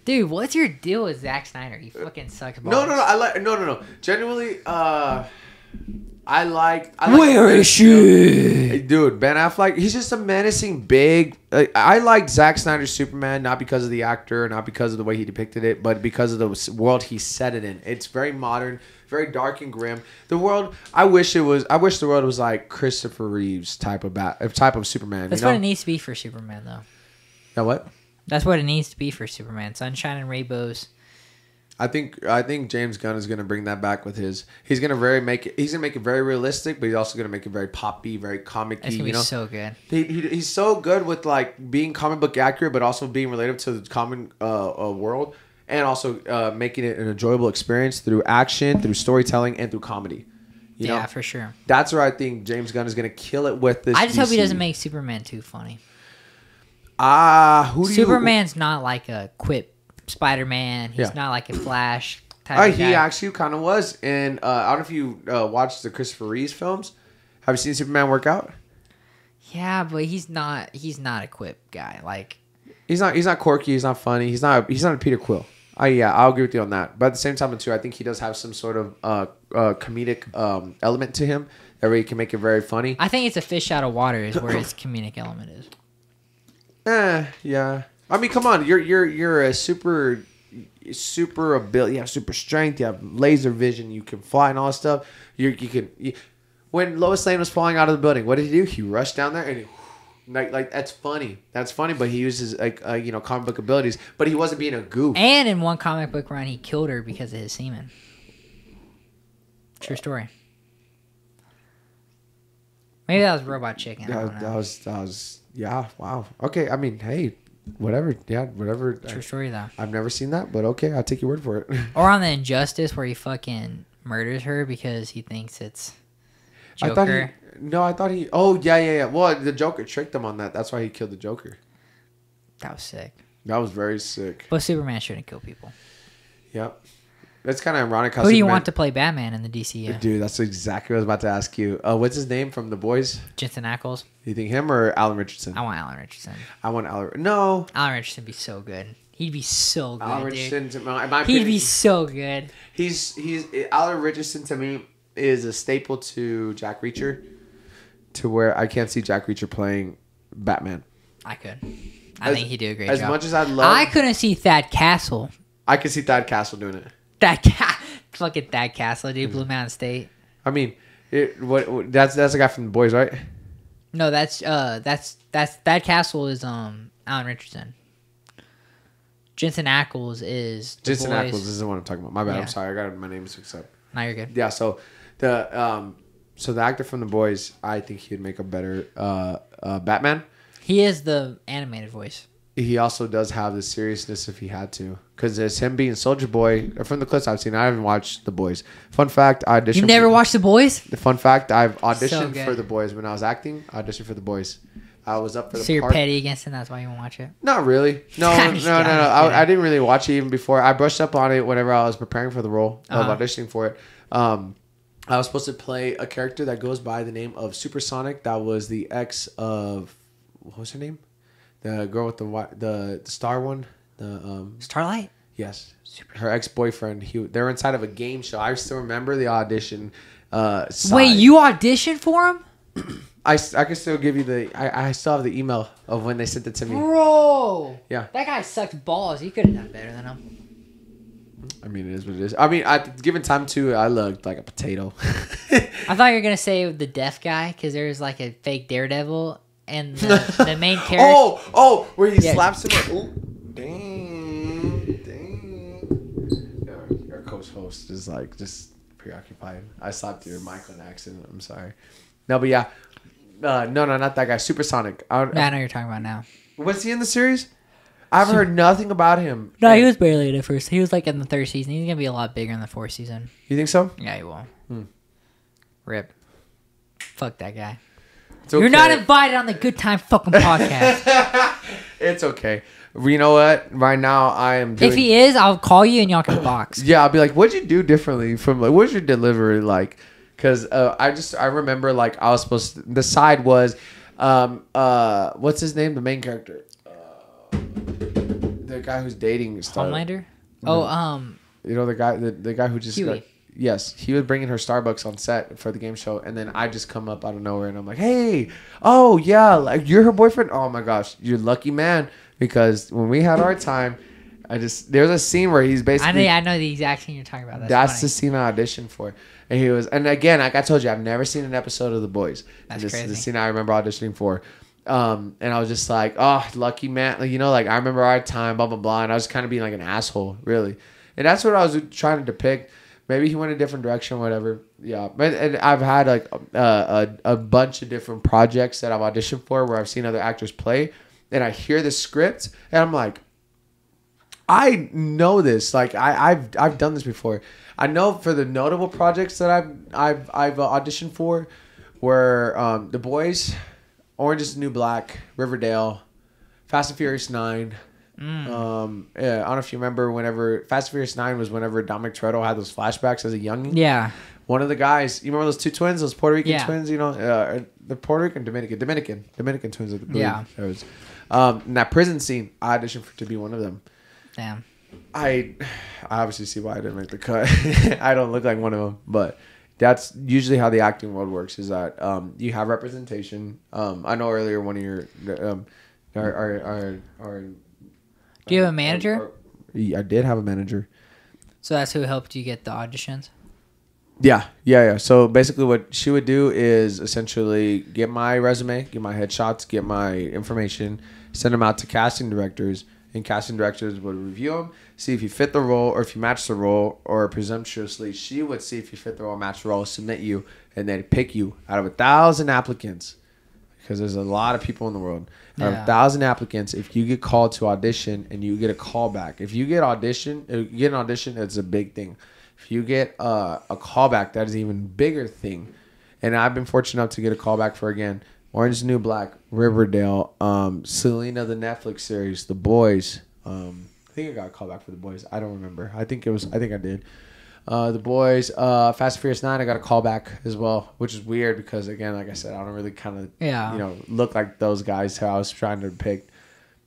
Dude, what's your deal with Zack Snyder? He fucking sucks balls. No. Genuinely, I like. Where is she? Dude, Ben Affleck, he's just a menacing, big. I like Zack Snyder's Superman, not because of the actor, not because of the way he depicted it, but because of the world he set it in. It's very modern, very dark and grim. The world, I wish the world was like Christopher Reeve's type of Superman. That's what it needs to be for Superman, though. Now what? That's what it needs to be for Superman. Sunshine and rainbows. I think James Gunn is gonna bring that back with his. He's gonna make it very realistic, but he's also gonna make it very poppy, very comic-y. It's gonna be so good. He's so good with like being comic book accurate, but also being related to the common world, and also making it an enjoyable experience through action, through storytelling, and through comedy. You know? For sure. That's where I think James Gunn is gonna kill it with this. I just hope he DC. doesn't make Superman too funny. Superman's not like a quip Spider-Man. He's not like a Flash type of he guy. actually kind of was. And I don't know if you watched the Christopher Reeves films. Have you seen Superman work out? Yeah, but he's not a quip guy. Like he's not quirky. He's not funny. He's not a Peter Quill. I'll agree with you on that. But at the same time, too, I think he does have some sort of comedic element to him that really can make it very funny. I think it's a fish out of water is where his comedic element is. Yeah. I mean, come on. You're a super ability. You have super strength. You have laser vision. You can fly and all that stuff. When Lois Lane was falling out of the building, what did he do? He rushed down there and like that's funny. That's funny. But he uses comic book abilities. But he wasn't being a goof. And in one comic book run, he killed her because of his semen. True story. Maybe that was Robot Chicken. I don't know. That was yeah. Wow. Okay. I mean, hey. Whatever, yeah, whatever. True story, though. I've never seen that, but okay, I'll take your word for it. Or on the Injustice where he fucking murders her because he thinks it's Joker. I thought he. Oh yeah. Well, the Joker tricked him on that. That's why he killed the Joker. That was sick. That was very sick. But Superman shouldn't kill people. Yep. That's kind of ironic. How Who do you want to play Batman in the DCU? Dude, that's exactly what I was about to ask you. What's his name from The Boys? Jensen Ackles. You think him or Alan Richardson? I want Alan Richardson. No. Alan Richardson would be so good. He'd be so good, Alan Richardson, dude. He'd be so good. He's Alan Richardson to me is a staple to Jack Reacher, to where I can't see Jack Reacher playing Batman. I could. I think he'd do a great job. As much as I couldn't see Thad Castle. I could see Thad Castle doing it. Fucking Thad Castle, dude. Blue Mountain State. I mean, that's the guy from The Boys, right? No, that's Thad Castle is Alan Richardson. Jensen Ackles is the Jensen Boys. Ackles is the one I'm talking about. My bad. Yeah. I'm sorry. I got my names mixed up. No, you're good. Yeah. So the actor from The Boys, I think he'd make a better Batman. He is the animated voice. He also does have the seriousness if he had to, because it's him being Soldier Boy. From the clips I've seen, I haven't watched The Boys. Fun fact: I auditioned. You've never watched The Boys? The fun fact: I've auditioned So for The Boys when I was acting. I auditioned for The Boys. I was up for the So you're part. petty against him. That's why you won't watch it. Not really. No. I didn't really watch it even before. I brushed up on it whenever I was preparing for the role of auditioning for it. I was supposed to play a character that goes by the name of Supersonic. That was the ex of what was her name? The girl with the star one. Starlight? Yes. Her ex-boyfriend. They were inside of a game show. I still remember the audition. Wait, you auditioned for him? I can still give you I still have the email of when they sent it to me. Bro. Yeah. That guy sucked balls. You could have done better than him. I mean, it is what it is. I mean, given time to, I looked like a potato. I thought you were going to say the deaf guy because there's like a fake Daredevil and the main character. Oh, where he slaps him. Like, oh, dang. host is like just preoccupied. I slapped your mic on accident. I'm sorry. No, but yeah. No, not that guy. Supersonic. I know what you're talking about now. Was he in the series? I haven't heard nothing about him. No, he was barely in the first. He was like in the third season. He's gonna be a lot bigger in the fourth season. You think so? Yeah, he will. Rip. Fuck that guy. It's okay. You're not invited on the Good Time fucking podcast. It's okay. You know what? Right now, I am doing... If he is, I'll call you and y'all can box. Yeah, I'll be like, what'd you do differently from... like, what's your delivery like? Because I remember, like, I was supposed to... The side was... what's his name? The main character. The guy who's dating... Homelander? No. Oh, You know, the guy who just... Huey. got... Yes, he was bringing her Starbucks on set for the game show, and then I just come up out of nowhere, and I'm like, "Hey, oh yeah, like you're her boyfriend? Oh my gosh, you're lucky man." Because when we had our time, there's a scene where he's basically I know the exact scene you're talking about. That's the scene I auditioned for, and he was, and again, like I told you, I've never seen an episode of The Boys. That's this crazy. is the scene I remember auditioning for. And I was just like, "Oh, lucky man," like, you know, like I remember our time, blah blah blah, and I was kind of being like an asshole, really, and that's what I was trying to depict. Maybe he went a different direction, whatever. Yeah, but and I've had like a bunch of different projects that I've auditioned for where I've seen other actors play, and I hear the script, and I'm like, I know this. Like I've done this before. I know for the notable projects that I've auditioned for, were The Boys, Orange Is the New Black, Riverdale, Fast and Furious 9. Yeah, I don't know if you remember whenever Fast and Furious 9 was whenever Dominic Toretto had those flashbacks as a youngin'. Yeah. One of the guys, you remember those two twins, those Puerto Rican Yeah. twins, you know, the Puerto Rican, Dominican twins. I believe. Yeah. It was, in that prison scene, I auditioned to be one of them. Damn. I obviously see why I didn't make the cut. I don't look like one of them, but that's usually how the acting world works. Is that you have representation. I know earlier one of your our Do you have a manager? I did have a manager. So that's who helped you get the auditions? Yeah. So basically what she would do is essentially get my resume, get my headshots, get my information, send them out to casting directors, and casting directors would review them, see if you fit the role or if you match the role, or presumptuously she would see if you fit the role, match the role, submit you, and then pick you out of 1,000 applicants. Because there's a lot of people in the world. Out of 1,000 applicants, if you get called to audition and you get a call back, if you get an audition, it's a big thing. If you get a callback, that is an even bigger thing. And I've been fortunate enough to get a callback for, again, Orange is the New Black, Riverdale, Selena, the Netflix series, The Boys. I think I got a callback for The Boys. I don't remember. I think I did. The Boys, Fast and Furious 9, I got a call back as well, which is weird because, again, like I said, I don't really kind of, look like those guys who I was trying to pick.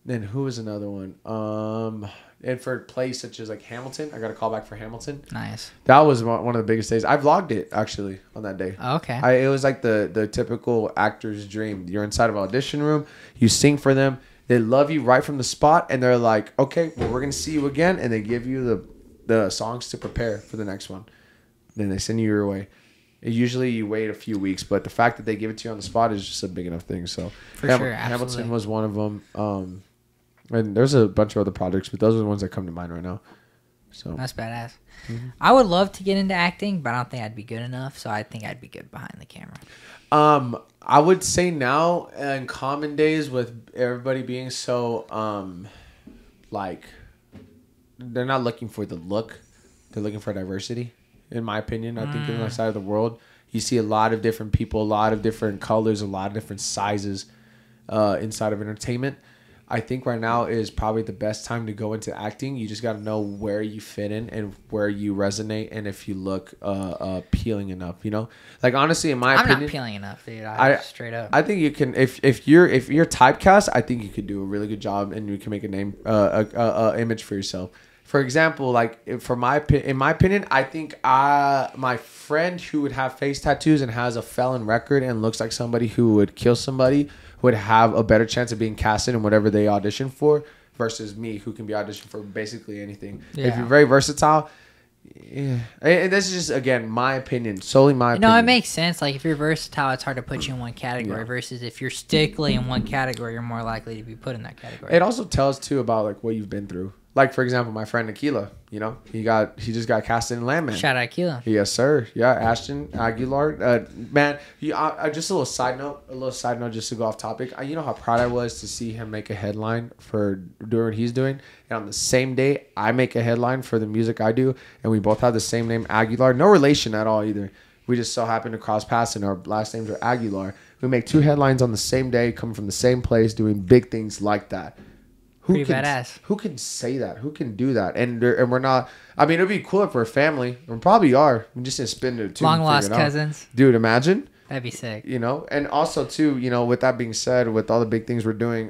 Then who was another one? And for plays such as like Hamilton, I got a call back for Hamilton. Nice. That was one of the biggest days. I vlogged it, actually, on that day. Oh, okay. It was like the typical actor's dream. You're inside of an audition room, you sing for them, they love you right from the spot, and they're like, okay, well, we're going to see you again, and they give you the songs to prepare for the next one. Then they send you your way. Usually you wait a few weeks, but the fact that they give it to you on the spot is just a big enough thing. So For sure, Hamilton absolutely. was one of them. And there's a bunch of other projects, but those are the ones that come to mind right now. So That's badass. Mm-hmm. I would love to get into acting, but I don't think I'd be good enough. So I think I'd be good behind the camera. I would say now in common days with everybody being so like they're not looking for the look, they're looking for diversity. In my opinion, I think in the side of the world, you see a lot of different people, a lot of different colors, a lot of different sizes inside of entertainment. I think right now is probably the best time to go into acting. You just got to know where you fit in and where you resonate, and if you look appealing enough. You know, like honestly, in my opinion, I'm not appealing enough, dude. Straight up. I think you can. If you're typecast, I think you could do a really good job, and you can make a name, image for yourself. For example, like in my opinion, I think my friend who would have face tattoos and has a felon record and looks like somebody who would kill somebody would have a better chance of being casted in whatever they audition for versus me, who can be auditioned for basically anything. Yeah. If you're very versatile, yeah. And this is just, again, my opinion, solely my opinion. No, it makes sense. Like, if you're versatile, it's hard to put you in one category versus if you're stickly in one category, you're more likely to be put in that category. It also tells, too, about, like, what you've been through. Like, for example, my friend Aquila, you know, he just got casted in Landman. Shout out Keela. Yes, sir. Yeah, Ashton Aguilar. Man, just a little side note, just to go off topic. You know how proud I was to see him make a headline for doing what he's doing. And on the same day, I make a headline for the music I do. And we both have the same name, Aguilar. No relation at all either. We just so happen to cross paths and our last names are Aguilar. We make 2 headlines on the same day, coming from the same place, doing big things like that. Pretty badass. Who can say that? Who can do that? And we're not. I mean, it'd be cool if we're a family. We probably are. We just didn't spend it too. Long lost cousins. Dude, imagine. That'd be sick. You know, and also too, you know, with that being said, with all the big things we're doing,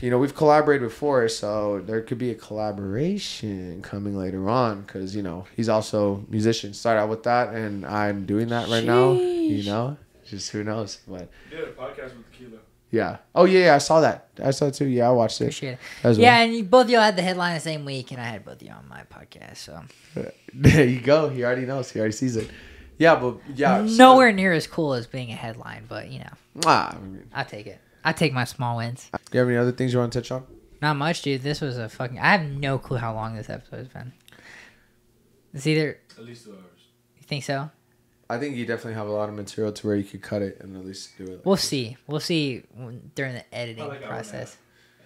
you know, we've collaborated before, so there could be a collaboration coming later on because, you know, he's also a musician. Started out with that, and I'm doing that right now. You know, just who knows? But you did a podcast with Keela. Yeah. Oh, yeah, I saw that. I saw it too. Yeah, I watched it. Appreciate it. As yeah, well. and both of y'all had the headline the same week, and I had both of y'all on my podcast, so. There you go. He already knows. He already sees it. Yeah, but yeah. Nowhere near as cool as being a headline, but, you know. I mean, I'll take it. I take my small wins. Do you have any other things you want to touch on? Not much, dude. This was a fucking... I have no clue how long this episode has been. It's either... At least 2 hours. You think so? I think you definitely have a lot of material to where you could cut it and at least do it. We'll see. We'll see during the editing Like process.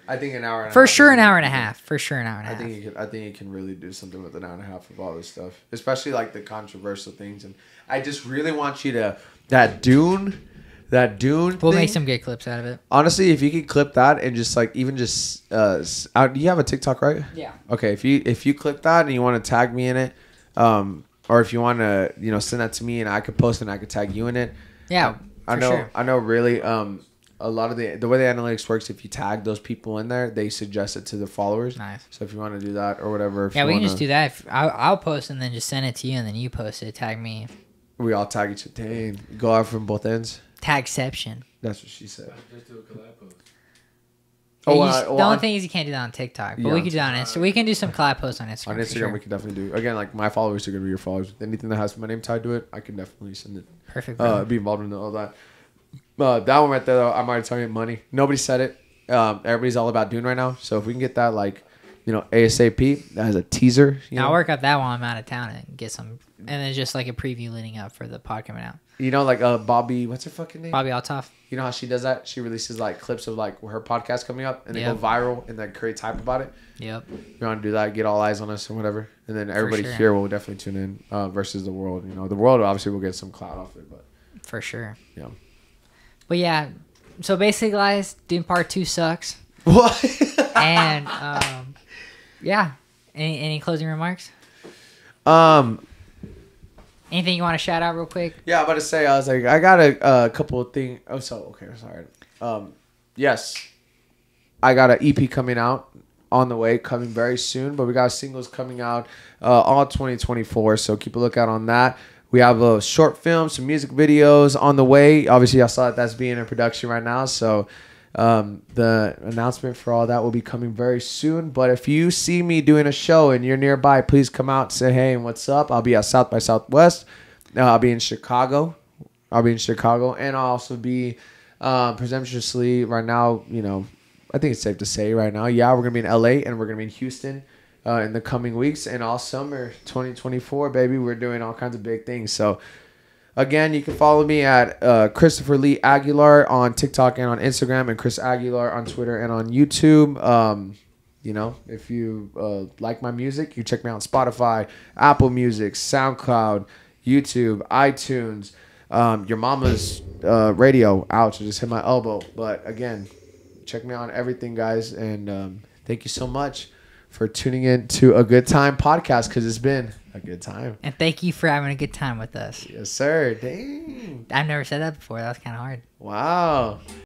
I think an hour and a half. For sure an hour and a half. For sure an hour and a half. I think you can really do something with an hour and a half of all this stuff. Especially like the controversial things. And I just really want you to... That Dune We'll thing, make some good clips out of it. honestly, if you could clip that and just like even just you have a TikTok, right? Yeah. Okay, if you clip that and you want to tag me in it, or if you want to, you know, send that to me and I could post it and I could tag you in it. Yeah. I for know sure. I know really a lot of the way the analytics works, if you tag those people in there, they suggest it to the followers. Nice. So if you want to do that or whatever, Yeah, we can just do that. I'll post and then just send it to you and then you post it. Tag me. We all tag each other. Dang, go out from both ends. Tagception. That's what she said. Just do a collab post. Yeah, the only thing is you can't do that on TikTok, but Yeah. we can do that on Instagram. We can do some collab posts on Instagram. On for Instagram, sure. we can definitely do. Again, like my followers are gonna be your followers. Anything that has my name tied to it, I can definitely send it. Perfect. Bro. Be involved in all that. That one right there, though, I'm already telling you, money. Nobody said it. Everybody's all about Dune right now. So if we can get that, like, you know, ASAP as a teaser, you know, I'll work out that while I'm out of town and get some, and then just like a preview leading up for the pod coming out. you know, like Bobby, what's her fucking name? Bobby Altoff. You know how she does that? She releases like clips of like her podcast coming up, and they Yep. go viral, and then creates hype about it. Yep. You want to do that? Get all eyes on us or whatever, and then everybody sure. here will definitely tune in. Versus the world, you know, the world obviously will get some clout off it, but For sure. yeah. But yeah, so basically, guys, Dune Part 2 sucks. What? And yeah, any closing remarks? Anything you want to shout out real quick? Yeah, I'm about to say, I was like, I got a couple of things. Oh, so, okay, sorry. Yes, I got an EP coming out on the way, coming very soon, but we got singles coming out all 2024, so keep a lookout on that. We have a short film, some music videos on the way. Obviously, I saw that that's being in production right now, so the announcement for all that will be coming very soon. But if you see me doing a show and you're nearby, please come out and say hey and what's up. I'll be at South by Southwest. I'll be in Chicago. And I'll also be presumptuously right now, you know, I think it's safe to say right now, yeah, we're gonna be in LA and we're gonna be in Houston in the coming weeks, and all summer 2024, baby, we're doing all kinds of big things. So again, you can follow me at Christopher Lee Aguilar on TikTok and on Instagram, and Chris Aguilar on Twitter and on YouTube. You know, if you like my music, you check me out on Spotify, Apple Music, SoundCloud, YouTube, iTunes, your mama's radio. Ouch, I just hit my elbow. But again, check me out on everything, guys. And thank you so much for tuning in to A Good Time podcast, because it's been a good time. And thank you for having a good time with us. Yes, sir. Dang. I've never said that before. That was kind of hard. Wow.